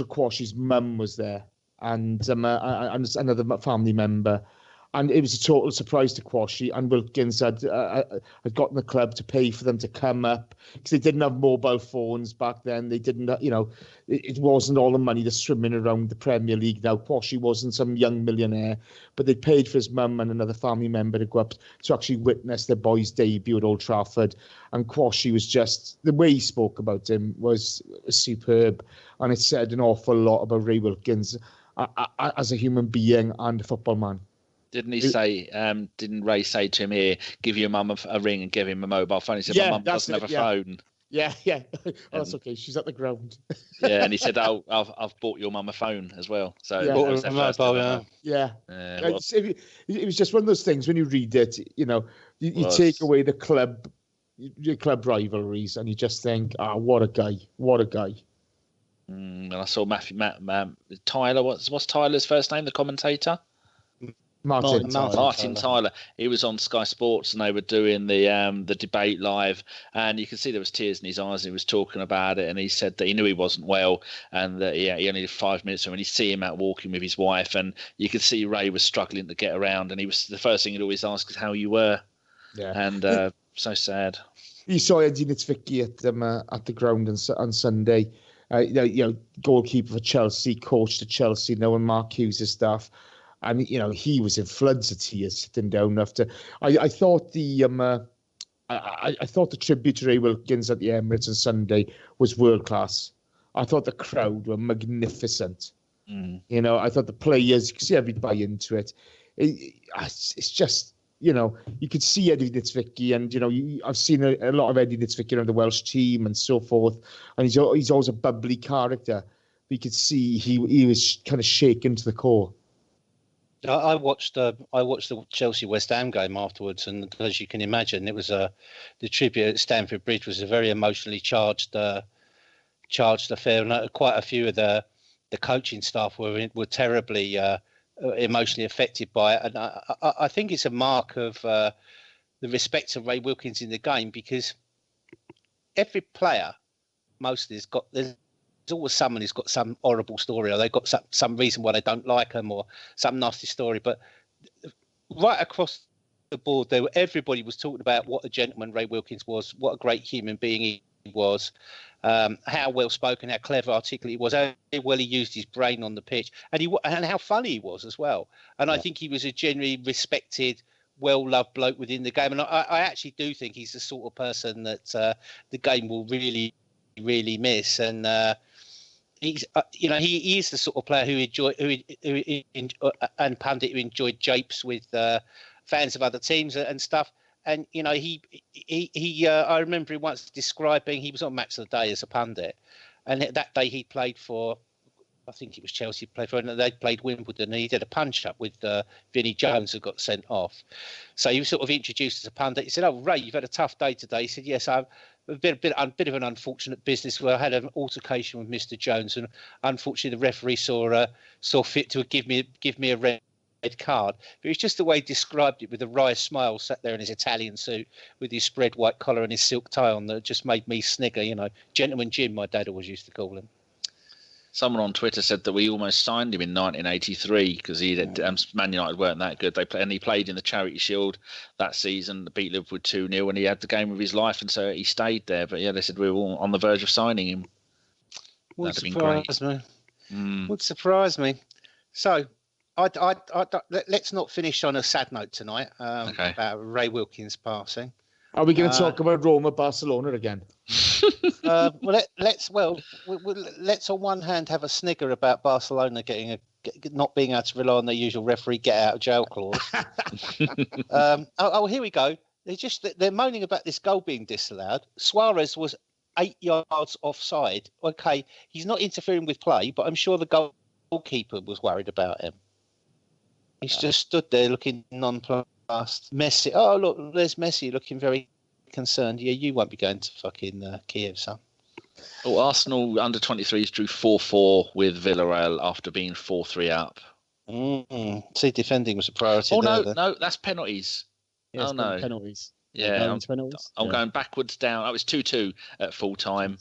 Quashie's mum was there and another family member. And it was a total surprise to Quashie, and Wilkins had gotten the club to pay for them to come up because they didn't have mobile phones back then. They didn't, it wasn't all the money that's swimming around the Premier League now. Quashie wasn't some young millionaire, but they paid for his mum and another family member to go up to actually witness their boy's debut at Old Trafford. And Quashie was just, the way he spoke about him was superb, and it said an awful lot about Ray Wilkins as a human being and a football man. Didn't he say? Didn't Ray say to him, "Here, give your mum a ring and give him a mobile phone"? He said, "My mum doesn't have a phone." Yeah. Oh, that's okay. She's at the ground. Yeah, and he said, "Oh, I've bought your mum a phone as well." So that was their first mobile. Yeah. It was just one of those things when you read it, you take away your club rivalries, and you just think, what a guy. And I saw Tyler. What's Tyler's first name? The commentator. Martin Tyler. He was on Sky Sports and they were doing the debate live, and you can see there was tears in his eyes. He was talking about it, and he said that he knew he wasn't well, and that he only had 5 minutes. And when you see him out walking with his wife, and you could see Ray was struggling to get around, and he was the first thing he'd always ask is how you were. Yeah, and so sad. You saw Eddie Nitzvicki at the ground on Sunday. Goalkeeper for Chelsea, coach to Chelsea, knowing Mark Hughes' staff. And he was in floods of tears sitting down after. I thought the I thought the tribute to Ray Wilkins at the Emirates on Sunday was world class. I thought the crowd were magnificent. I thought the players, you could see everybody into it. It's just, you could see Eddie Nitzvicky, and I've seen a lot of Eddie Nitzvicky on the Welsh team and so forth, and he's always a bubbly character. But you could see he was kind of shaken to the core. I watched the Chelsea West Ham game afterwards, and as you can imagine, it was the tribute at Stamford Bridge was a very emotionally charged affair, and quite a few of the coaching staff were terribly emotionally affected by it, and I think it's a mark of the respect of Ray Wilkins in the game, because every player mostly there's always someone who's got some horrible story, or they've got some reason why they don't like them, or some nasty story. But right across the board, everybody was talking about what a gentleman Ray Wilkins was, what a great human being he was, how well spoken, how clever, articulate he was, how well he used his brain on the pitch, and how funny he was as well. And I think he was a genuinely respected, well-loved bloke within the game. And I actually do think he's the sort of person that the game will really, really miss. And he's, he is the sort of player and pundit who enjoyed japes with fans of other teams and stuff. And I remember him once describing, he was on Match of the Day as a pundit, and that day he played for, I think it was Chelsea played for, and they played Wimbledon, and he did a punch up with Vinnie Jones, who got sent off. So he was sort of introduced as a pundit. He said, "Oh, Ray, you've had a tough day today." He said, "Yes, I've a bit of an unfortunate business where I had an altercation with Mr. Jones, and unfortunately the referee saw fit to give me a red card." But it's just the way he described it, with a wry smile, sat there in his Italian suit with his spread white collar and his silk tie on, that just made me snigger. Gentleman Jim, my dad always used to call him. Someone on Twitter said that we almost signed him in 1983 because Man United weren't that good. He played in the Charity Shield that season, beat Liverpool 2-0, and he had the game of his life, and so he stayed there. But yeah, they said we were all on the verge of signing him. Would surprise me. Would surprise me. So, let's not finish on a sad note tonight about Ray Wilkins passing. Are we going to talk about Roma, Barcelona again? Let's on one hand have a snigger about Barcelona not being able to rely on their usual referee get out of jail clause. Here we go. They're moaning about this goal being disallowed. Suarez was 8 yards offside. Okay, he's not interfering with play, but I'm sure the goalkeeper was worried about him. He's just stood there looking nonplussed. Messi. Oh, look, there's Messi looking very concerned. Yeah, you won't be going to fucking Kiev, son. Oh, Arsenal under 23s drew 4-4 with Villarreal after being 4-3 up. See, defending was a priority. No, that's penalties. Yeah, no, penalties. Yeah, I'm yeah. Going backwards down. It was 2-2 at full time.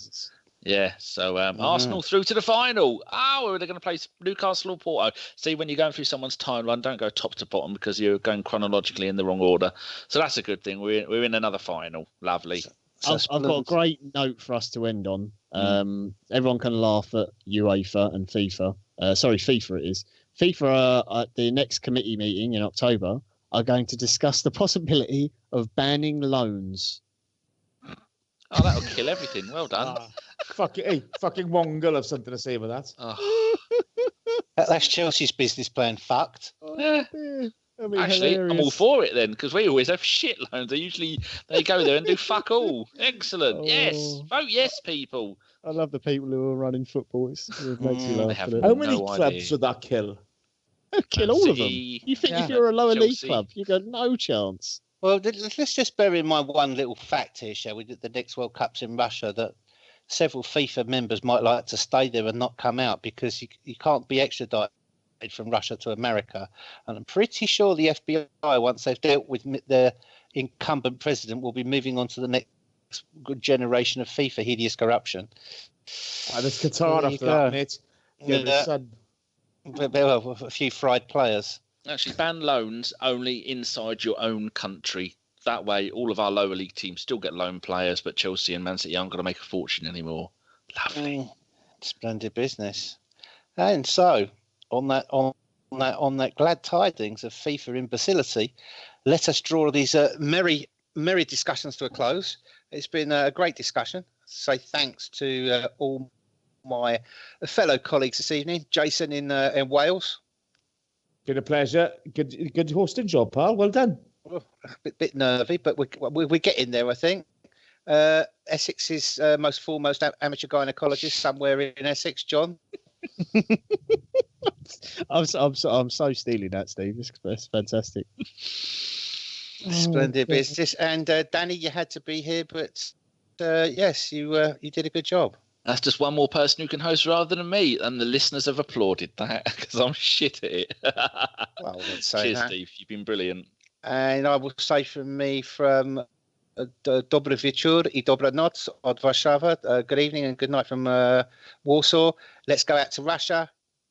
Yeah, so Arsenal through to the final. They're going to play Newcastle or Porto. See, when you're going through someone's timeline, don't go top to bottom because you're going chronologically in the wrong order. So that's a good thing. We're in another final. Lovely. I've got a great note for us to end on. Everyone can laugh at UEFA and FIFA. FIFA it is. FIFA at the next committee meeting in October are going to discuss the possibility of banning loans. Oh, that'll kill everything. Well done. Fucking Wonga have something to say about that. Oh. That's Chelsea's business plan fucked. Yeah. Actually, hilarious. I'm all for it then, because we always have shit loans. They go there and do fuck all. Excellent. Yes. Vote yes, people. I love the people who are running football. It makes me laugh. How many clubs would that kill? Kill all of them. You think if you're a lower league club, you got no chance. Well, let's just bear in mind one little fact here, shall we? That the next World Cup's in Russia, that several FIFA members might like to stay there and not come out because you can't be extradited from Russia to America. And I'm pretty sure the FBI, once they've dealt with their incumbent president, will be moving on to the next good generation of FIFA hideous corruption. There's Qatar after that, mate. A few fried players. Actually, ban loans only inside your own country. That way, all of our lower league teams still get loan players, but Chelsea and Man City aren't going to make a fortune anymore. Lovely, splendid business. And so, on that glad tidings of FIFA imbecility, let us draw these merry merry discussions to a close. It's been a great discussion. Say thanks to all my fellow colleagues this evening. Jason in Wales. Been a pleasure. Good hosting job, pal. Well done. Well, a bit nervy, but we're getting there, I think. Essex's most foremost amateur gynecologist somewhere in Essex, John. I'm so stealing that, Steve. It's fantastic. Splendid business. And Danny, you had to be here, but yes, you did a good job. That's just one more person who can host rather than me, and the listeners have applauded that because I'm shit at it. Well, let's say cheers, that. Steve. You've been brilliant. And I will say from me, from Dobry wieczór I dobranoc od Warszawa. Good evening and good night from Warsaw. Let's go out to Russia,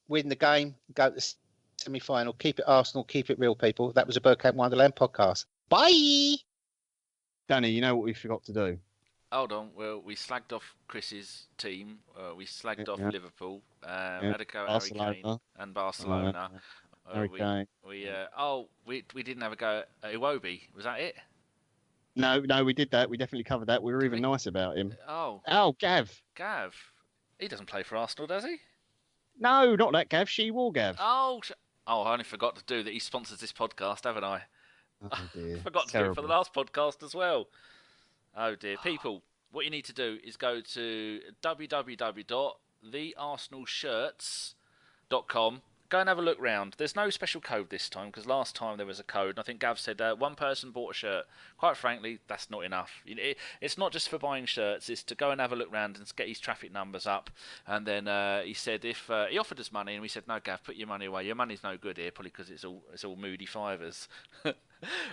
win the game, go to the semi-final. Keep it Arsenal, keep it real, people. That was a Bergkamp Wonderland podcast. Bye! Danny, you know what we forgot to do? Hold on. Well, we slagged off Chris's team. We slagged off Liverpool. Had a go at Harry Kane and Barcelona. Harry Kane. We didn't have a go at Iwobi. Was that it? No, we did that. We definitely covered that. We were even nice about him. Oh, Gav. He doesn't play for Arsenal, does he? No, not that Gav. She wore Gav. I only forgot to do that. He sponsors this podcast, haven't I? Oh, dear. Forgot to do it for the last podcast as well. Oh dear. People, what you need to do is go to www.thearsenalshirts.com. Go and have a look round. There's no special code this time because last time there was a code. And I think Gav said one person bought a shirt. Quite frankly, that's not enough. It's not just for buying shirts. It's to go and have a look round and get his traffic numbers up. And then he said if he offered us money, and we said no, Gav, put your money away. Your money's no good here, probably because it's all moody fivers.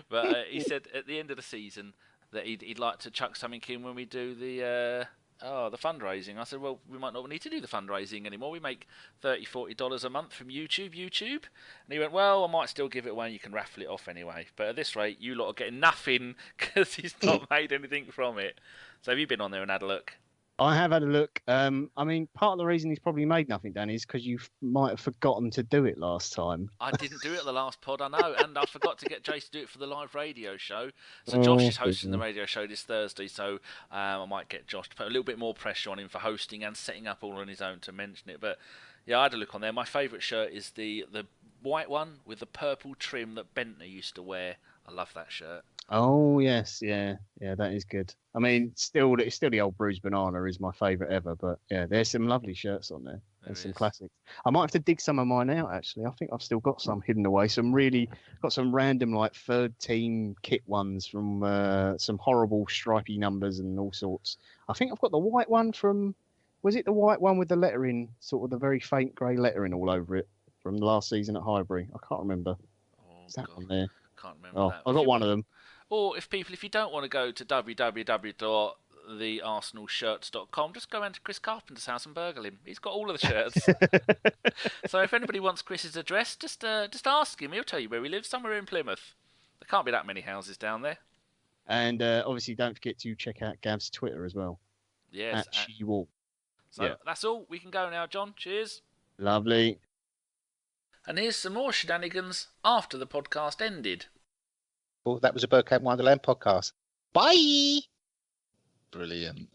But he said at the end of the season that he'd like to chuck something in when we do the fundraising. I said, well, we might not need to do the fundraising anymore. We make $30, $40 a month from YouTube. And he went, well, I might still give it away and you can raffle it off anyway. But at this rate, you lot are getting nothing because he's not made anything from it. So have you been on there and had a look? I have had a look. I mean, part of the reason he's probably made nothing, Danny, is because you might have forgotten to do it last time. I didn't do it at the last pod, I know, and I forgot to get Jace to do it for the live radio show. So Josh is hosting the radio show this Thursday, so I might get Josh to put a little bit more pressure on him for hosting and setting up all on his own to mention it. But yeah, I had a look on there. My favourite shirt is the white one with the purple trim that Bentner used to wear. I love that shirt. Oh yes, yeah, that is good. I mean, it's still the old bruised banana is my favourite ever, but yeah, there's some lovely shirts on there. There's some classics. I might have to dig some of mine out actually. I think I've still got some hidden away. Got some random like third team kit ones from some horrible stripy numbers and all sorts. I think I've got the white one from. Was it the white one with the lettering, sort of the very faint grey lettering all over it from last season at Highbury? I can't remember. Is that on there? Can't remember that. I got one of them. Or if you don't want to go to www.thearsenalshirts.com, just go into Chris Carpenter's house and burgle him. He's got all of the shirts. So if anybody wants Chris's address, just ask him. He'll tell you where he lives, somewhere in Plymouth. There can't be that many houses down there. And obviously, don't forget to check out Gav's Twitter as well. Yes. At She-Walk. So that's all. We can go now, John. Cheers. Lovely. And here's some more shenanigans after the podcast ended. Well, that was a Bergkamp Wonderland podcast. Bye! Brilliant.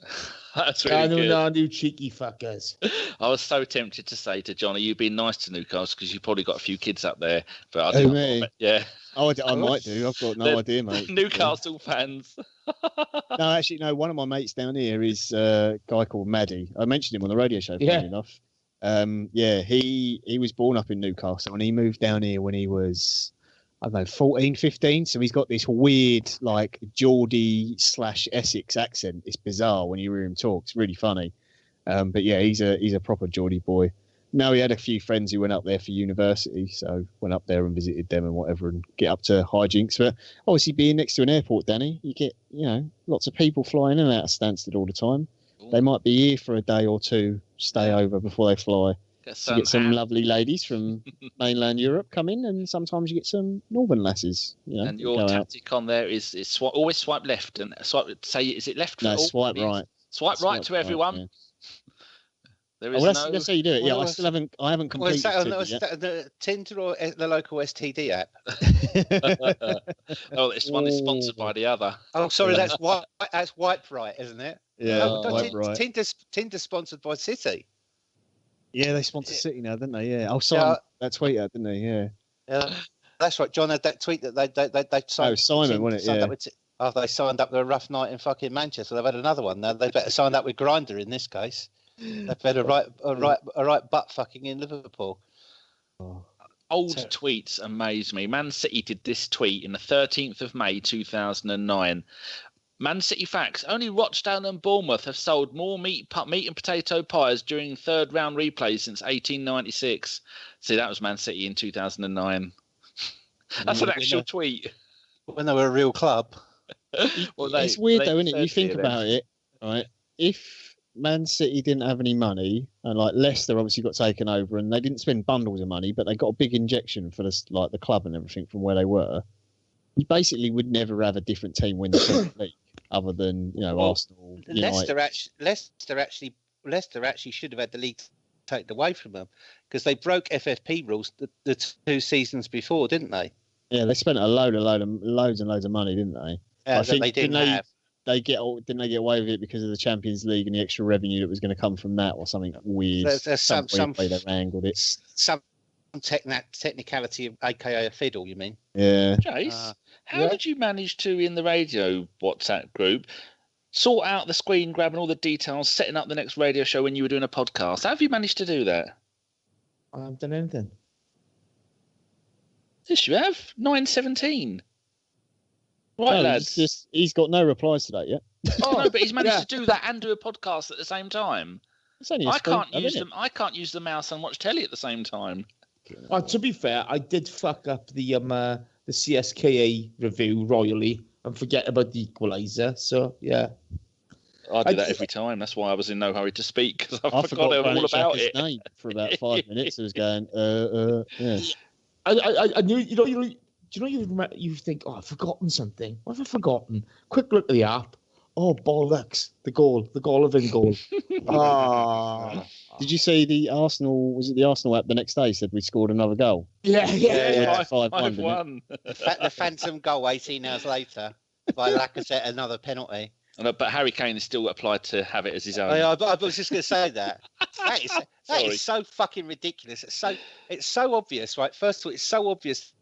That's really good. No, you cheeky fuckers. I was so tempted to say to Johnny, you've been nice to Newcastle because you've probably got a few kids up there. But I didn't. Me? Yeah. Oh, I might do. I've got no idea, mate. Newcastle fans. No, actually, no. One of my mates down here is a guy called Maddie. I mentioned him on the radio show, funny enough. He was born up in Newcastle and he moved down here when he was, I don't know, 14, 15. So he's got this weird, like, Geordie/Essex accent. It's bizarre when you hear him talk. It's really funny. But yeah, he's a proper Geordie boy. Now he had a few friends who went up there for university, so went up there and visited them and whatever, and get up to hijinks. But obviously, being next to an airport, Danny, you get lots of people flying in and out of Stansted all the time. Ooh. They might be here for a day or two, stay over before they fly. You get some lovely ladies from mainland Europe come in, and sometimes you get some northern lasses. And your tactic on there is always swipe left and swipe. Say, is it left? No, swipe right. Swipe right to everyone. Right, There is that's how you do it. Yeah, Well, I haven't completed was that the Tinder or the local STD app? Oh, this one is sponsored by the other. Oh, sorry, that's Wipe Right, isn't it? Yeah, no, Tinder's sponsored by City. Yeah, they sponsor City now, didn't they? Yeah. Oh, Simon that tweet out, didn't they? Yeah. Yeah, that's right. John had that tweet that they signed. Oh, Simon, wasn't it? Yeah. They signed up with a rough night in fucking Manchester. They've had another one now. They better sign up with Grindr in this case. They've had a right butt fucking in Liverpool. Old tweets amaze me. Man City did this tweet in the 13th of May 2009. Man City facts: only Rochdale and Bournemouth have sold more meat and potato pies during third round replays since 1896. See, that was Man City in 2009. That's an actual tweet. When they were a real club. It's weird though, isn't it? You think about it, right? If Man City didn't have any money, and like Leicester obviously got taken over, and they didn't spend bundles of money, but they got a big injection for this, like the club and everything from where they were. You basically would never have a different team win the Premier League, other than Arsenal. Leicester actually should have had the league taken away from them because they broke FFP rules the 2 seasons before, didn't they? Yeah, they spent loads and loads of money, didn't they? Yeah, I think they didn't have. Didn't they get away with it because of the Champions League and the extra revenue that was going to come from that, or something weird? There's some way they wrangled it. Some technicality, aka a fiddle. You mean? Yeah. Jace, how did you manage to, in the radio WhatsApp group, sort out the screen grab and all the details, setting up the next radio show when you were doing a podcast? How have you managed to do that? I haven't done anything. Yes, you have. 9:17. Right, lads. He's got no replies to that yet. Oh no, but he's managed to do that and do a podcast at the same time. I can't use the mouse and watch telly at the same time. To be fair, I did fuck up the CSKA review royally and forget about the equaliser. So yeah, I do that every time. That's why I was in no hurry to speak, because I forgot all about it. Name for about 5 minutes. I was going, yeah. I knew, you think, I've forgotten something. What have I forgotten? Quick look at the app. Oh, bollocks. The goal of in goal. Did you see the Arsenal app the next day said we scored another goal? Yeah. 5-1. The phantom goal 18 hours later by Lacazette, another penalty. But Harry Kane is still applied to have it as his own. I was just going to say that. That is so fucking ridiculous. It's so obvious, right? First of all, it's so obvious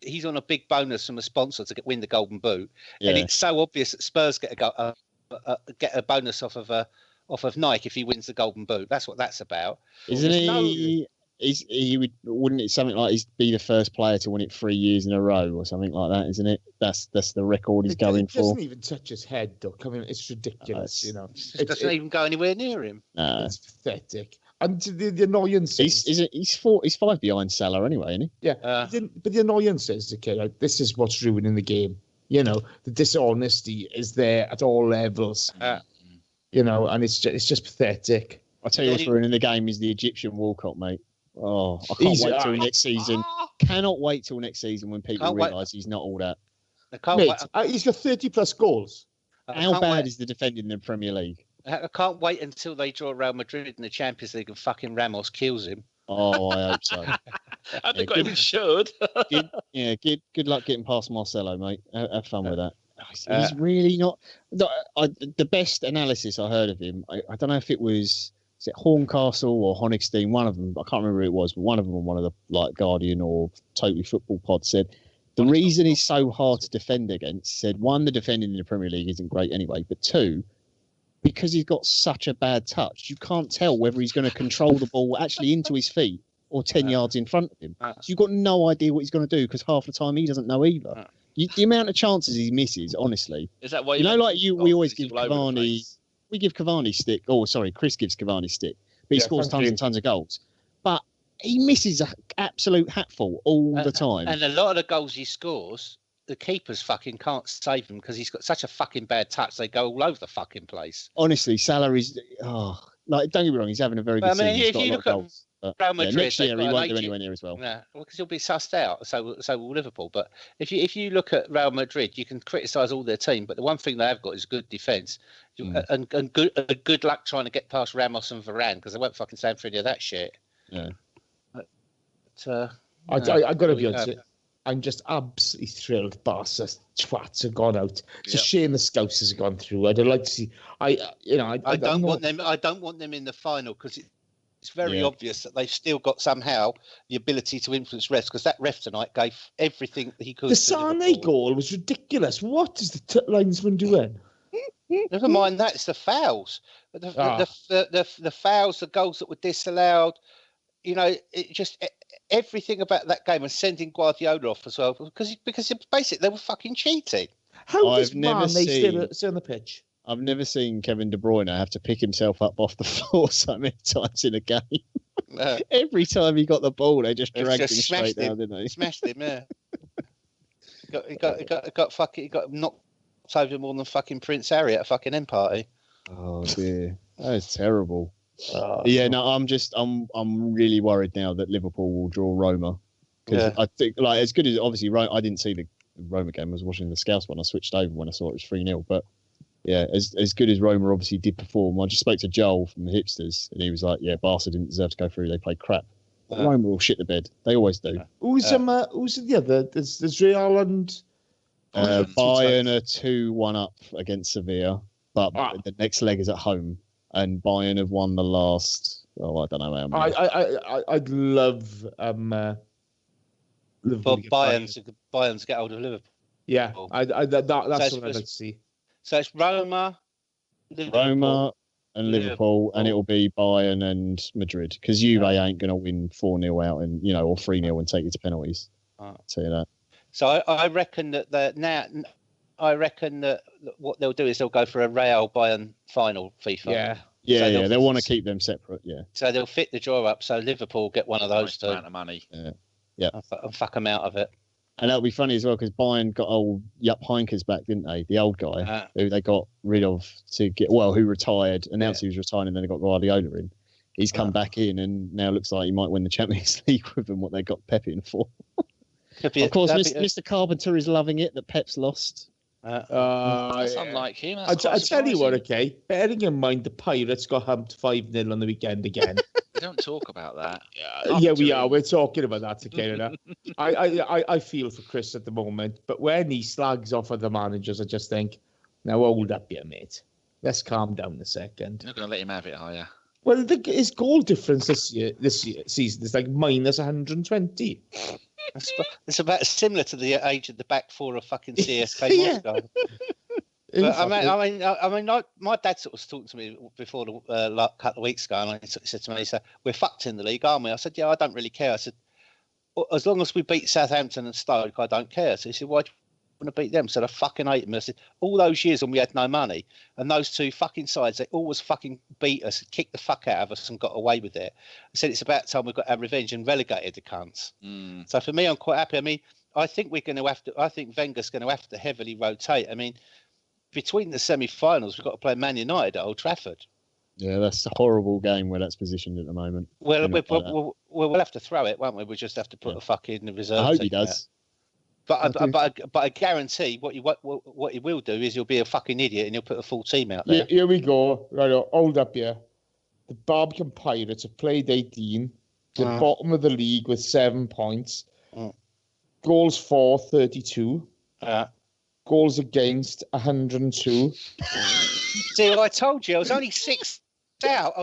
he's on a big bonus from a sponsor to win the Golden Boot, and it's so obvious that Spurs get a bonus off of Nike if he wins the Golden Boot. That's what that's about. Isn't he? Wouldn't it something like he'd be the first player to win it 3 years in a row or something like that, isn't it? That's the record he's going for. It doesn't even touch his head, though. I mean, it's ridiculous, It doesn't even go anywhere near him. It's pathetic. And the annoyance is... He's 5 behind Salah anyway, isn't he? Yeah. But the annoyance is, okay, like, this is what's ruining the game. The dishonesty is there at all levels. And it's just pathetic. I'll tell you what's ruining the game is the Egyptian Walcott, mate. Oh, I can't wait till next season. Cannot wait till next season when people realise he's not all that. He's got 30+ goals. How bad is the defending in the Premier League? I can't wait until they draw Real Madrid in the Champions League and fucking Ramos kills him. Oh, I hope so. I think he should. Good luck getting past Marcelo, mate. Have fun with that. He's really not. The best analysis I heard of him, I don't know if it was it Horncastle or Honigstein, one of them. I can't remember who it was, but one of them on one of the Guardian or Totally Football Pod said the reason he's so hard to defend against. He said, one, the defending in the Premier League isn't great anyway, but two, because he's got such a bad touch, you can't tell whether he's going to control the ball actually into his feet or 10 yards in front of him. So you've got no idea what he's going to do because half the time he doesn't know either. The amount of chances he misses, honestly. Is that why we always give Cavani... We give Cavani stick. Oh, sorry, Chris gives Cavani stick. But he scores tons and tons of goals. But he misses an absolute hatful all the time. And a lot of the goals he scores, the keepers fucking can't save him because he's got such a fucking bad touch. They go all over the fucking place. Honestly, Salah is... don't get me wrong, he's having a very good season. If you look at But, Real Madrid, next year they've he got won't an do 80 anywhere near as well. Yeah, well, because he'll be sussed out. So will Liverpool. But if you look at Real Madrid, you can criticise all their team, but the one thing they have got is good defence, and good luck trying to get past Ramos and Varane, because they won't fucking stand for any of that shit. Yeah. But, I got to be honest. I'm just absolutely thrilled. Barca twats have gone out. It's a shame the Scousers have gone through. I'd like to see. I don't want them. I don't want them in the final because it's very obvious that they've still got somehow the ability to influence refs, because that ref tonight gave everything that he could. The Sane goal was ridiculous. What is the linesman doing? Never mind that, it's the fouls. The fouls, the goals that were disallowed. It just everything about that game, and sending Guardiola off as well, because basically they were fucking cheating. How does Mane stay on the pitch? I've never seen Kevin De Bruyne have to pick himself up off the floor so many times in a game. Every time he got the ball, they just dragged him straight down, didn't they? Smashed him, yeah. He got knocked over more than fucking Prince Harry at a fucking end party. Oh dear, that is terrible. I'm really worried now that Liverpool will draw Roma, because I think, like, as good as obviously I didn't see the Roma game. I was watching the Scouse one. I switched over when I saw it was 3-0. But yeah, as good as Roma obviously did perform, I just spoke to Joel from the Hipsters, and he was like, "Yeah, Barca didn't deserve to go through. They played crap. Roma will shit the bed. They always do." Who's the other? There's Real and Bayern are 2-1 up against Sevilla, but the next leg is at home. And Bayern have won the last. Oh, I don't know how many. I'd love Liverpool. Bayern to get hold of Liverpool. Yeah, that's what I'd like to see. So it's Roma, and Liverpool, and it'll be Bayern and Madrid, because Juve ain't going to win 4-0 out and or 3-0 and take you to penalties. I'll tell you that. So I reckon that I reckon that what they'll do is they'll go for a Real Bayern final FIFA. Yeah, they'll want to keep them separate. Yeah. So they'll fit the draw up. So Liverpool get one of those two. Amount of money. Yeah. And fuck them out of it. And that'll be funny as well, because Bayern got old Jupp Heynckes back, didn't they? The old guy who they got rid of who retired, announced he was retiring, and then they got Guardiola in. He's come back in, and now looks like he might win the Champions League with them, what they got Pep in for. Of course, Mr. Carpenter is loving it that Pep's lost. That's unlike him. I tell you what, okay, bearing in mind the Pirates got humped 5-0 on the weekend again. We don't talk about that. We are. We're talking about that together. I feel for Chris at the moment, but when he slags off other managers, I just think, now hold up here, mate. Let's calm down a second. You're not going to let him have it, are you? Well, his goal difference this season is like minus 120. It's about similar to the age of the back four of fucking CSKA Moscow. But my dad sort of talked to me before a couple of weeks ago, and he said to me, he said, "We're fucked in the league, aren't we?" I said, "Yeah, I don't really care." I said, "As long as we beat Southampton and Stoke, I don't care." So he said, "Why do you want to beat them?" So I fucking hate them. I said, all those years when we had no money, and those two fucking sides, they always fucking beat us, kicked the fuck out of us, and got away with it. I said, it's about time we got our revenge and relegated the cunts. So for me, I'm quite happy. I mean, I think Wenger's going to have to heavily rotate. I mean, between the semi-finals, we've got to play Man United at Old Trafford. Yeah, that's a horrible game where that's positioned at the moment. Well, we'll have to throw it, won't we? We'll just have to put a fucking reserve. I hope he does. But I guarantee what he will do is he'll be a fucking idiot and he'll put a full team out there. Here we go. Right, hold up here. The Bergkamp Pirates have played 18. The bottom of the league with 7 points. Goals for 32. Goals against 102. See, I told you I was only 6 out.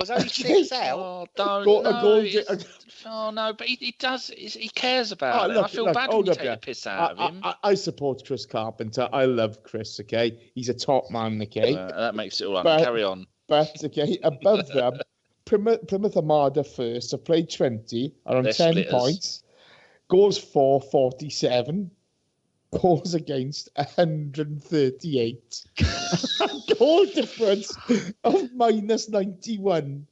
Oh, no, but he does. He cares about it. I feel bad when you take the piss out of him. I support Chris Carpenter. I love Chris, okay? He's a top man, okay? That makes it all right. Carry on. But, okay, above them, Plymouth Armada first have played 20, are on 10 points. Goals for 47. Goals against 138. Goal difference of minus 91.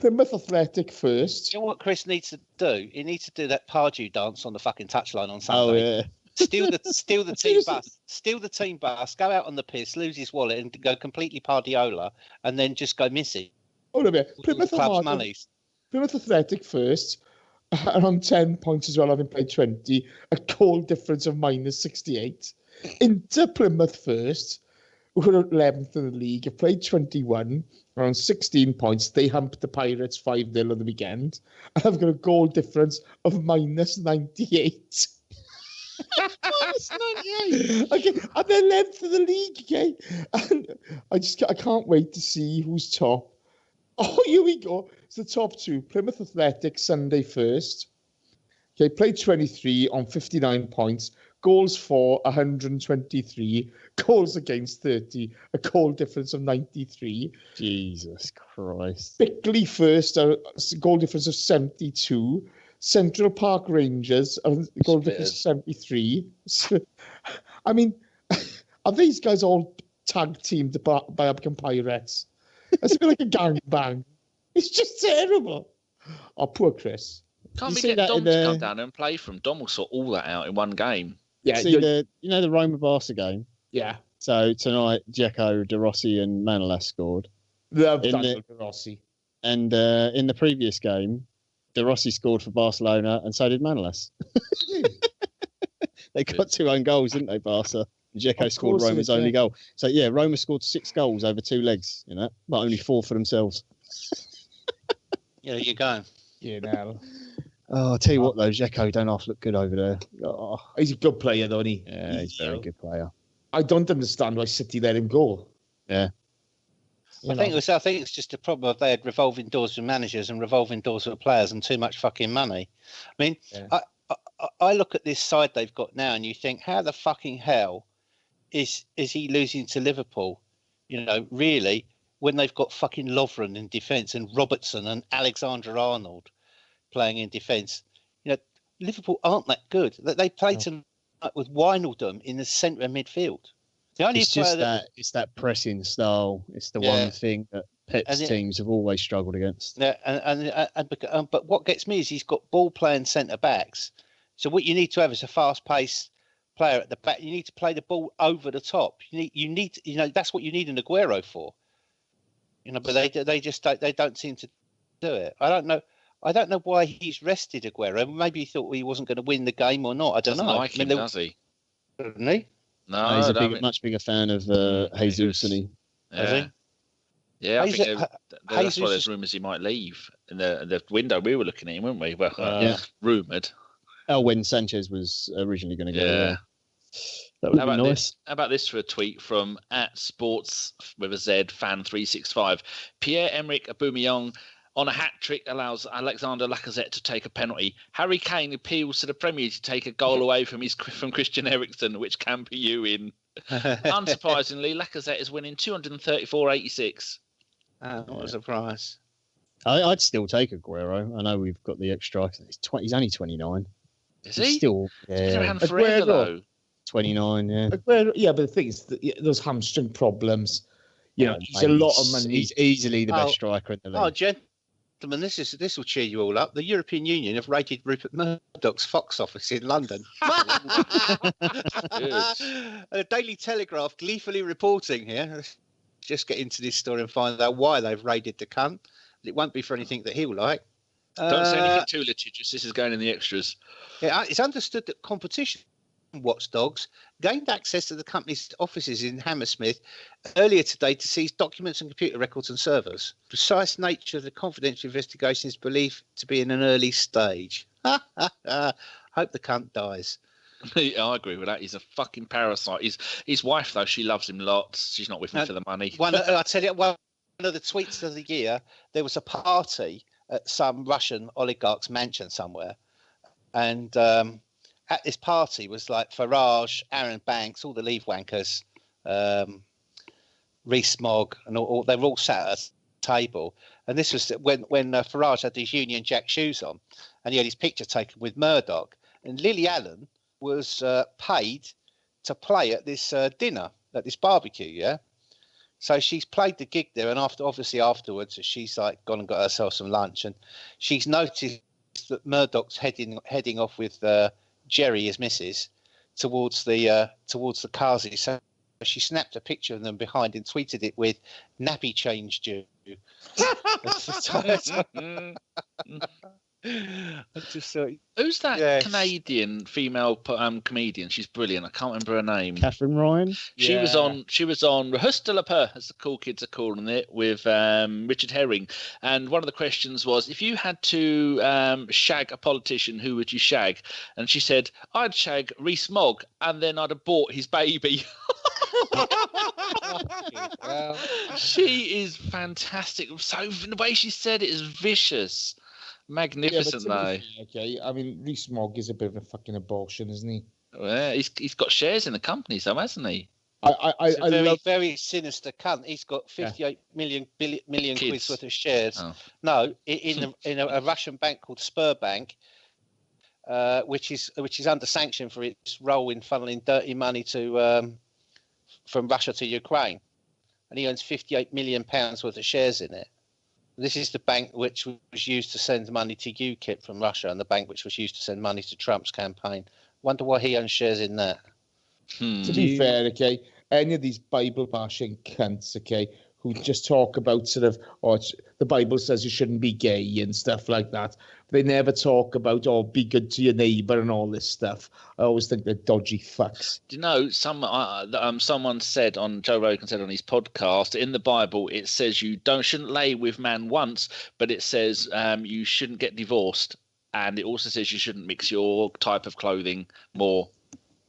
Plymouth Athletic first. You know what Chris needs to do? He needs to do that Pardew dance on the fucking touchline on Sunday. Oh yeah. Steal the team bus. Steal the team bus. Go out on the piss. Lose his wallet and go completely Pardiola, and then just go missing. Hold on a minute. Plymouth Armada. Plymouth Athletic first, around 10 points as well, having played 20, a goal difference of minus 68. Inter Plymouth first, who are 11th in the league, have played 21, around 16 points. They humped the Pirates 5-0 on the weekend, and have got a goal difference of minus 98. Minus 98. Okay, and they're 11th in the league, okay? And I can't wait to see who's top. Oh, here we go. It's the top two. Plymouth Athletic, Sunday first. Okay, played 23 on 59 points. Goals for 123. Goals against 30. A goal difference of 93. Jesus Christ. Bickley first, a goal difference of 72. Central Park Rangers, a goal difference of 73. So, I mean, are these guys all tag teamed by Bergkamp Pirates? It's a bit like a gangbang. It's just terrible. Oh, poor Chris. Can't we see get that Dom in to come down and play for him? Dom will sort all that out in one game. Yeah, See the Roma Barca game? yeah. So tonight, Dzeko, De Rossi and Manolas scored. Love In Daniel De Rossi. And in the previous game, De Rossi scored for Barcelona and so did Manolas. They got 2 own goals, didn't they, Barca? Dzeko scored Roma's only goal. So, yeah, Roma scored 6 goals over 2 legs, but only 4 for themselves. Yeah, there you go. Yeah, now. Oh, I'll tell you what, though, Dzeko don't half look good over there. Oh, He's a good player, though, isn't he? yeah, he's a very good player. I don't understand why City let him go. Yeah. I think it's just a problem of they had revolving doors with managers and revolving doors with players and too much fucking money. I mean, yeah. I look at this side they've got now and you think, how the fucking hell is he losing to Liverpool? Really, when they've got fucking Lovren in defence and Robertson and Alexander-Arnold playing in defence. Liverpool aren't that good. They played tonight with Wijnaldum in the centre of midfield. It's just it's that pressing style. It's the one thing that Pep's teams have always struggled against. Yeah, but what gets me is he's got ball-playing centre-backs. So what you need to have is a fast-paced player at the back. You need to play the ball over the top. You need that's what you need an Aguero for. But they don't seem to do it. I don't know why he's rested Aguero. Maybe he thought he wasn't going to win the game or not. I don't know. Like him, does he? Doesn't he? No, he's a much bigger fan of Jesus, isn't he? Yeah. Yeah, I think that's why there's rumours he might leave. In the window we were looking at him, weren't we? Well, rumoured. Oh, when Sanchez was originally going to go. Yeah. That would be nice. How about this for a tweet from @sports with a Z fan 365? Pierre-Emerick Aubameyang on a hat-trick allows Alexander Lacazette to take a penalty. Harry Kane appeals to the Premier to take a goal away from Christian Eriksen. Which camp are you in? Unsurprisingly, Lacazette is winning 234.86. What a surprise. I'd still take Aguero. I know we've got the extra. He's only 29. Is he? He's still, He's been around forever, though. 29, yeah. Aguero, yeah, but the thing is, those hamstring problems, he's a lot of money. He's easily the best striker in the league. Oh, gentlemen, this will cheer you all up. The European Union have raided Rupert Murdoch's Fox office in London. The Daily Telegraph gleefully reporting here. Let's just get into this story and find out why they've raided the cunt. It won't be for anything that he'll like. Don't say anything too litigious. This is going in the extras. Yeah, it's understood that competition watchdogs gained access to the company's offices in Hammersmith earlier today to seize documents and computer records and servers. The precise nature of the confidential investigation is believed to be in an early stage. Hope the cunt dies. Yeah, I agree with that. He's a fucking parasite. His wife, though, she loves him lots. She's not with him for the money. I tell you, one of the tweets of the year, there was a party at some Russian oligarch's mansion somewhere, and at this party was like Farage, Aaron Banks, all the Leave wankers, Rees-Mogg, and all. They were all sat at a table. And this was when Farage had his Union Jack shoes on, and he had his picture taken with Murdoch. And Lily Allen was paid to play at this dinner, at this barbecue. Yeah. So she's played the gig there, and afterwards, she's like gone and got herself some lunch, and she's noticed that Murdoch's heading off with Jerry, his missus, towards the Kazi. So she snapped a picture of them behind and tweeted it with "nappy change due." I just thought, who's that Canadian female comedian? She's brilliant. I can't remember her name. Catherine Ryan. She was on Rehearse de la Peur, as the cool kids are calling it, with Richard Herring. And one of the questions was, if you had to shag a politician, who would you shag? And she said, I'd shag Rees-Mogg, and then I'd have bought his baby. well, she is fantastic. So the way she said it is vicious. Magnificent, though. Okay, I mean, Rees-Mogg is a bit of a fucking abortion, isn't he? Well, he's got shares in the company, so hasn't he? I very sinister cunt. He's got 58 million quid worth of shares. Oh. No, in a Russian bank called Sberbank, which is under sanction for its role in funneling dirty money to from Russia to Ukraine, and he owns 58 million pounds worth of shares in it. This is the bank which was used to send money to UKIP from Russia, and the bank which was used to send money to Trump's campaign. Wonder why he owns shares in that. To be fair, okay, any of these Bible bashing cunts, okay, who just talk about sort of, the Bible says you shouldn't be gay and stuff like that. They never talk about, be good to your neighbour and all this stuff. I always think they're dodgy fucks. Do you know, someone said Joe Rogan said on his podcast, in the Bible, it says you shouldn't lay with man once, but it says you shouldn't get divorced. And it also says you shouldn't mix your type of clothing more.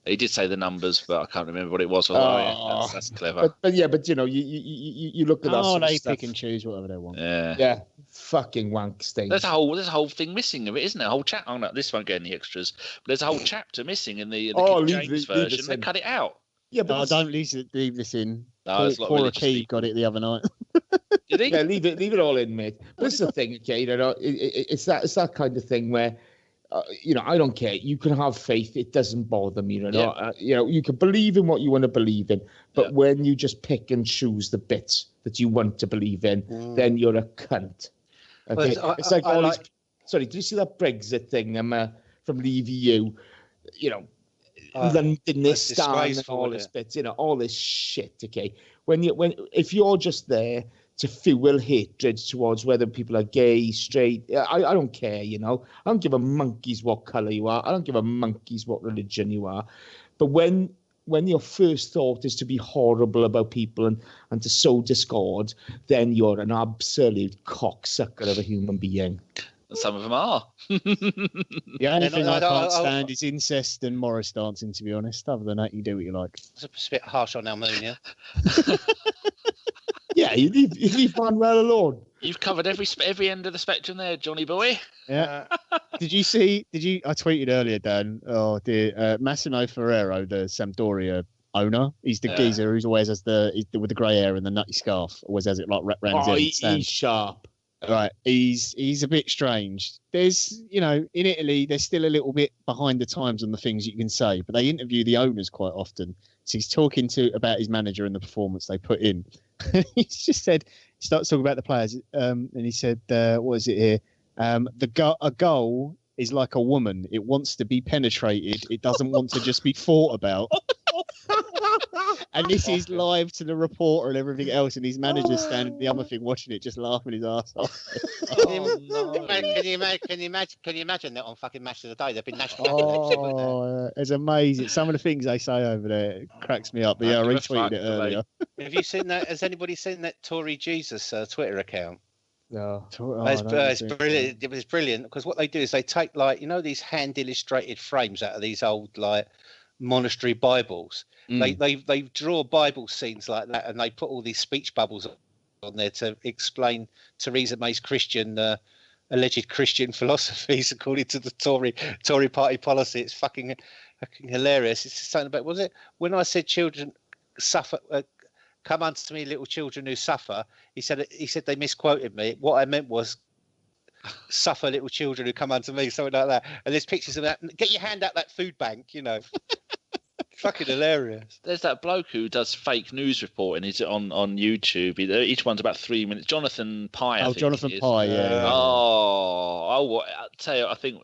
He did say the numbers, but I can't remember what it was. That's clever. But you know, you look at that. Oh, they pick and choose whatever they want. Yeah, fucking wank stain. There's a whole thing missing of it, isn't there? A whole chat. Oh no, this won't get any extras. But there's a whole chapter missing in the King James version. They cut it out. Yeah, but don't leave this in. No, Paul Key got it the other night. Did he? Yeah, leave it all in, mate. But this is the thing, okay? You know, it's that kind of thing where. You know, I don't care. You can have faith; it doesn't bother me. You know, you can believe in what you want to believe in, but when you just pick and choose the bits that you want to believe in, then you're a cunt. Okay, it's like all these. Sorry, did you see that Brexit thing? From Leave EU. You know, London this stand and all this bits. You know, all this shit. Okay, if you're just there to fuel hatred towards whether people are gay, straight. I don't care, you know. I don't give a monkey's what colour you are. I don't give a monkey's what religion you are. But when your first thought is to be horrible about people and to sow discord, then you're an absolute cocksucker of a human being. Some of them are. The only thing I can't stand is incest and Morris dancing, to be honest. Other than that, you do what you like. It's a bit harsh on Almunia. Yeah, you leave Manuel alone. You've covered every end of the spectrum there, Johnny boy. Yeah. Did you? I tweeted earlier, Dan. Oh dear, Massimo Ferrero, the Sampdoria owner. He's the geezer who always has with the grey hair and the nutty scarf. Always has it like wrapped around his head. He's sharp. Right, he's a bit strange. There's, you know, in Italy, they're still a little bit behind the times on the things you can say, but they interview the owners quite often. So he's talking about his manager and the performance they put in. He's just said, he starts talking about the players, and he said, what is it here? A goal is like a woman. It wants to be penetrated. It doesn't want to just be thought about. And this is live to the reporter and everything else, and his manager's standing the other thing watching it, just laughing his ass off. Can you imagine that on fucking Match of the Day? They've been national. It's amazing. Some of the things they say over there, it cracks me up. But yeah, I retweeted it earlier. Have you seen that? Has anybody seen that Tory Jesus Twitter account? No. It's brilliant. It was brilliant because what they do is they take, like, you know, these hand illustrated frames out of these old, like, monastery Bibles. They draw Bible scenes like that, and they put all these speech bubbles on there to explain Theresa May's alleged Christian philosophies according to the Tory party policy. It's fucking hilarious. It's something about, was it when I said children suffer? Come unto me, little children who suffer. He said they misquoted me. What I meant was, suffer, little children who come unto me, something like that. And there's pictures of that. Get your hand out that food bank, you know. Fucking hilarious. There's that bloke who does fake news reporting. He's on YouTube. Each one's about 3 minutes. Jonathan Pye. Jonathan Pye. Yeah. I tell you, I think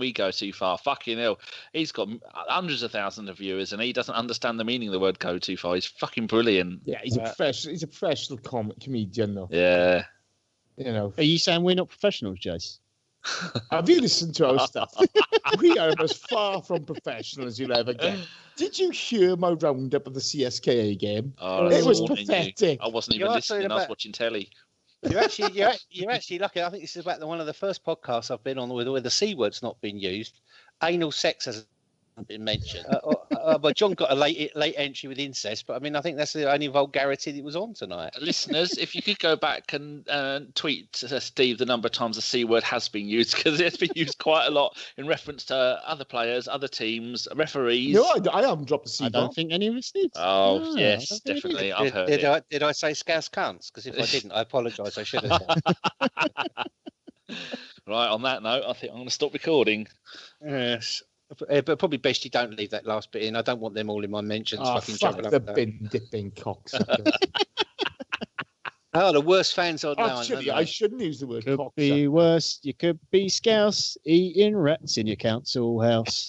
we go too far. Fucking hell, he's got hundreds of thousands of viewers, and he doesn't understand the meaning of the word "go too far." He's fucking brilliant. Yeah, he's a professional comedian, though. Yeah. You know. Are you saying we're not professionals, Jace? Have you listened to our stuff? We are as far from professional as you'll ever get. Did you hear my roundup of the CSKA game? Oh, it was pathetic. I wasn't even listening. I was watching telly. You're actually lucky. I think this is about one of the first podcasts I've been on where the C word's not been used. Anal sex hasn't been mentioned. But John got a late entry with incest. But I mean, I think that's the only vulgarity that was on tonight. Listeners, if you could go back and tweet Steve the number of times the C word has been used, because it's been used quite a lot in reference to other players, other teams, referees. No, I haven't dropped the C I don't think any of us did. Oh, No, yes, definitely. I've heard it. Did I say scouse cunts? Because if I didn't, I apologise. I should have done. Right, on that note, I think I'm going to stop recording. Yes. But probably best you don't leave that last bit in. I don't want them all in my mentions. Fucking fuck jumping the up and down. bin dipping cocksuckers. Oh, the worst fans on now. Actually, I shouldn't use the word Could cocksucker. be worse. You could be scouse eating rats in your council house.